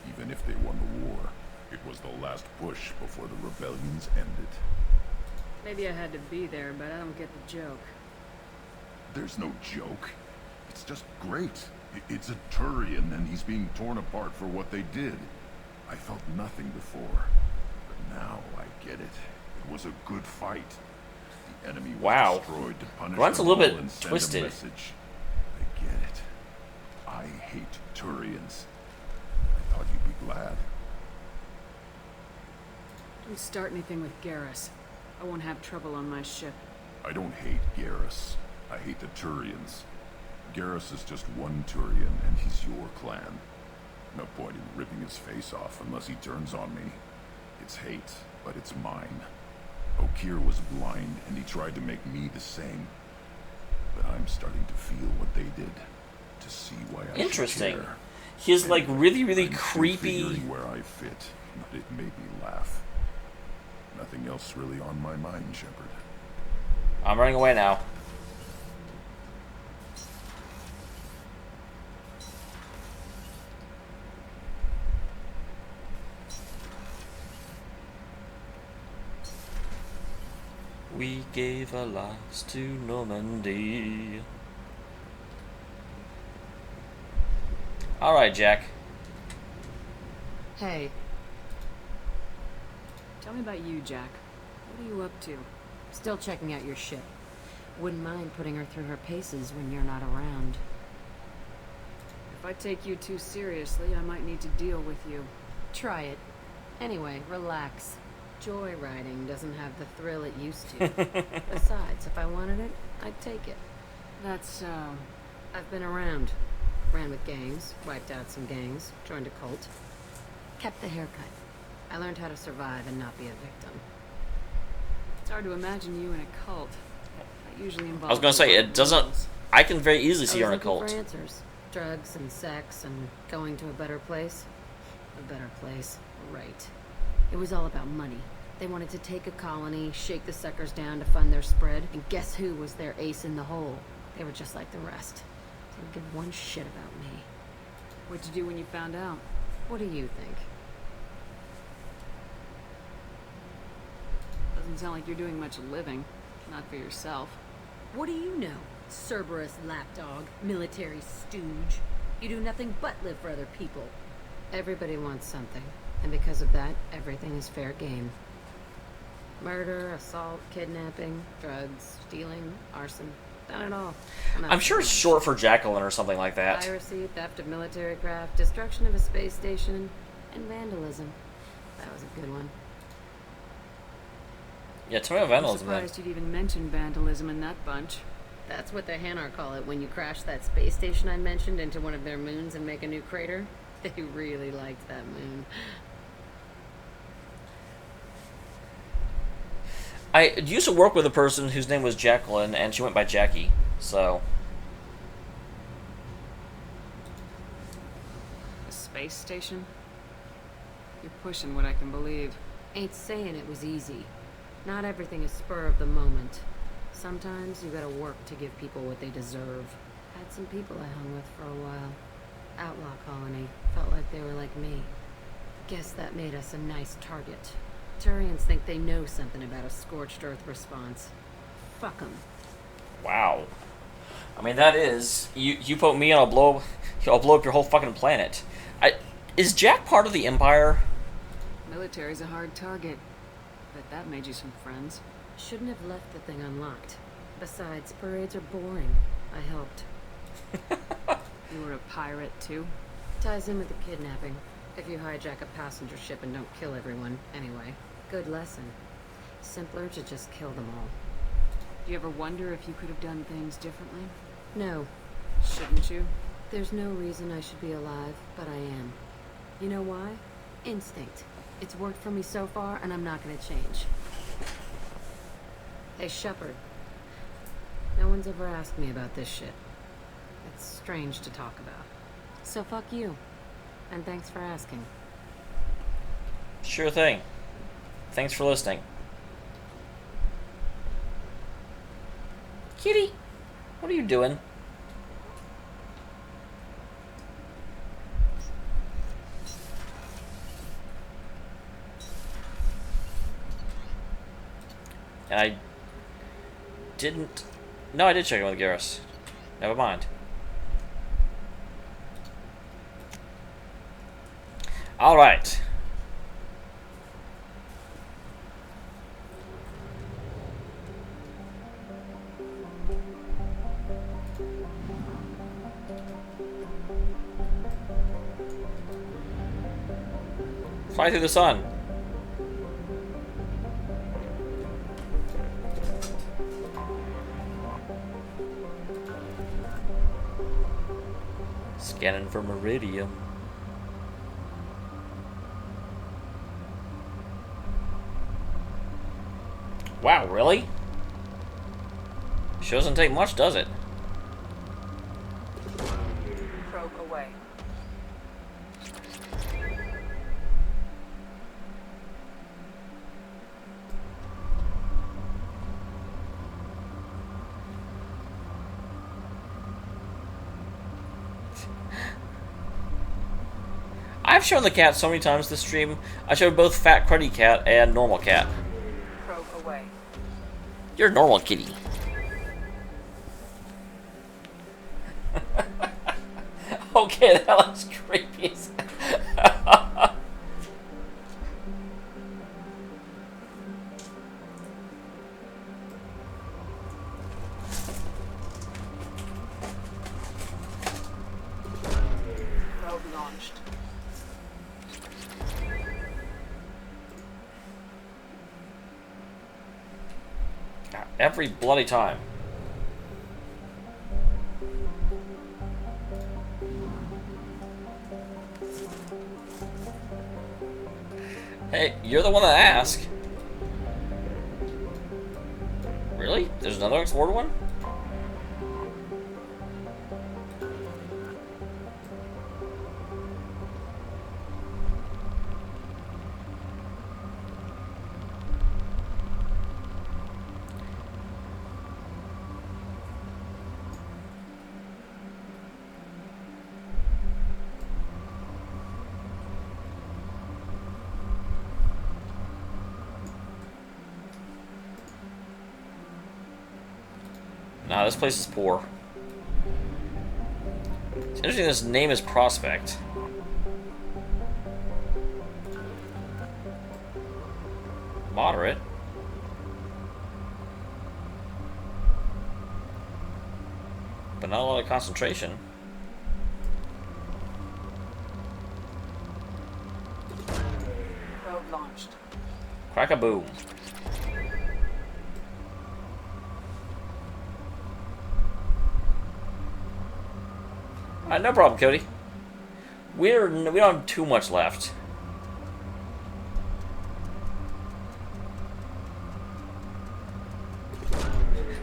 Even if they won the war, it was the last push before the rebellions ended. Maybe I had to be there, but I don't get the joke. There's no joke. It's just great. It's a Turian, and he's being torn apart for what they did. I felt nothing before, but now I get it. It was a good fight. The enemy was destroyed to punish Grunt's a them little all bit and send twisted. a message. I get it. I hate Turians. I thought you'd be glad. Don't start anything with Garrus. I won't have trouble on my ship. I don't hate Garrus. I hate the Turians. Garrus is just one Turian, and he's your clan. No point in ripping his face off unless he turns on me. It's hate, but it's mine. Okeer was blind, and he tried to make me the same. But I'm starting to feel what they did. To see why I Interesting. should care. He's like really, really I'm still creepy. figuring where I fit, but it made me laugh. Nothing else really on my mind, Shepard. I'm running away now. We gave our lives to Normandy. Alright, Jack. Hey. Tell me about you, Jack. What are you up to? Still checking out your ship. Wouldn't mind putting her through her paces when you're not around. If I take you too seriously, I might need to deal with you. Try it. Anyway, relax. Joyriding doesn't have the thrill it used to. Besides, if I wanted it, I'd take it. That's, I've been around. Ran with gangs, wiped out some gangs, joined a cult. Kept the haircut. I learned how to survive and not be a victim. It's hard to imagine you in a cult. That usually involves... I was gonna say, it doesn't... I can very easily see I her was in a looking cult. for answers. Drugs and sex and going to a better place. A better place. Right. It was all about money. They wanted to take a colony, shake the suckers down to fund their spread, and guess who was their ace in the hole? They were just like the rest. Didn't give one shit about me. What'd you do when you found out? What do you think? Doesn't sound like you're doing much living. Not for yourself. What do you know? Cerberus lapdog, military stooge. You do nothing but live for other people. Everybody wants something, and because of that, everything is fair game. Murder, assault, kidnapping, drugs, stealing, arson. Done it all. I'm sure it's short for Jacqueline or something like that. Piracy, theft of military craft, destruction of a space station, and vandalism. That was a good one. Yeah, tell me about I'm vandalism then. surprised you'd even mention vandalism in that bunch. That's what the Hanar call it when you crash that space station I mentioned into one of their moons and make a new crater. They really liked that moon. I used to work with a person whose name was Jacqueline, and she went by Jackie, so... A space station? You're pushing what I can believe. Ain't saying it was easy. Not everything is spur of the moment. Sometimes you gotta work to give people what they deserve. Had some people I hung with for a while. Outlaw colony. Felt like they were like me. Guess that made us a nice target. Turians think they know something about a scorched earth response. Fuck them. Wow. I mean, that is... You poke me and I'll blow up your whole fucking planet. Is Jack part of the Empire? Military's a hard target. Bet that made you some friends. Shouldn't have left the thing unlocked. Besides, parades are boring. I helped. You were a pirate, too? Ties in with the kidnapping. If you hijack a passenger ship and don't kill everyone, anyway. Good lesson. Simpler to just kill them all. Do you ever wonder if you could have done things differently? No. Shouldn't you? There's no reason I should be alive, but I am. You know why? Instinct. It's worked for me so far, and I'm not gonna change. Hey, Shepard. No one's ever asked me about this shit. It's strange to talk about. So fuck you. And thanks for asking. Sure thing. Thanks for listening. Kitty, what are you doing? And I didn't... No, I did check in with Garrus. Never mind. Alright. Fly through the sun. Scanning for Meridium. Wow, really? Sure doesn't take much, does it? Probe away. I've shown the cat so many times this stream. I showed both Fat Cruddy Cat and Normal Cat. Probe away. You're normal, kitty. Okay, that looks creepy. Probe launched. Every bloody time. Hey, you're the one that asked. Really? There's another explored one? Nah, this place is poor. It's interesting this name is Prospect. Moderate. But not a lot of concentration. Probe launched. Crack-a-boom. No problem, Cody. We don't have too much left.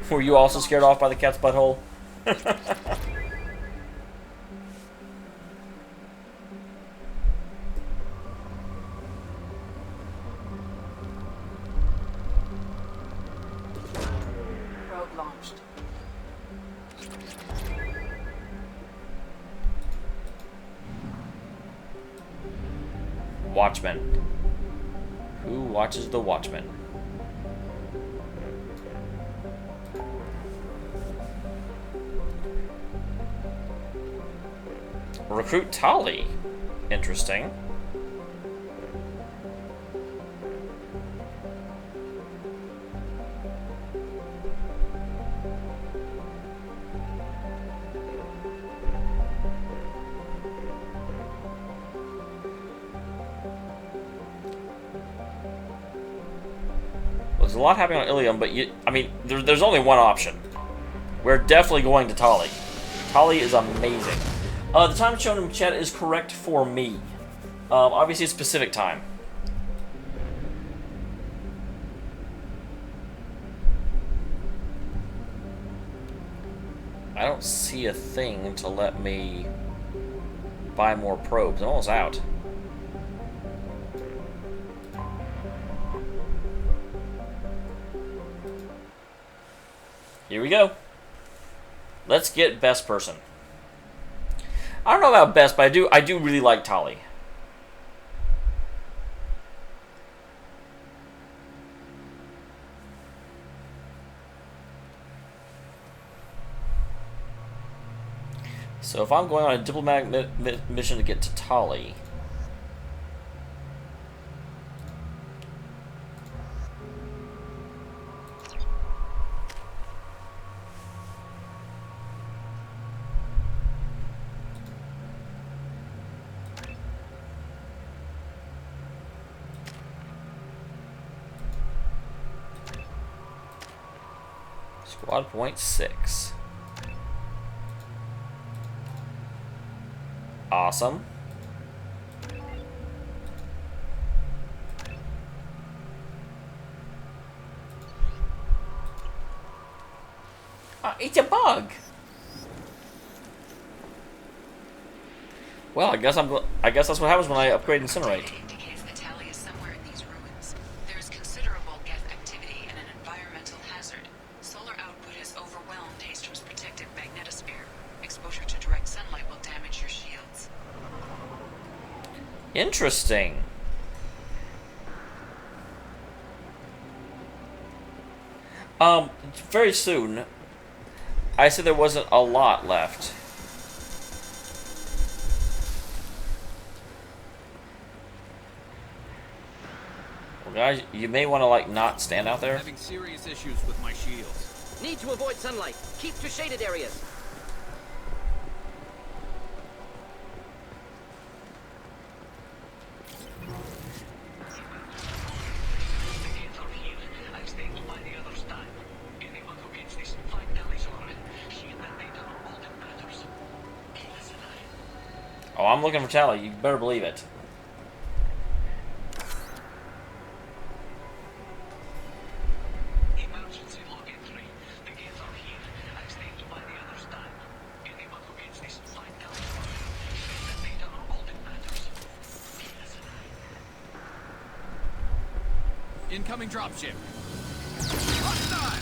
Were you also scared off by the cat's butthole? Probe launched. Watchmen. Who watches the Watchmen? Recruit Tali. Interesting. There's a lot happening on Ilium, but there's only one option. We're definitely going to Tali. Tali is amazing. The time shown in chat is correct for me. Obviously, it's Pacific time. I don't see a thing to let me buy more probes. I'm almost out. Here we go. Let's get best person. I don't know about best, but I do really like Tali. So if I'm going on a diplomatic mission to get to Tali, squad point 6. Awesome. It's a bug. Well, I guess that's what happens when I upgrade Incinerate. Indicates that Tali is somewhere in these ruins. There is considerable geth activity and an environmental hazard. Solar output has overwhelmed Haystrom's protective magnetosphere. Exposure to direct sunlight will damage your shields. Interesting. Very soon. I said there wasn't a lot left. Well, guys, you may want to like not stand out there. Having serious issues with my shields. Need to avoid sunlight. Keep to shaded areas. Oh, I'm looking for Tali. You better believe it. Emergency log entry. The gates are here. I stand by the other stand. Anyone who gets this find Tali the data on all that matters. Incoming dropship. Hostile!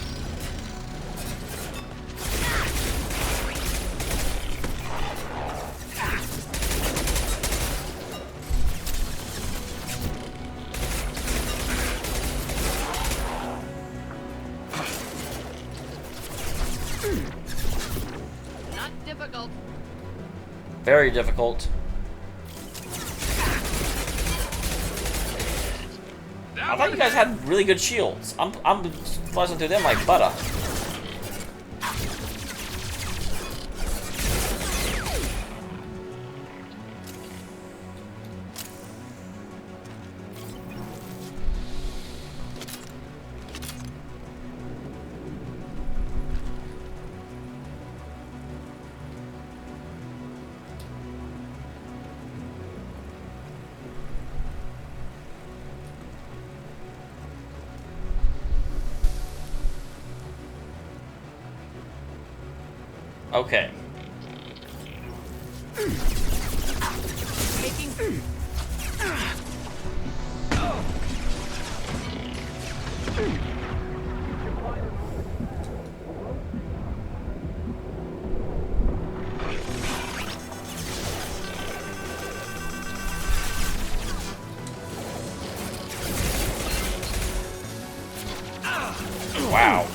Not difficult. Very difficult. I thought you guys had really good shields. I'm slicing through them like butter. Okay. Wow.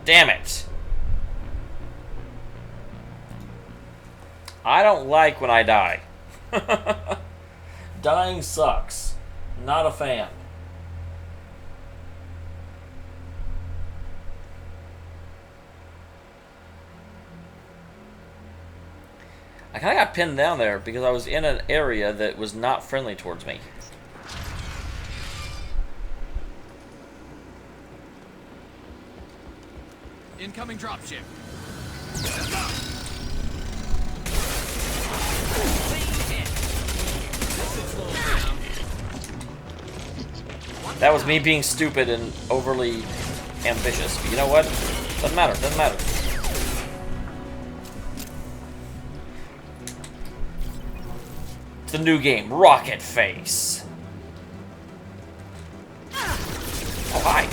Damn it. I don't like when I die. Dying sucks. Not a fan. I kind of got pinned down there because I was in an area that was not friendly towards me. Incoming dropship. That was me being stupid and overly ambitious. But you know what? Doesn't matter. Doesn't matter. It's the new game, Rocket Face. Oh, hi.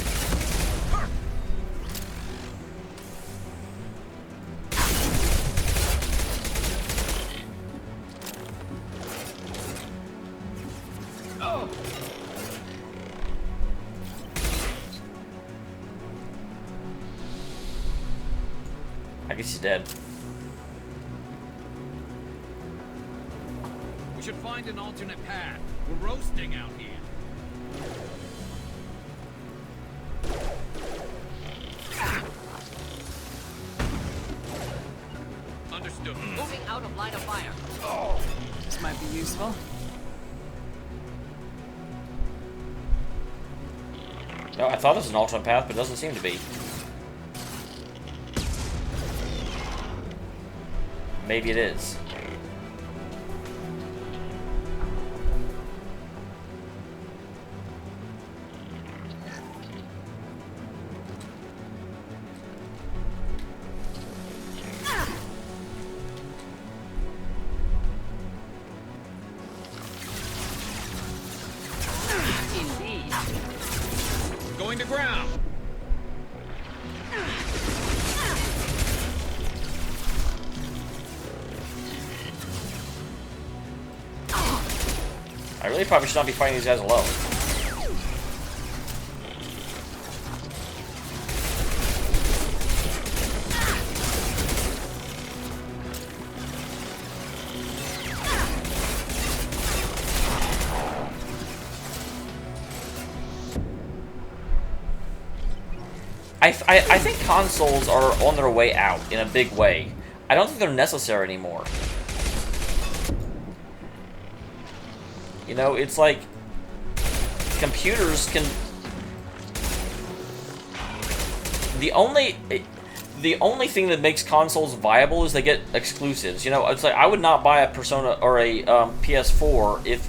I guess he's dead. We should find an alternate path. We're roasting out here. Understood. Moving out of line of fire. Oh, this might be useful. No, I thought this was an alternate path, but it doesn't seem to be. Maybe it is. Indeed. Going to ground. I really probably should not be fighting these guys alone. I think consoles are on their way out in a big way. I don't think they're necessary anymore. You know, it's like computers can. The only thing that makes consoles viable is they get exclusives. You know, it's like I would not buy a Persona or a PS4 if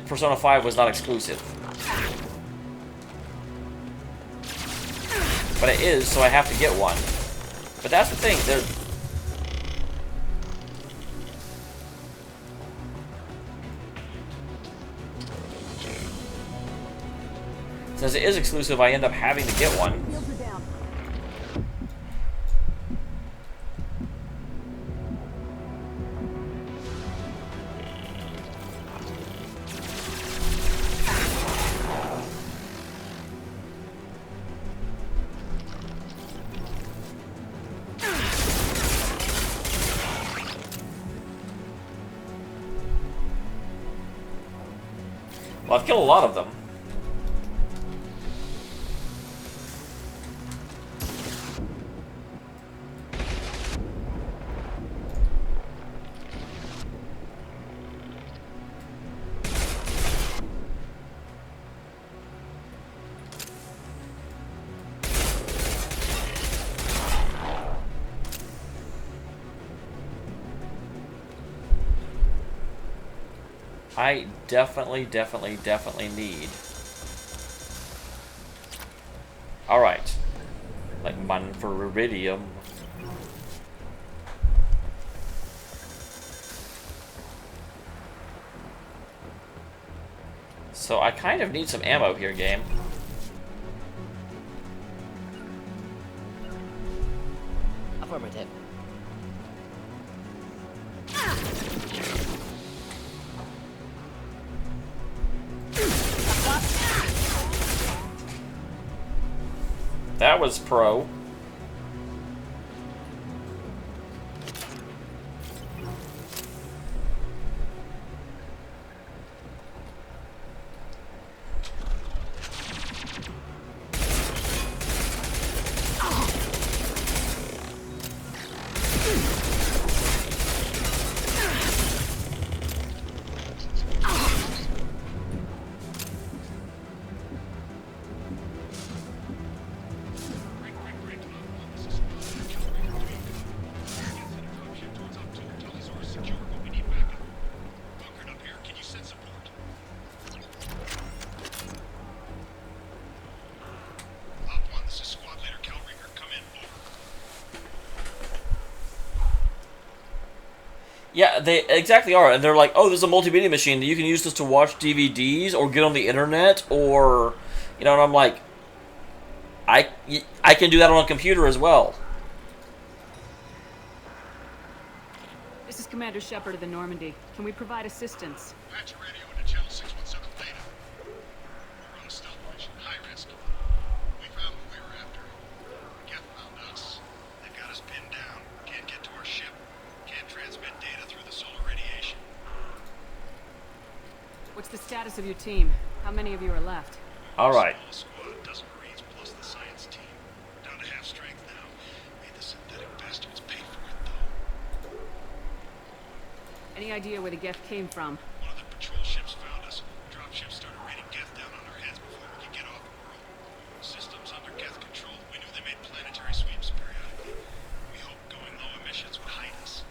Persona 5 was not exclusive. But it is, so I have to get one. But that's the thing. Since it is exclusive, I end up having to get one. Well, I've killed a lot of them. I definitely need. Alright. Like mine for iridium. So I kind of need some ammo here, game. Affirmative. That was pro. Yeah, they exactly are, and they're like, oh, there's a multimedia machine that you can use this to watch DVDs or get on the internet, or, you know, and I'm like, I can do that on a computer as well. This is Commander Shepard of the Normandy. Can we provide assistance? Patch your radio into channel 617 Theta. We're on a stealth mission, high risk. We found what we were after. Geth found us. They've got us pinned down. Can't get to our ship. Can't transmit data through the solar radiation. What's the status of your team? How many of you are left? All right. Squad, dozen Marines plus the science team. Down to half strength now. Made the synthetic bastards pay for it, though. Any idea where the Geth came from? One of the patrol ships found us. Dropships started raining Geth down on our heads before we could get off world. Systems under Geth control. We knew they made planetary sweeps periodically. We hoped going low emissions would hide us.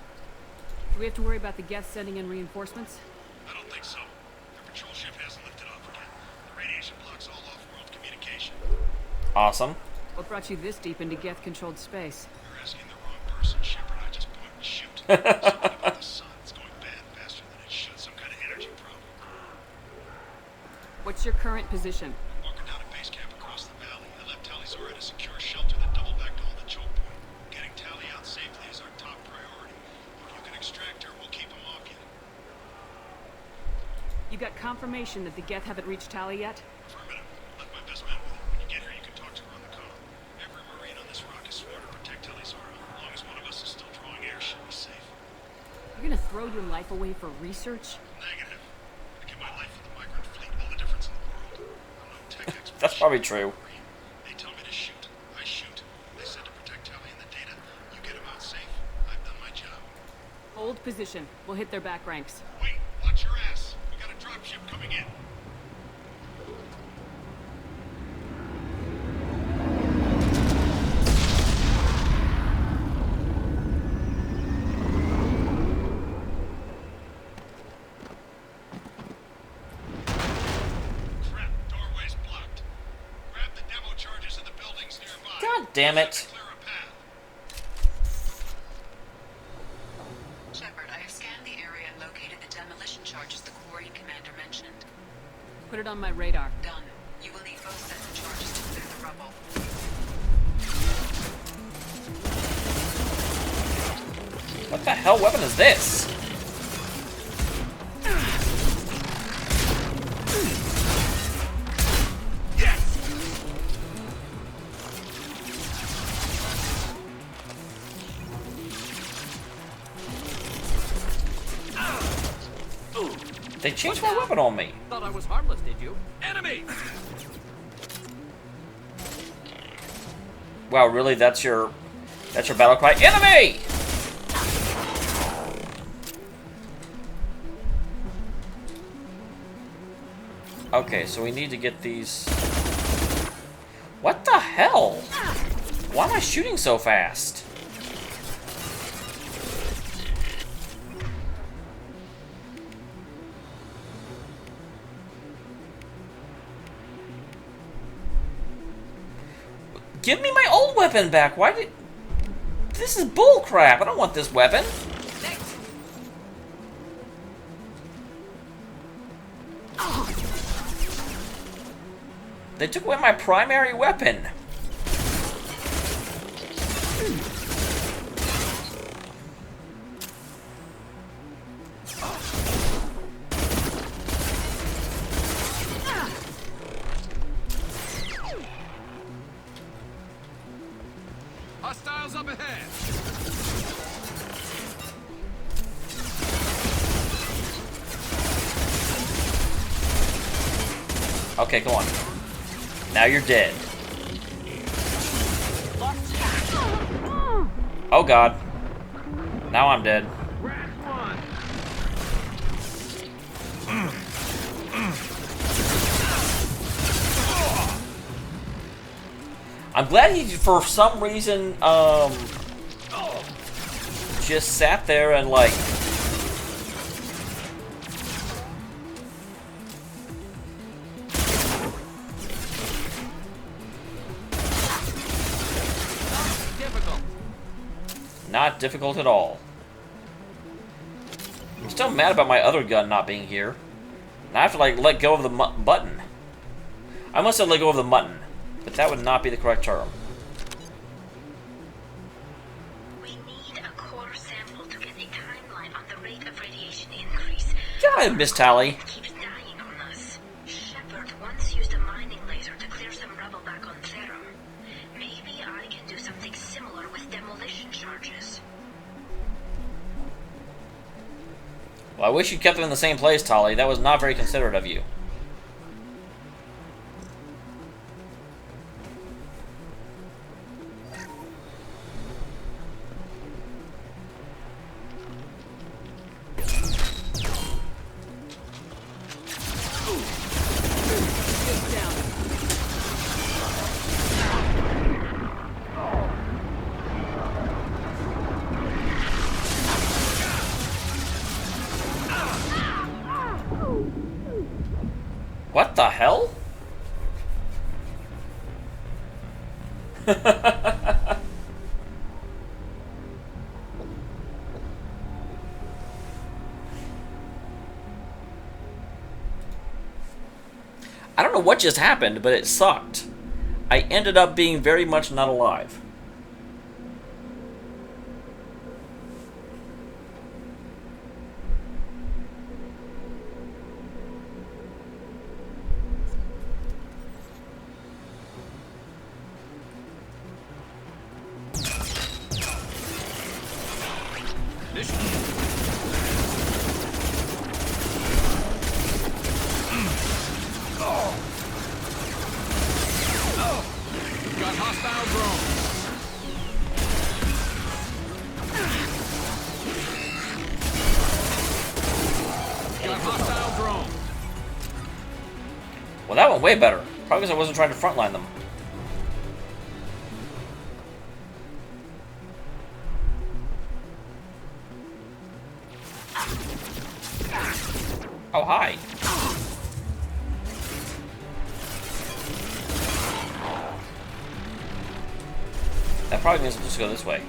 Do we have to worry about the Geth sending in reinforcements? I don't think so. The patrol ship hasn't lifted off yet. The radiation blocks all off-world communication. Awesome. What brought you this deep into Geth-controlled space? You're asking the wrong person, Shepard. I just point and shoot. Something about the sun. It's going bad faster than it should. Some kind of energy problem. What's your current position? Walking down a base camp across the valley. I left Tali's at a secure shelter that double back to hold the choke point. Getting Tali out safely is our top priority. If you can extract her, we'll keep him off you. You got confirmation that the Geth haven't reached Tali yet? Affirmative. Left my best man with her. When you get her, you can talk to her on the comm. Every Marine on this rock is sworn to protect Tali's aura. As long as one of us is still drawing air, she'll be safe. You're gonna throw your life away for research? Negative. I give my life for the migrant fleet. All the difference in the world. I'm no tech expert. That's probably true. They tell me to shoot. I shoot. They said to protect Tali and the data. You get him out safe. I've done my job. Hold position. We'll hit their back ranks. Wait, watch your ass. We got a dropship coming in. Crap, doorway's blocked. Grab the demo charges in the buildings nearby. God damn it. Clear a path. Shepard, I have scanned the area and located the demolition charges the quarry commander mentioned. Put it on my radar. Done. You will need both sets of charges to clear the rubble. What the hell weapon is this? They changed my weapon on me. Thought I was harmless, did you? Enemy! Wow, really? That's your battle cry? Enemy! Okay, so we need to get these. What the hell? Why am I shooting so fast? Give me my old weapon back. Why did... This is bull crap. I don't want this weapon. They took away my primary weapon. Hostiles up ahead! Okay, come on. Now you're dead. Oh god. Now I'm dead. I'm glad he, for some reason, just sat there and, like... Difficult. Not difficult at all. I'm still mad about my other gun not being here. And I have to, like, let go of the button. I must have let go of the mutton, but that would not be the correct term. We need a core sample to get a timeline on the rate of radiation increase. God, Miss Tali. It keeps dying on us. Shepard once used a mining laser to clear some rubble back on Therum. Maybe I can do something similar with demolition charges. Well, I wish you kept them in the same place, Tali. That was not very considerate of you. What the hell? I don't know what just happened, but it sucked. I ended up being very much not alive. Got hostile drone. Got hostile drone. Well, that went way better. Probably because I wasn't trying to frontline them. Oh, hi. That probably means I'll just go this way.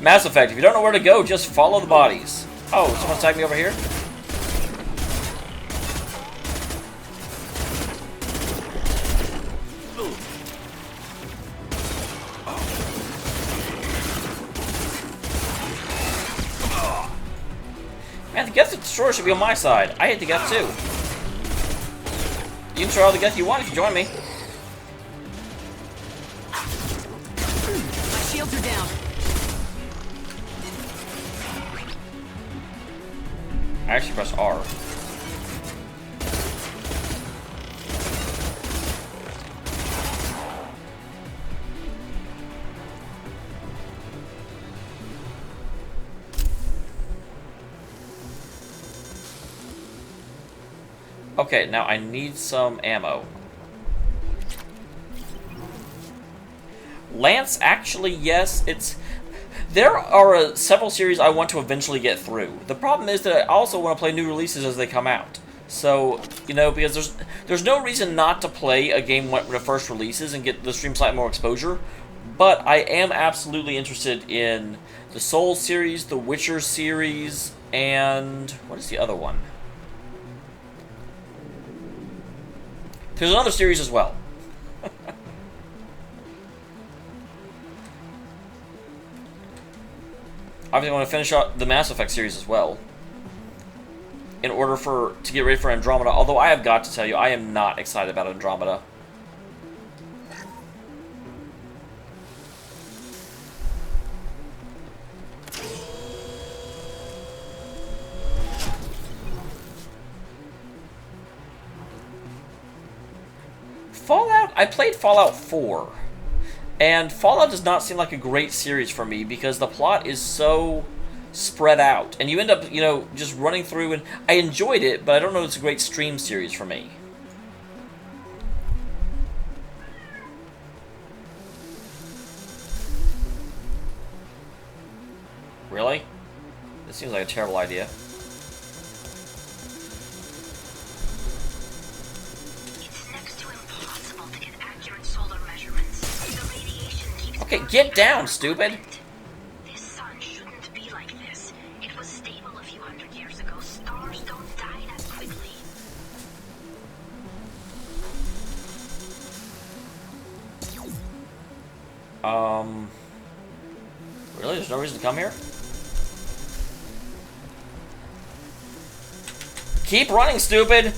Mass Effect, if you don't know where to go, just follow the bodies. Oh, someone's tagged me over here? Man, the Geth Destroyer should be on my side. I hate the Geth too. You can try all the Geth you want if you join me. My shields are down. I actually pressed R. Okay, now I need some ammo. Lance, actually, yes, it's... There are several series I want to eventually get through. The problem is that I also want to play new releases as they come out. So, you know, because there's no reason not to play a game when it first releases and get the stream slightly more exposure. But I am absolutely interested in the Soul series, the Witcher series, and... what is the other one? There's another series as well. Obviously, I want to finish up the Mass Effect series as well, in order to get ready for Andromeda. Although I have got to tell you, I am not excited about Andromeda. Fallout, I played Fallout 4, and Fallout does not seem like a great series for me because the plot is so spread out, and you end up, you know, just running through, and I enjoyed it, but I don't know if it's a great stream series for me. Really? This seems like a terrible idea. Okay, get down, stupid! This sun shouldn't be like this. It was stable a few hundred years ago. Stars don't die that quickly. Really? There's no reason to come here? Keep running, stupid!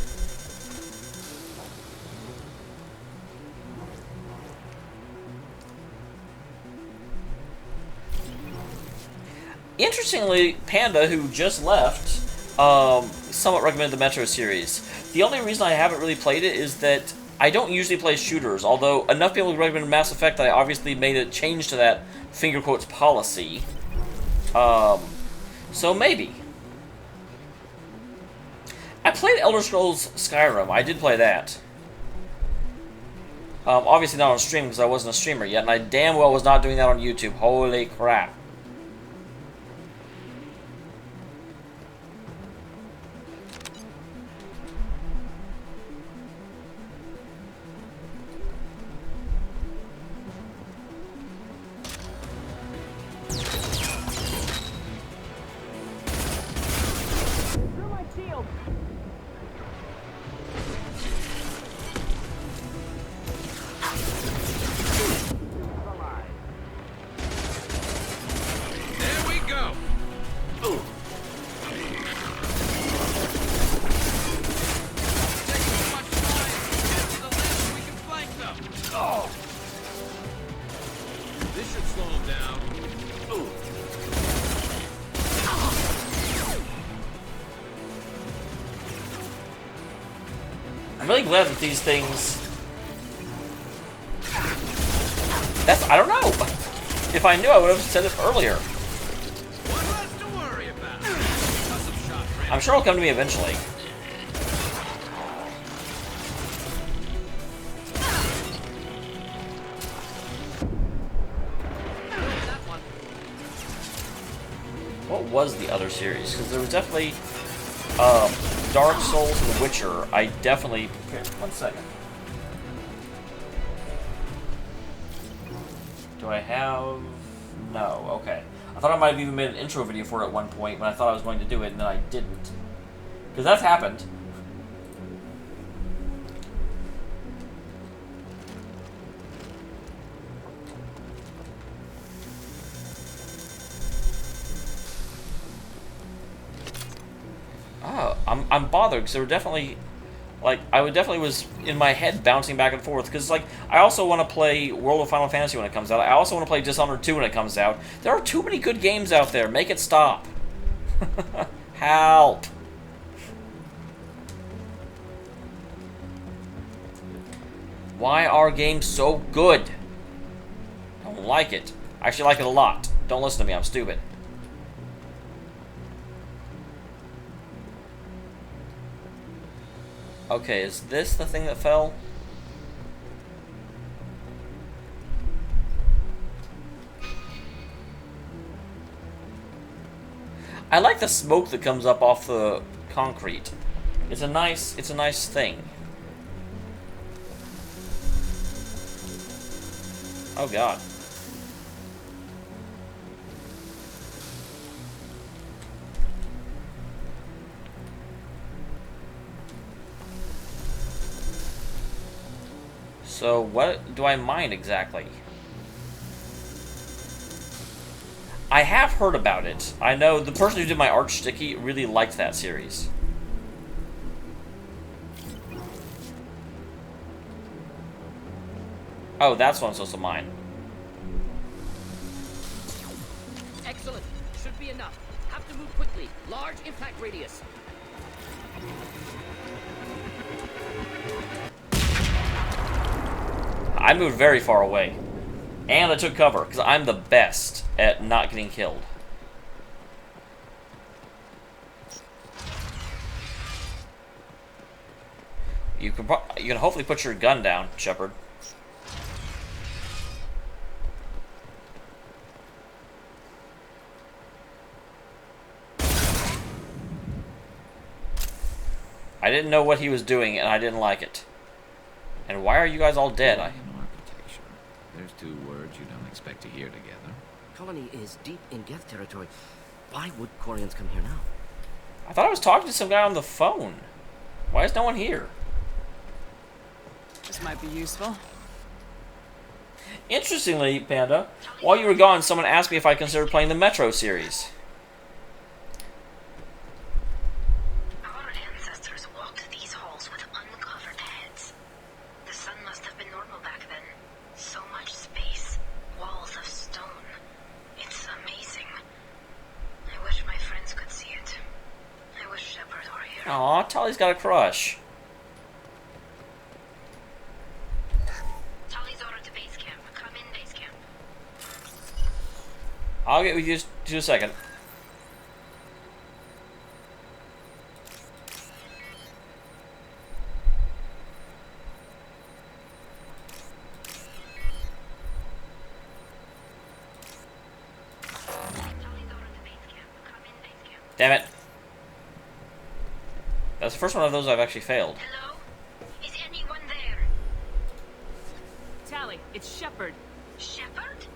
Interestingly, Panda, who just left, somewhat recommended the Metro series. The only reason I haven't really played it is that I don't usually play shooters, although enough people recommended Mass Effect that I obviously made a change to that finger quotes policy. So maybe. I played Elder Scrolls Skyrim. I did play that. Obviously not on stream because I wasn't a streamer yet, and I damn well was not doing that on YouTube. Holy crap. I'm really glad that these things... That's... I don't know. If I knew, I would have said it earlier. I'm sure it'll come to me eventually. What was the other series? Because there was definitely... Dark Souls and The Witcher, I definitely... Here, 1 second. Do I have... No, okay. I thought I might have even made an intro video for it at one point when I thought I was going to do it, and then I didn't. Because that's happened. Oh, I'm bothered because there were definitely, like, I would definitely was in my head bouncing back and forth because, like, I also want to play World of Final Fantasy when it comes out. I also want to play Dishonored 2 when it comes out. There are too many good games out there. Make it stop. Help. Why are games so good? Don't like it. I actually like it a lot. Don't listen to me. I'm stupid. Okay, is this the thing that fell? I like the smoke that comes up off the concrete. It's a nice thing. Oh god. So what do I mine exactly? I have heard about it. I know the person who did my art sticky really liked that series. Oh, that's what I'm supposed to mine. Excellent. Should be enough. Have to move quickly. Large impact radius. I moved very far away. And I took cover, because I'm the best at not getting killed. You can hopefully put your gun down, Shepard. I didn't know what he was doing, and I didn't like it. And why are you guys all dead? Architecture. There's two words you don't expect to hear together. Colony is deep in Geth territory. Why would Quarians come here now? I thought I was talking to some guy on the phone. Why is no one here? This might be useful. Interestingly, Panda, while you were gone, someone asked me if I considered playing the Metro series. Our ancestors walked these halls with uncovered heads. The sun must have been normal back then. So much space, walls of stone. It's amazing. I wish my friends could see it. I wish Shepard were here. Aw, Tali's got a crush. Tali's order to base camp. Come in, base camp. I'll get with you in a second. Damn it. That's the first one of those I've actually failed. Hello? Is anyone there? Tali, it's Shepard. Shepard?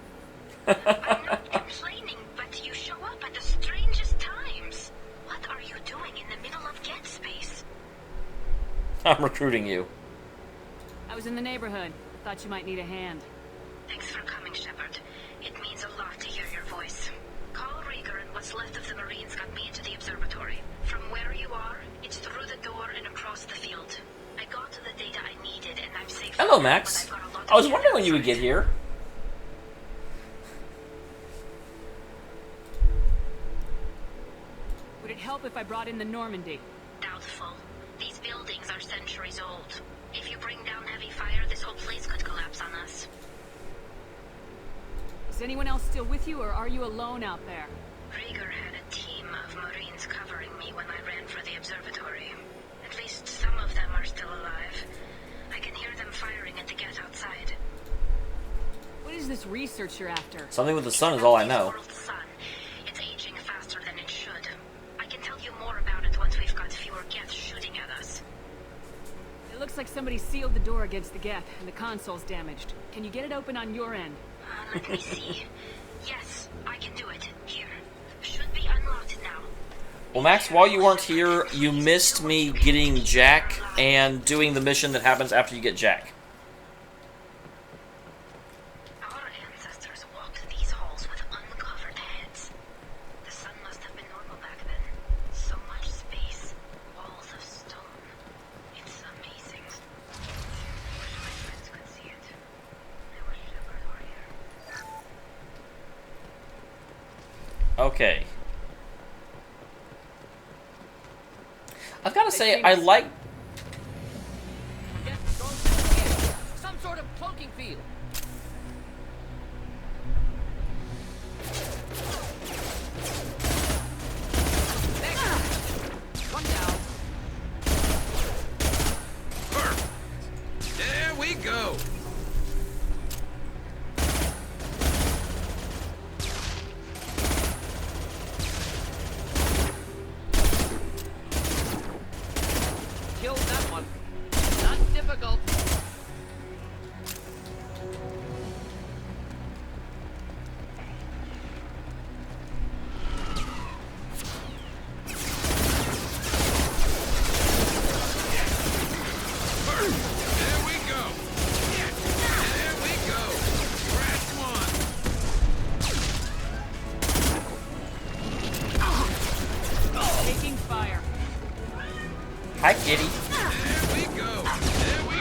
I'm not complaining, but you show up at the strangest times. What are you doing in the middle of Get Space? I'm recruiting you. I was in the neighborhood. Thought you might need a hand. Thanks for coming, Shepard. It means a lot to hear your voice. Call Rieger and what's left of the Marines got me into the observatory. From where you are, it's through the door and across the field. I got to the data I needed and I'm safe. Hello, Max. I was wondering when you would get here. Would it help if I brought in the Normandy? Doubtful. These buildings are centuries old. If you bring down heavy fire, this whole place could collapse on us. Is anyone else still with you, or are you alone out there? Rieger had a team of Marines covering me when I ran for the observatory. At least some of them are still alive. I can hear them firing at the gate outside. What is this research you're after? Something with the sun is all I know. The sun. It's aging faster than it should. I can tell you more about it once we've got fewer Geths shooting at us. It looks like somebody sealed the door against the Geth, and the console's damaged. Can you get it open on your end? Let me see. Yes, I can do it. Here. Should be unlocked now. Well, Max, while you weren't here, you missed me getting Jack and doing the mission that happens after you get Jack. Our ancestors walked these halls with uncovered heads. The sun must have been normal back then. So much space, walls of stone. It's amazing. I wish my friends could see it. I wish Shepard were here. Okay. I've got to say, I like... Some sort of cloaking field. One down. Perfect. There we go. Killed that one. Not difficult. There we go. There we go. Crash one. Taking fire. Hi, kitty. There we go. There we go.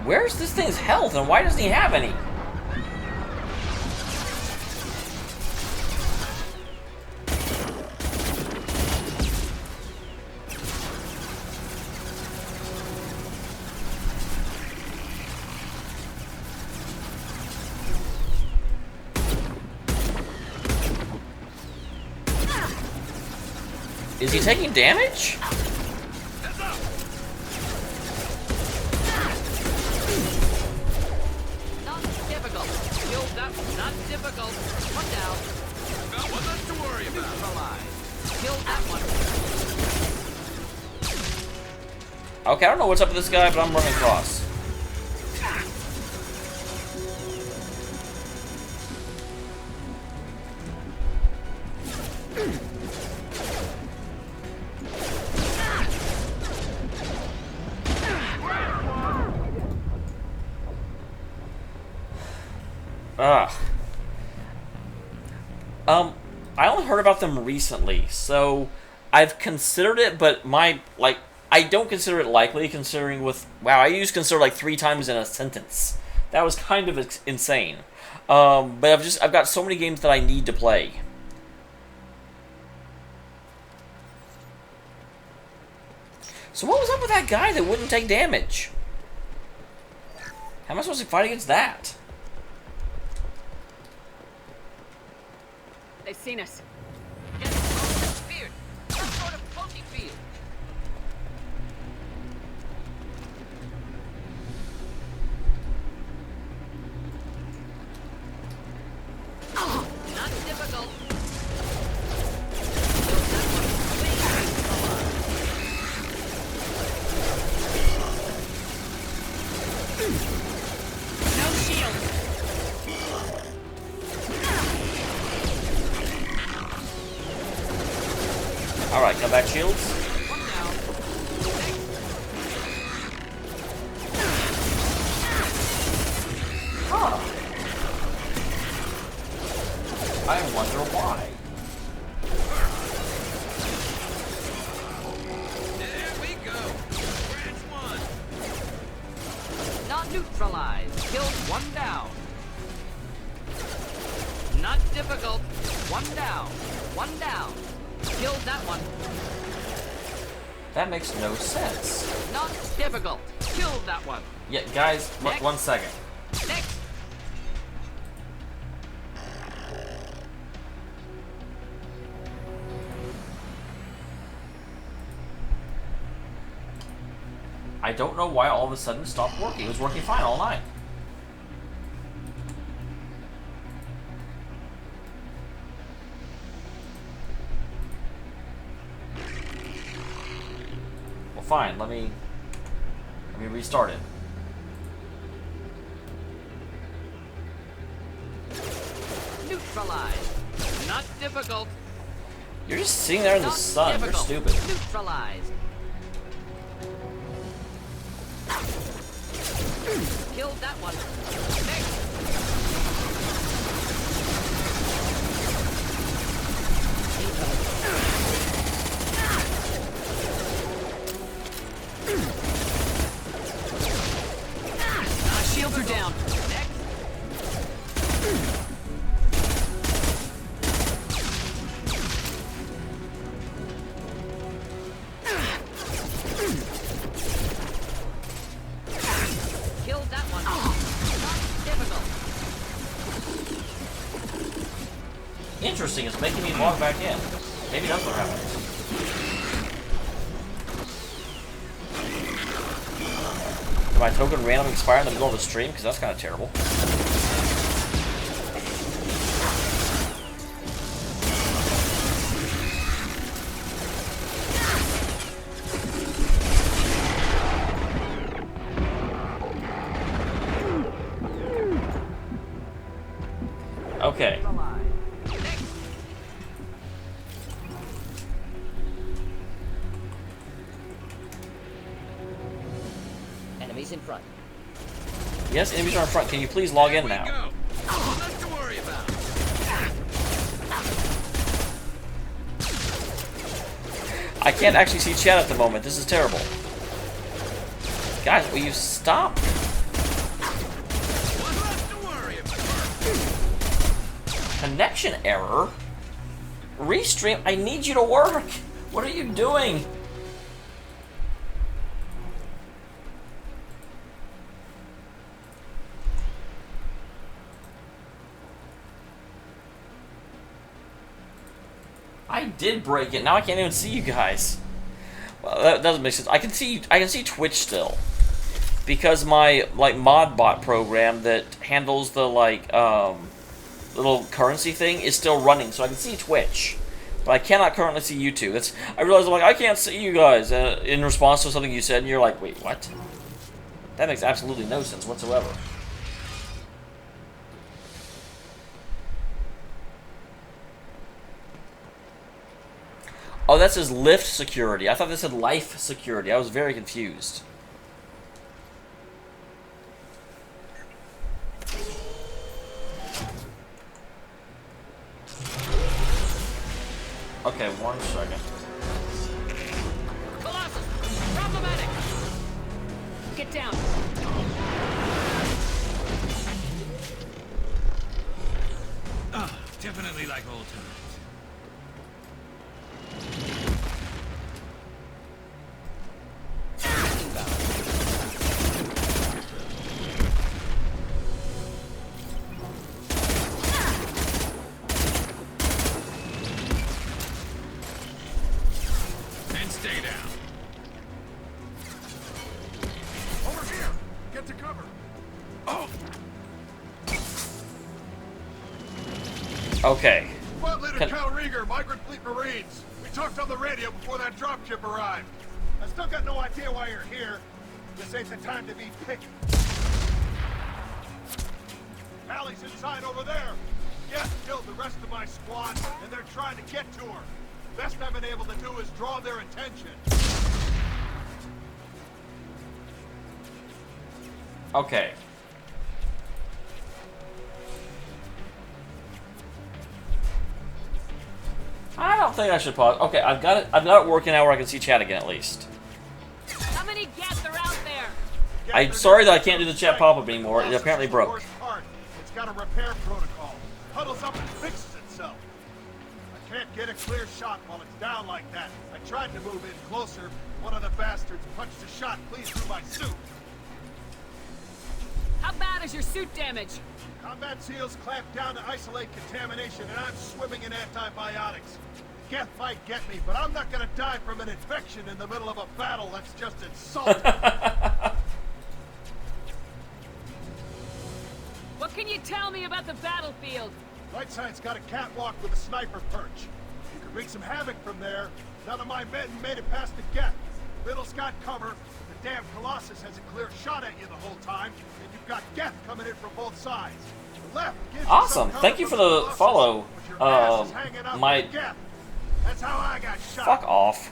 Where's this thing's health, and why doesn't he have any? Is he taking damage? Not difficult. Killed that one. Not difficult. One down. Got one less to worry about. Killed that one. Okay, I don't know what's up with this guy, but I'm running across. Ugh. I only heard about them recently, so I've considered it, but I don't consider it likely, considering wow, I used consider like 3 times in a sentence. That was kind of insane. But I've got so many games that I need to play. So what was up with that guy that wouldn't take damage? How am I supposed to fight against that? They've seen us. Feared. Some sort of pokey field. Not difficult. No shield. Alright, come back, shields. Huh. I wonder why. There we go. Branch 1. Not neutralized. Killed 1 down. Not difficult. 1 down. 1 down. Killed that one. That makes no sense. Not difficult. Killed that one. Yeah, guys, one second. Next. I don't know why all of a sudden it stopped working. It was working fine all night. Well, fine. Let me restart it. Neutralized. Not difficult. You're just sitting there in the Not sun. difficult. You're stupid. Neutralized. Killed that one. Next. Shields are down. Next. Killed that one. Not difficult. Interesting. It's making me log back in. Maybe that's what happens. Did my token randomly expire in the middle of the stream? Because that's kind of terrible. Okay. Enemies in front. Yes, enemies are in front. Can you please log in now? Nothing to worry about. I can't actually see chat at the moment. This is terrible. Guys, will you stop? Connection error? Restream? I need you to work! What are you doing? I did break it. Now I can't even see you guys. Well, that doesn't make sense. I can see Twitch still. Because my modbot program that handles the little currency thing is still running, so I can see Twitch. But I cannot currently see YouTube. I realize I can't see you guys in response to something you said, and you're like, wait, what? That makes absolutely no sense whatsoever. Oh, that says lift security. I thought that said life security. I was very confused. Okay, 1 second. Colossus! Problematic! Get down! Ah, definitely like old times. And stay down. Over here! Get to cover! Oh! Okay. Squad Leader Cal Rieger, Migrant Fleet Marines. We talked on the radio before that dropship arrived. I still got no idea why you're here. This ain't the time to be picky. Tali's inside over there. Yes, killed the rest of my squad, and they're trying to get to her. Best I've been able to do is draw their attention. Okay. I don't think I should pause. Okay, I've got it working now where I can see chat again at least. How many Geth are out there? I'm sorry that I can't do the chat pop-up anymore. It apparently broke. It's got a repair protocol. Huddles up and fixes itself. I can't get a clear shot while it's down like that. I tried to move in closer. One of the bastards punched a shot clean through my suit. How bad is your suit damage? Combat SEALs clamp down to isolate contamination, and I'm swimming in antibiotics. Geth might get me, but I'm not gonna die from an infection in the middle of a battle. That's just insulting. What can you tell me about the battlefield? Right side's got a catwalk with a sniper perch. You can wreak some havoc from there. None of my men made it past the Geth. Middle's got cover. The damn Colossus has a clear shot at you the whole time, and you've got Geth coming in from both sides. The left gives you Awesome. some Thank you for cover the from follow. but your ass is hanging out My with Geth. That's how I got shot. fuck off.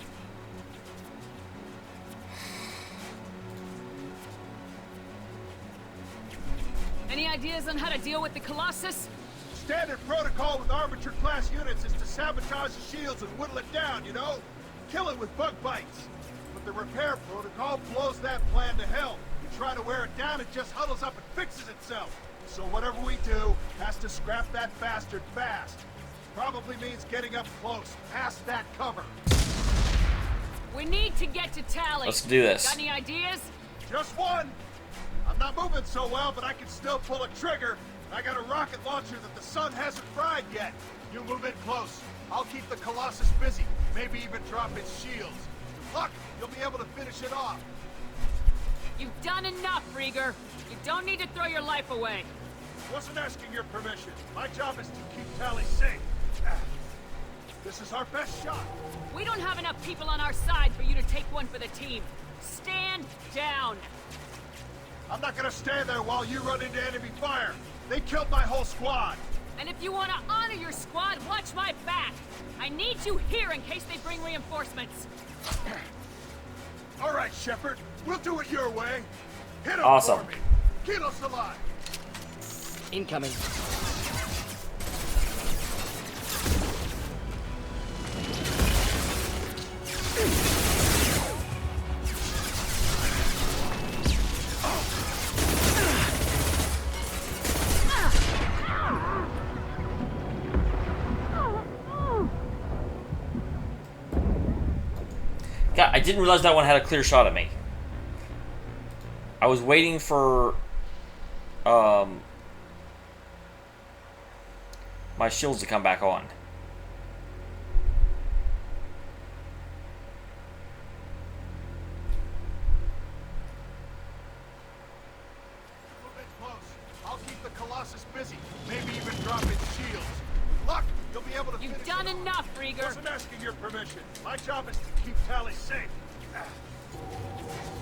Any ideas on how to deal with the Colossus? Standard protocol with Arbiter-class units is to sabotage the shields and whittle it down, you know? Kill it with bug bites. But the repair protocol blows that plan to hell. You try to wear it down, it just huddles up and fixes itself. So whatever we do has to scrap that bastard fast. Probably means getting up close, past that cover. We need to get to Tali. Let's do this. Got any ideas? Just one. I'm not moving so well, but I can still pull a trigger. I got a rocket launcher that the sun hasn't fried yet. You move in close. I'll keep the Colossus busy. Maybe even drop its shields. With luck, you'll be able to finish it off. You've done enough, Rieger. You don't need to throw your life away. Wasn't asking your permission. My job is to keep Tali safe. This is our best shot. We don't have enough people on our side for you to take one for the team. Stand down. I'm not gonna stand there while you run into enemy fire. They killed my whole squad. And if you want to honor your squad, watch my back. I need you here in case they bring reinforcements. All right, Shepard. We'll do it your way. Hit him Awesome. for me. Kilos alive. Incoming. God, I didn't realize that one had a clear shot at me. I was waiting for my shields to come back on. Move in close. I'll keep the Colossus busy. Maybe even drop its shields. With luck, you'll be able to You've finish done it off. enough, Rieger. Wasn't asking your permission. My job is to keep Tali safe.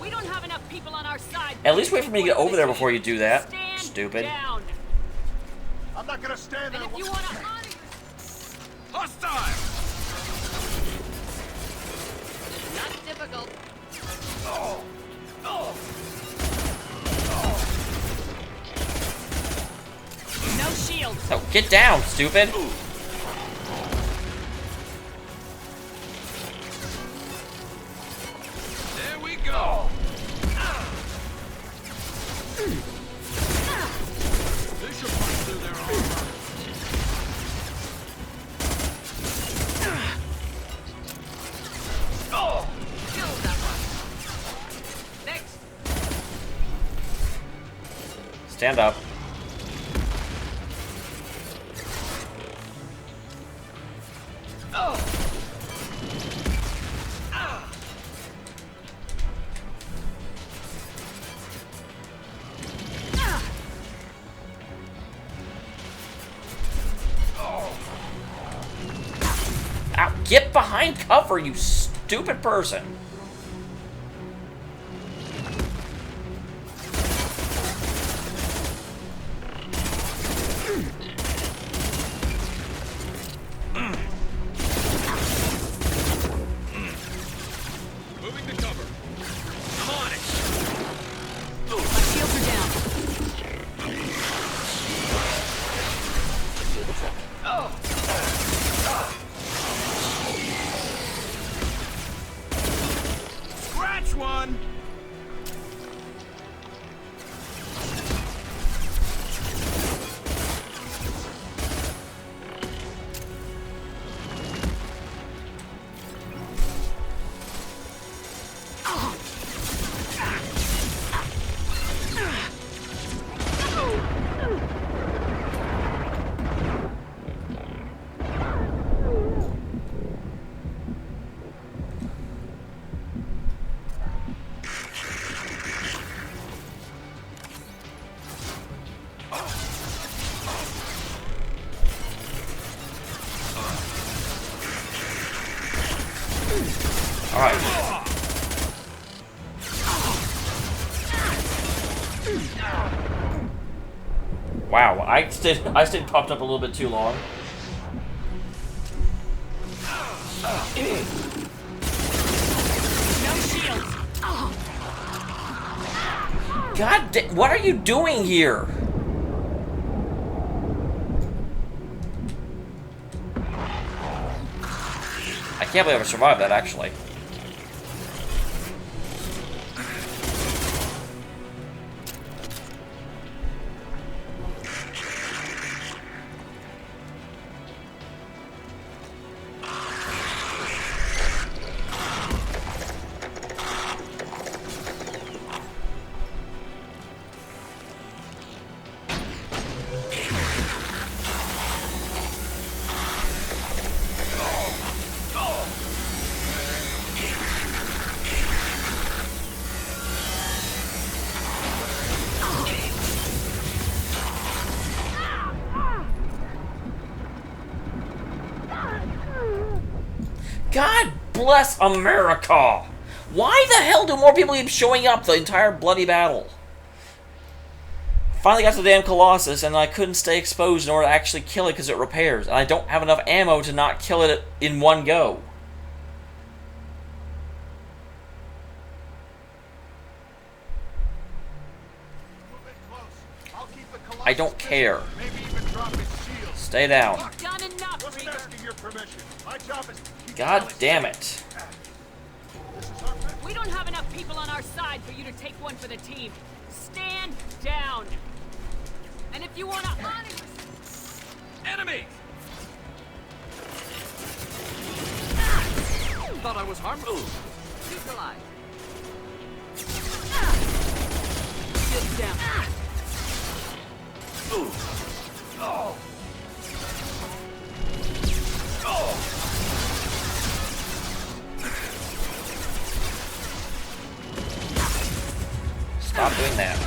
We don't have enough people on our side. At least wait for me to get over there before you do that. Stand Stupid. down. I'm not gonna stand there. And if you want to honor Hostile! not difficult. Oh. No shield. Oh, get down, stupid. Stand up. Ow, get behind cover, you stupid person. Moving to cover. I'm on it. My shields are down. Scratch one. All right. Wow, I stayed popped up a little bit too long. No shields. God, what are you doing here? I can't believe I survived that, actually. God bless America! Why the hell do more people keep showing up the entire bloody battle? Finally got to the damn Colossus, and I couldn't stay exposed in order to actually kill it because it repairs, and I don't have enough ammo to not kill it in one go. I don't care. Stay down. Done enough, God damn it. We don't have enough people on our side for you to take one for the team. Stand down. And if you want to honor Enemy! Thought I was harmless. neutralize. Shields down. Oh. Stop doing that.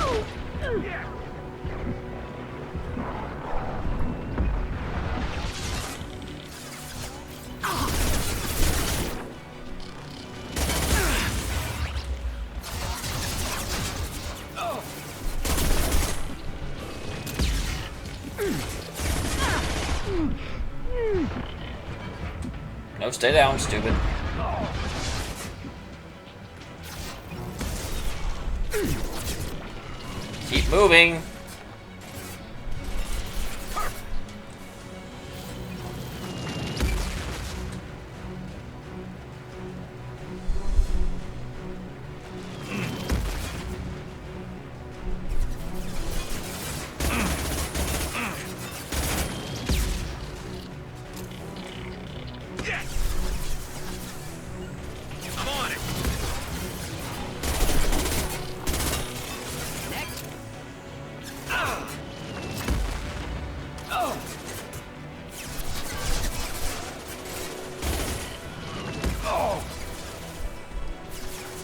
No, stay down, stupid. Keep moving.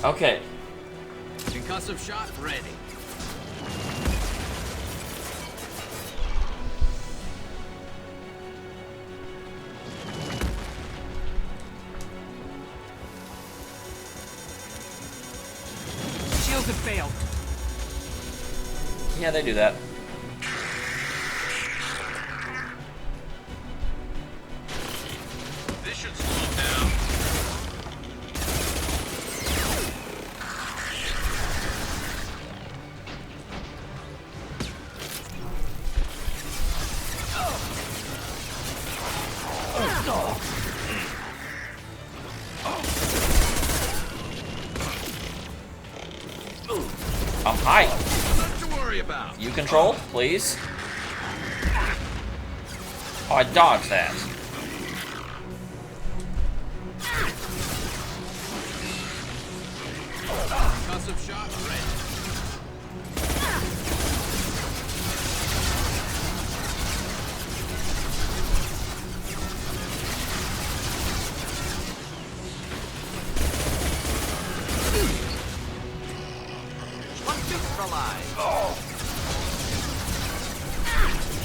Okay. Concussive shot ready. Shields have failed. Yeah, they do that. This should slow him down. I'm high. Nothing to worry about. You control, please. Oh, I dodged that. Concussive shot ready.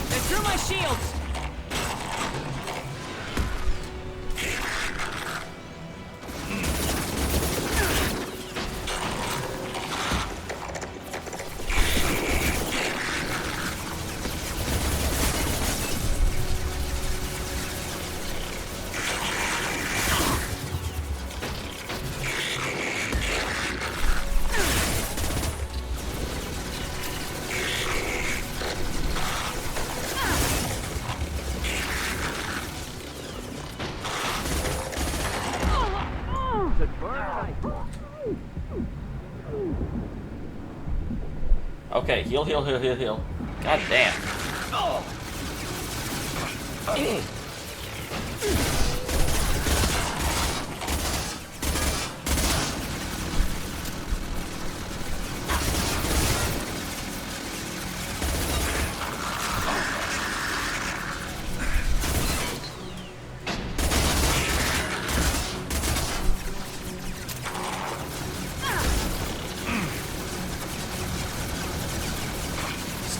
They threw my shields! Okay, heal, heal, heal, heal, heal. God damn.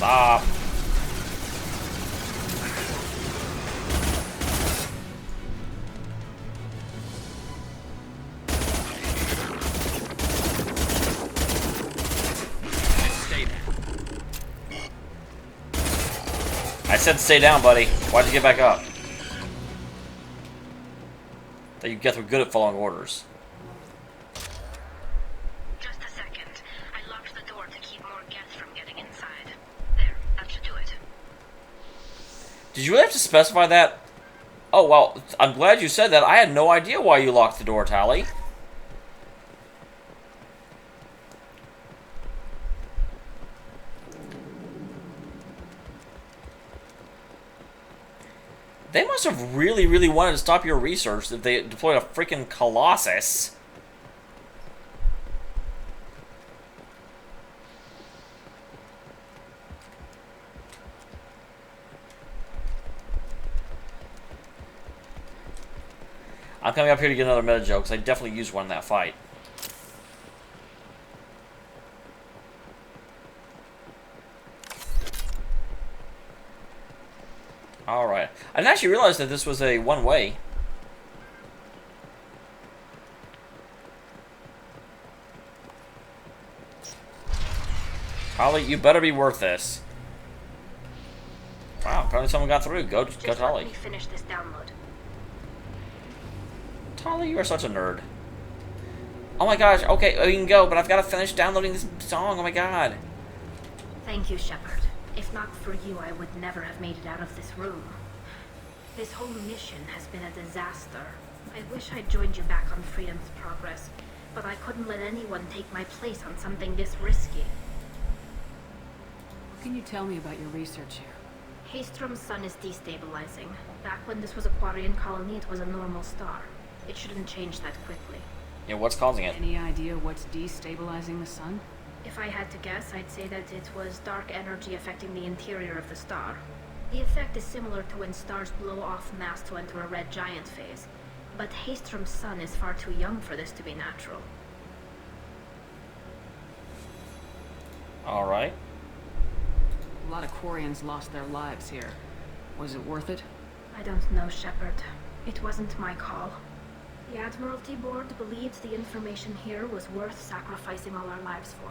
Stop. I said stay down, buddy. Why'd you get back up? That you guys were good at following orders. Just a second. I locked the door to keep more guests from getting inside. There, that should do it. Did you really have to specify that? Oh, well, I'm glad you said that. I had no idea why you locked the door, Tali. They must have really, really wanted to stop your research if they deployed a freaking Colossus. I'm coming up here to get another meta joke, because I definitely used one in that fight. Alright. I didn't actually realize that this was a one-way. Tali, you better be worth this. Wow, apparently someone got through. Go Tali. Let me finish this download. Tali, you are such a nerd. Oh my gosh, okay, we can go, but I've got to finish downloading this song, oh my god. Thank you, Shepard. If not for you, I would never have made it out of this room. This whole mission has been a disaster. I wish I'd joined you back on Freedom's Progress, but I couldn't let anyone take my place on something this risky. What can you tell me about your research here? Haystrom's sun is destabilizing. Back when this was a Quarian colony, it was a normal star. It shouldn't change that quickly. Yeah, what's causing it? Any idea what's destabilizing the sun? If I had to guess, I'd say that it was dark energy affecting the interior of the star. The effect is similar to when stars blow off mass to enter a red giant phase. But Haystrom's sun is far too young for this to be natural. Alright. A lot of Quarians lost their lives here. Was it worth it? I don't know, Shepard. It wasn't my call. The Admiralty Board believed the information here was worth sacrificing all our lives for.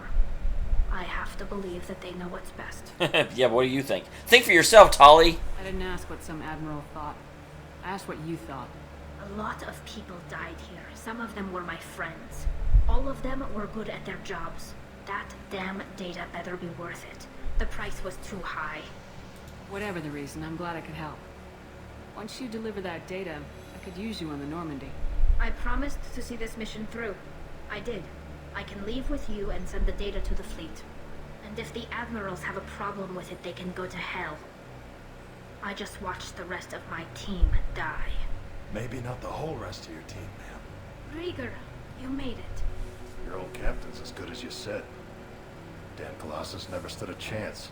I have to believe that they know what's best. Yeah, what do you think? Think for yourself, Tali. I didn't ask what some admiral thought. I asked what you thought. A lot of people died here. Some of them were my friends. All of them were good at their jobs. That damn data better be worth it. The price was too high. Whatever the reason, I'm glad I could help. Once you deliver that data, I could use you on the Normandy. I promised to see this mission through. I did. I can leave with you and send the data to the fleet. And if the admirals have a problem with it, they can go to hell. I just watched the rest of my team die. Maybe not the whole rest of your team, ma'am. Rieger, you made it. Your old captain's as good as you said. Dan Colossus never stood a chance.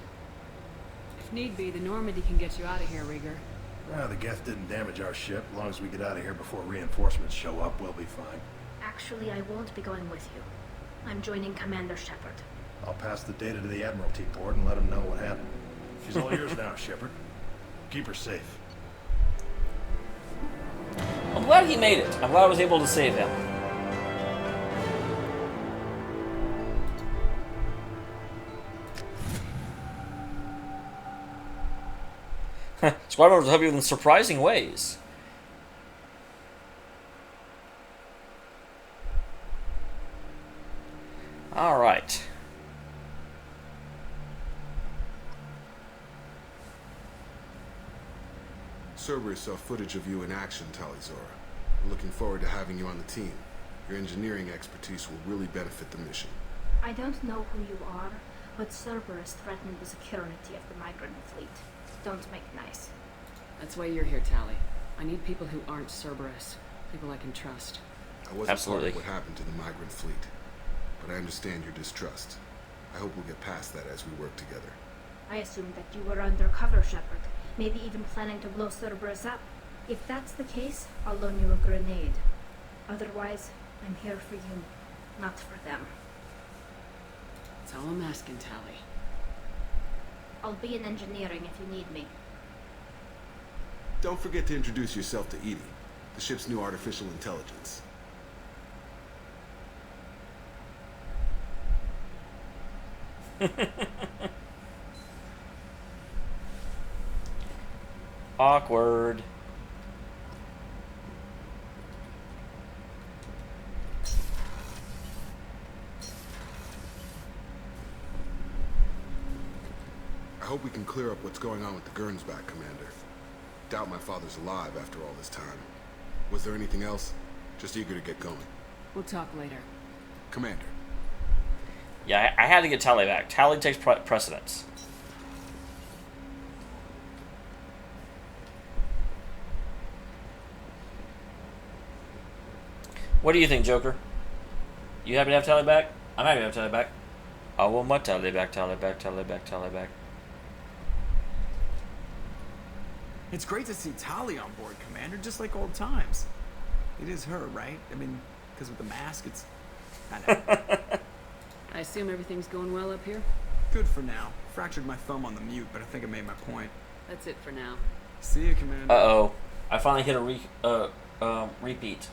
If need be, the Normandy can get you out of here, Rieger. The Geth didn't damage our ship. As long as we get out of here before reinforcements show up, we'll be fine. Actually, I won't be going with you. I'm joining Commander Shepard. I'll pass the data to the Admiralty Board and let them know what happened. She's all yours now, Shepard. Keep her safe. I'm glad he made it. I'm glad I was able to save him. Squad members will help you in surprising ways. Alright. Cerberus saw footage of you in action, Tali Zora. I'm looking forward to having you on the team. Your engineering expertise will really benefit the mission. I don't know who you are, but Cerberus threatened the security of the migrant fleet. Don't make nice. That's why you're here, Tali. I need people who aren't Cerberus. People I can trust. I wasn't part of what happened to the migrant fleet, but I understand your distrust. I hope we'll get past that as we work together. I assumed that you were undercover, Shepard. Maybe even planning to blow Cerberus up. If that's the case, I'll loan you a grenade. Otherwise, I'm here for you, not for them. That's all I'm asking, Tali. I'll be in engineering if you need me. Don't forget to introduce yourself to Edie, the ship's new artificial intelligence. Awkward. I hope we can clear up what's going on with the Gernsback, Commander. Doubt my father's alive after all this time. Was there anything else? Just eager to get going. We'll talk later. Commander. Yeah, I had to get Tali back. Tali takes precedence. What do you think, Joker? You happy to have Tali back? I'm happy to have Tali back. I want my Tali back, Tali back, Tali back, Tali back. It's great to see Tali on board, Commander, just like old times. It is her, right? I mean, because with the mask, it's... I know. I assume everything's going well up here? Good for now. Fractured my thumb on the mute, but I think I made my point. That's it for now. See you, Commander. Uh-oh. I finally hit a repeat.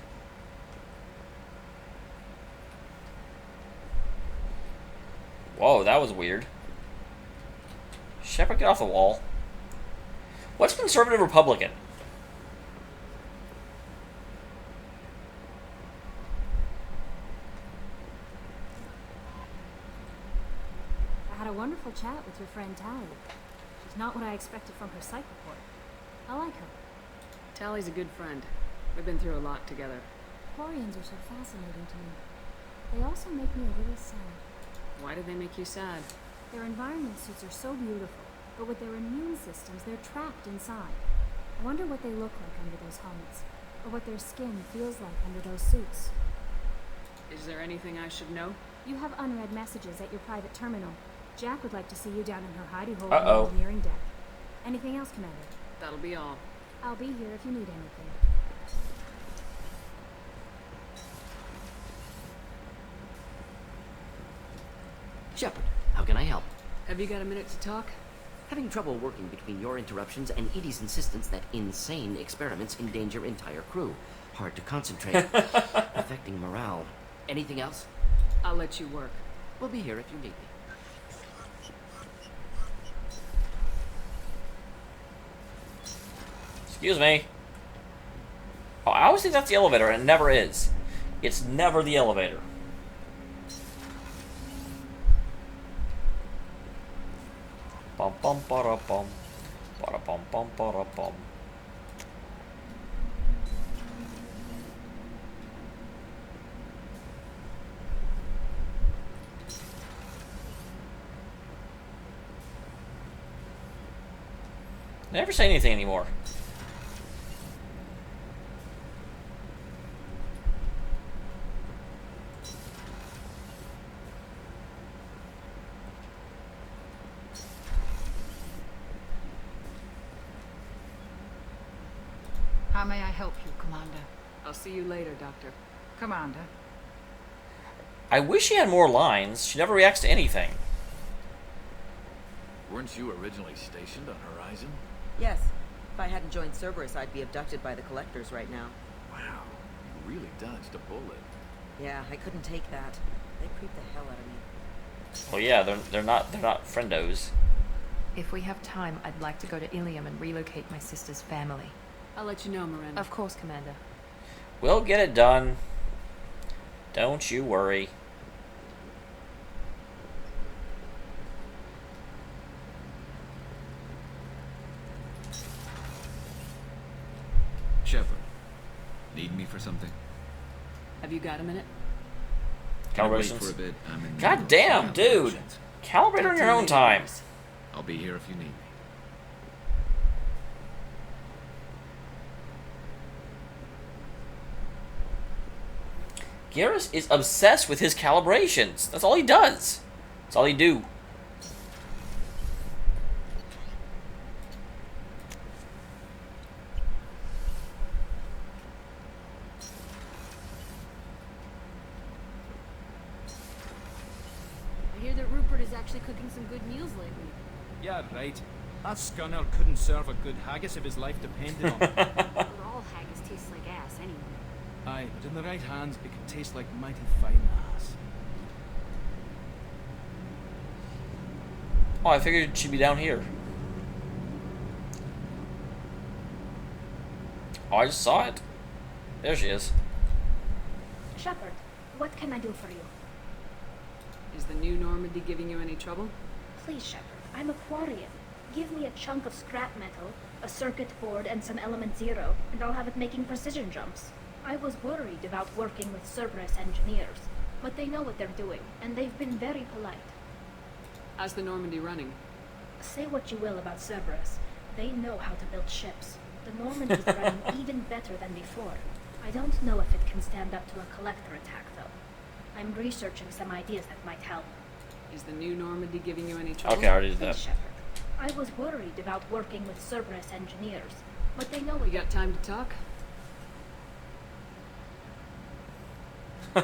Whoa, that was weird. Shepard, get off the wall. What's conservative Republican? I had a wonderful chat with your friend Tali. She's not what I expected from her psych report. I like her. Tali's a good friend. We've been through a lot together. Quarians are so fascinating to me. They also make me a little sad. Why do they make you sad? Their environment suits are so beautiful, but with their immune systems, they're trapped inside. I wonder what they look like under those helmets, or what their skin feels like under those suits. Is there anything I should know? You have unread messages at your private terminal. Jack would like to see you down in her hidey hole Uh-oh. on the engineering deck. Anything else, Commander? That'll be all. I'll be here if you need anything. Shepard, how How can I help? Have you got a minute to talk? Having trouble working between your interruptions and Edie's insistence that insane experiments endanger entire crew. Hard to concentrate. Affecting morale. Anything else? I'll let you work. We'll be here if you need me. Excuse me. Oh, I always think that's the elevator, and it never is. It's never the elevator. Bum bum ba bum. Ba bum bum ba bum. Never say anything anymore. How may I help you, Commander? I'll see you later, Doctor. Commander. I wish she had more lines. She never reacts to anything. Weren't you originally stationed on Horizon? Yes. If I hadn't joined Cerberus, I'd be abducted by the Collectors right now. Wow, you really dodged a bullet. Yeah, I couldn't take that. They creeped the hell out of me. Well, yeah, they're not friendos. If we have time, I'd like to go to Ilium and relocate my sister's family. I'll let you know, Miranda. Of course, Commander. We'll get it done. Don't you worry. Shepard, need me for something? Have you got a minute? Can I wait Calibrations. for a bit? I'm in God damn, dude. Calibrate on your own time. I'll be here if you need me. Garrus is obsessed with his calibrations. That's all he does. That's all he do. I hear that Rupert is actually cooking some good meals lately. Yeah, right. That scunner couldn't serve a good haggis if his life depended on it. But all haggis tastes like ass anyway. Aye, but in the right hands, it can taste like mighty fine ass. Oh, I figured she'd be down here. Oh, I just saw it. There she is. Shepard, what can I do for you? Is the new Normandy giving you any trouble? Please, Shepard, I'm a Quarian. Give me a chunk of scrap metal, a circuit board, and some element zero, and I'll have it making precision jumps. I was worried about working with Cerberus engineers, but they know what they're doing, and they've been very polite. How's the Normandy running? Say what you will about Cerberus, they know how to build ships. The Normandy's running even better than before. I don't know if it can stand up to a collector attack, though. I'm researching some ideas that might help. Is the new Normandy giving you any trouble? Okay, I already did that. Please, Shepard. I was worried about working with Cerberus engineers, but they know what You got time to talk? We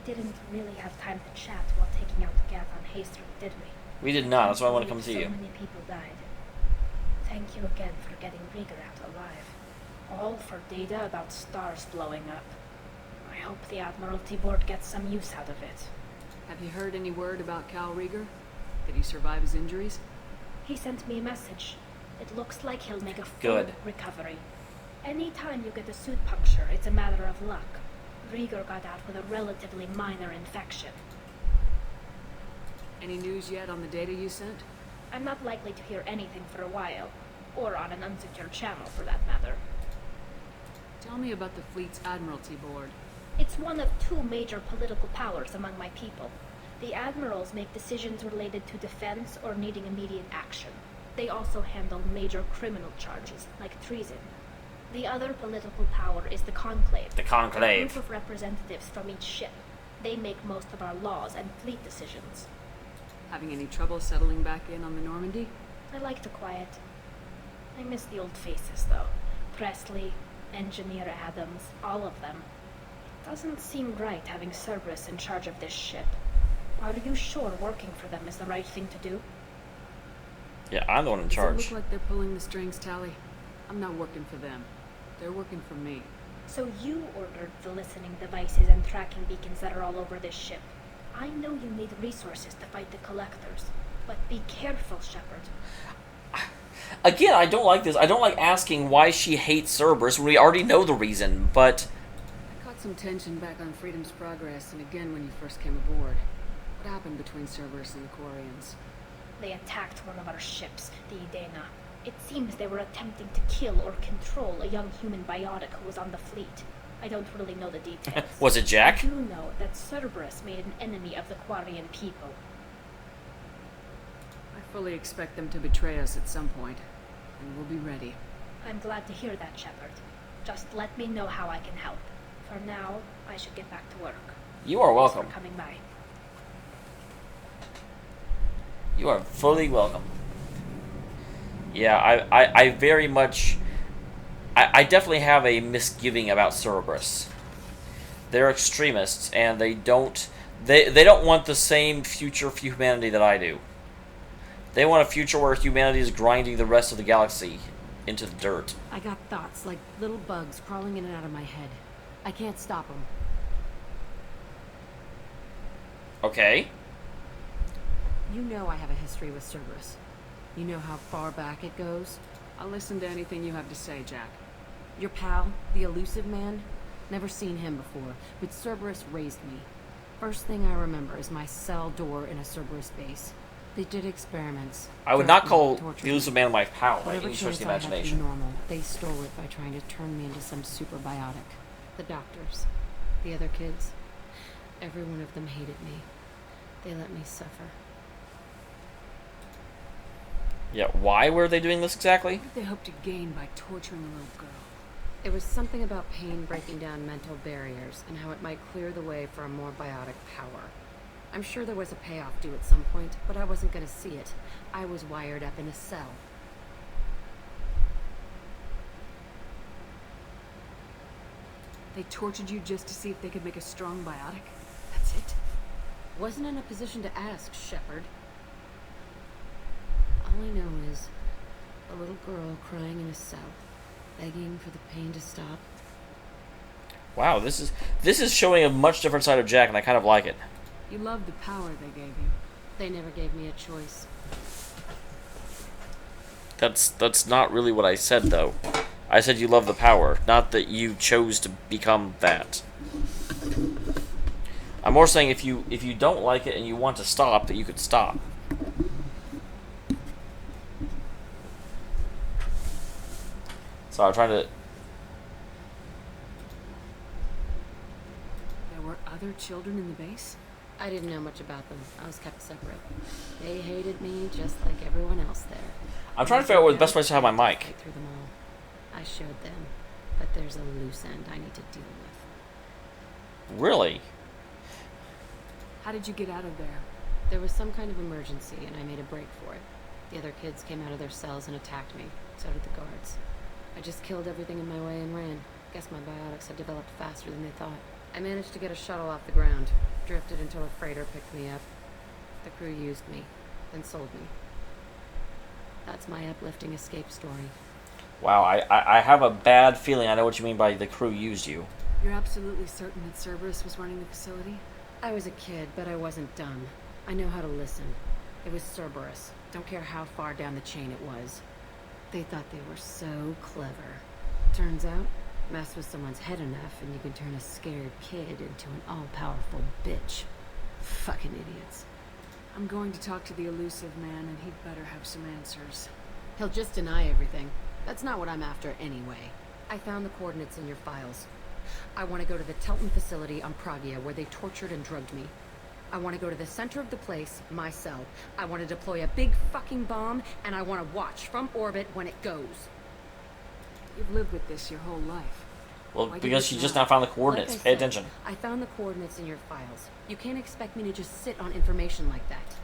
didn't really have time to chat while taking out the Gath on Haystrom, did we? We did not. That's why I want to come see So you. many people died. Thank you again for getting Rieger out alive. All for data about stars blowing up. I hope the Admiralty Board gets some use out of it. Have you heard any word about Cal Rieger? Did he survive his injuries? He sent me a message. It looks like he'll make a full Good. recovery. Anytime you get a suit puncture, it's a matter of luck. Rieger got out with a relatively minor infection. Any news yet on the data you sent? I'm not likely to hear anything for a while, or on an unsecured channel for that matter. Tell me about the fleet's Admiralty Board. It's one of two major political powers among my people. The admirals make decisions related to defense or needing immediate action. They also handle major criminal charges, like treason. The other political power is the Conclave. The Conclave. A group of representatives from each ship. They make most of our laws and fleet decisions. Having any trouble settling back in on the Normandy? I like the quiet. I miss the old faces, though. Presley, Engineer Adams, all of them. It doesn't seem right having Cerberus in charge of this ship. Are you sure working for them is the right thing to do? Yeah, I'm the one in Does charge. it look like they're pulling the strings, Tali? I'm not working for them. They're working for me. So you ordered the listening devices and tracking beacons that are all over this ship. I know you need resources to fight the collectors, but be careful, Shepard. Again, I don't like this. I don't like asking why she hates Cerberus when we already know the reason, but... I caught some tension back on Freedom's Progress, and again when you first came aboard. What happened between Cerberus and the Quarians? They attacked one of our ships, the Idena. It seems they were attempting to kill or control a young human biotic who was on the fleet. I don't really know the details. Was it Jack? I do know that Cerberus made an enemy of the Quarian people. I fully expect them to betray us at some point, and we'll be ready. I'm glad to hear that, Shepard. Just let me know how I can help. For now, I should get back to work. You are welcome. Thanks for coming by. You are fully welcome. Yeah, I very much... I definitely have a misgiving about Cerberus. They're extremists, and they don't... They don't want the same future for humanity that I do. They want a future where humanity is grinding the rest of the galaxy into the dirt. I got thoughts like little bugs crawling in and out of my head. I can't stop them. Okay. You know I have a history with Cerberus. You know how far back it goes? I'll listen to anything you have to say, Jack. Your pal, the elusive man? Never seen him before, but Cerberus raised me. First thing I remember is my cell door in a Cerberus base. They did experiments. I would not call the elusive man my pal by any stretch of the I had to be imagination. normal, they stole it by trying to turn me into some super biotic. The doctors, the other kids, every one of them hated me. They let me suffer. Yeah, why were they doing this exactly? What did they hope to gain by torturing a little girl? It was something about pain breaking down mental barriers and how it might clear the way for a more biotic power. I'm sure there was a payoff due at some point, but I wasn't going to see it. I was wired up in a cell. They tortured you just to see if they could make a strong biotic? That's it? Wasn't in a position to ask, Shepard. All I know is a little girl crying in a cell, begging for the pain to stop. Wow, this is showing a much different side of Jack, and I kind of like it. You love the power they gave you. They never gave me a choice. That's not really what I said, though. I said you love the power, not that you chose to become that. I'm more saying if you don't like it and you want to stop, that you could stop. So I'm trying to... There were other children in the base? I didn't know much about them. I was kept separate. They hated me just like everyone else there. I'm trying to figure out where the best place to have my mic. Through them all. I showed them, but there's a loose end I need to deal with. Really? How did you get out of there? There was some kind of emergency, and I made a break for it. The other kids came out of their cells and attacked me. So did the guards. I just killed everything in my way and ran. Guess my biotics had developed faster than they thought. I managed to get a shuttle off the ground. Drifted until a freighter picked me up. The crew used me, then sold me. That's my uplifting escape story. Wow, I have a bad feeling I know what you mean by the crew used you. You're absolutely certain that Cerberus was running the facility? I was a kid, but I wasn't dumb. I know how to listen. It was Cerberus. Don't care how far down the chain it was. They thought they were so clever. Turns out, mess with someone's head enough and you can turn a scared kid into an all-powerful bitch. Fucking idiots. I'm going to talk to the elusive man, and he'd better have some answers. He'll just deny everything. That's not what I'm after anyway. I found the coordinates in your files. I want to go to the Telton facility on Pragia where they tortured and drugged me. I want to go to the center of the place, my cell. I want to deploy a big fucking bomb, and I want to watch from orbit when it goes. You've lived with this your whole life. Well, because she just now found the coordinates. Like I Pay said, attention. I found the coordinates in your files. You can't expect me to just sit on information like that.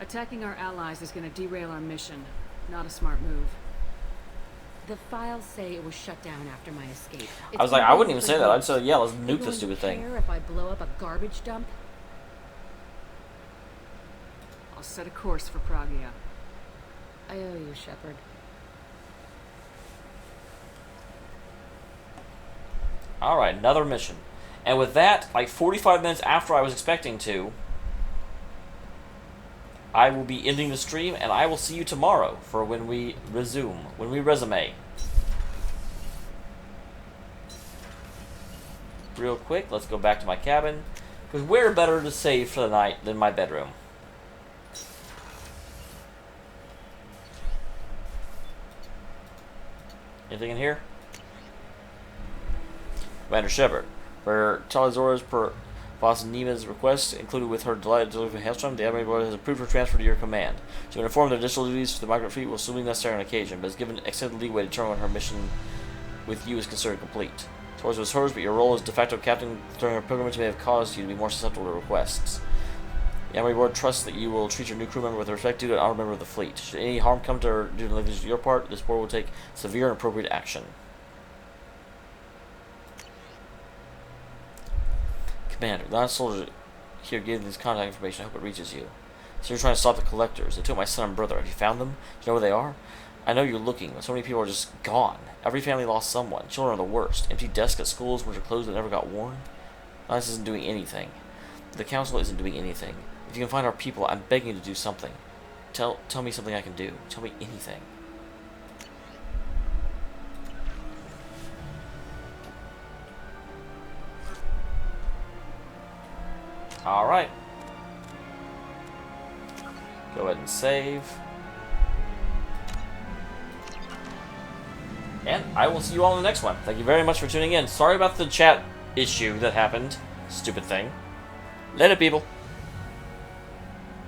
Attacking our allies is going to derail our mission. Not a smart move. The files say it was shut down after my escape. I was like, I wouldn't even say that. I'd say, yeah, let's nuke this stupid thing. Care if I blow up a garbage dump? I'll set a course for Pragia. I owe you, Shepard. Alright, another mission. And with that, like 45 minutes after I was expecting to, I will be ending the stream, and I will see you tomorrow for when we resume. Real quick, let's go back to my cabin, because where better to save for the night than my bedroom? Anything in here? Commander Shepard, for Tali's orders per Boss Nima's request, included with her delighted delivery of Hailstorm, the Admiral Board has approved her transfer to your command. She will inform that additional duties for the migrant fleet will soon be necessary on occasion, but is given extended leeway to determine when her mission with you is considered complete. Tours was hers, but your role as de facto captain during her pilgrimage may have caused you to be more susceptible to requests. The Admiral Board trusts that you will treat your new crew member with respect due to an honored member of the fleet. Should any harm come to her due to negligence on your part, this board will take severe and appropriate action. Commander, the last soldier here gave this contact information. I hope it reaches you. So you're trying to stop the collectors. They took my son and brother. Have you found them? Do you know where they are? I know you're looking, but so many people are just gone. Every family lost someone. Children are the worst. Empty desks at schools, winter clothes that never got worn. Alliance isn't doing anything. The Council isn't doing anything. If you can find our people, I'm begging you to do something. Tell me something I can do. Tell me anything. Alright. Go ahead and save. And I will see you all in the next one. Thank you very much for tuning in. Sorry about the chat issue that happened. Stupid thing. Later, people.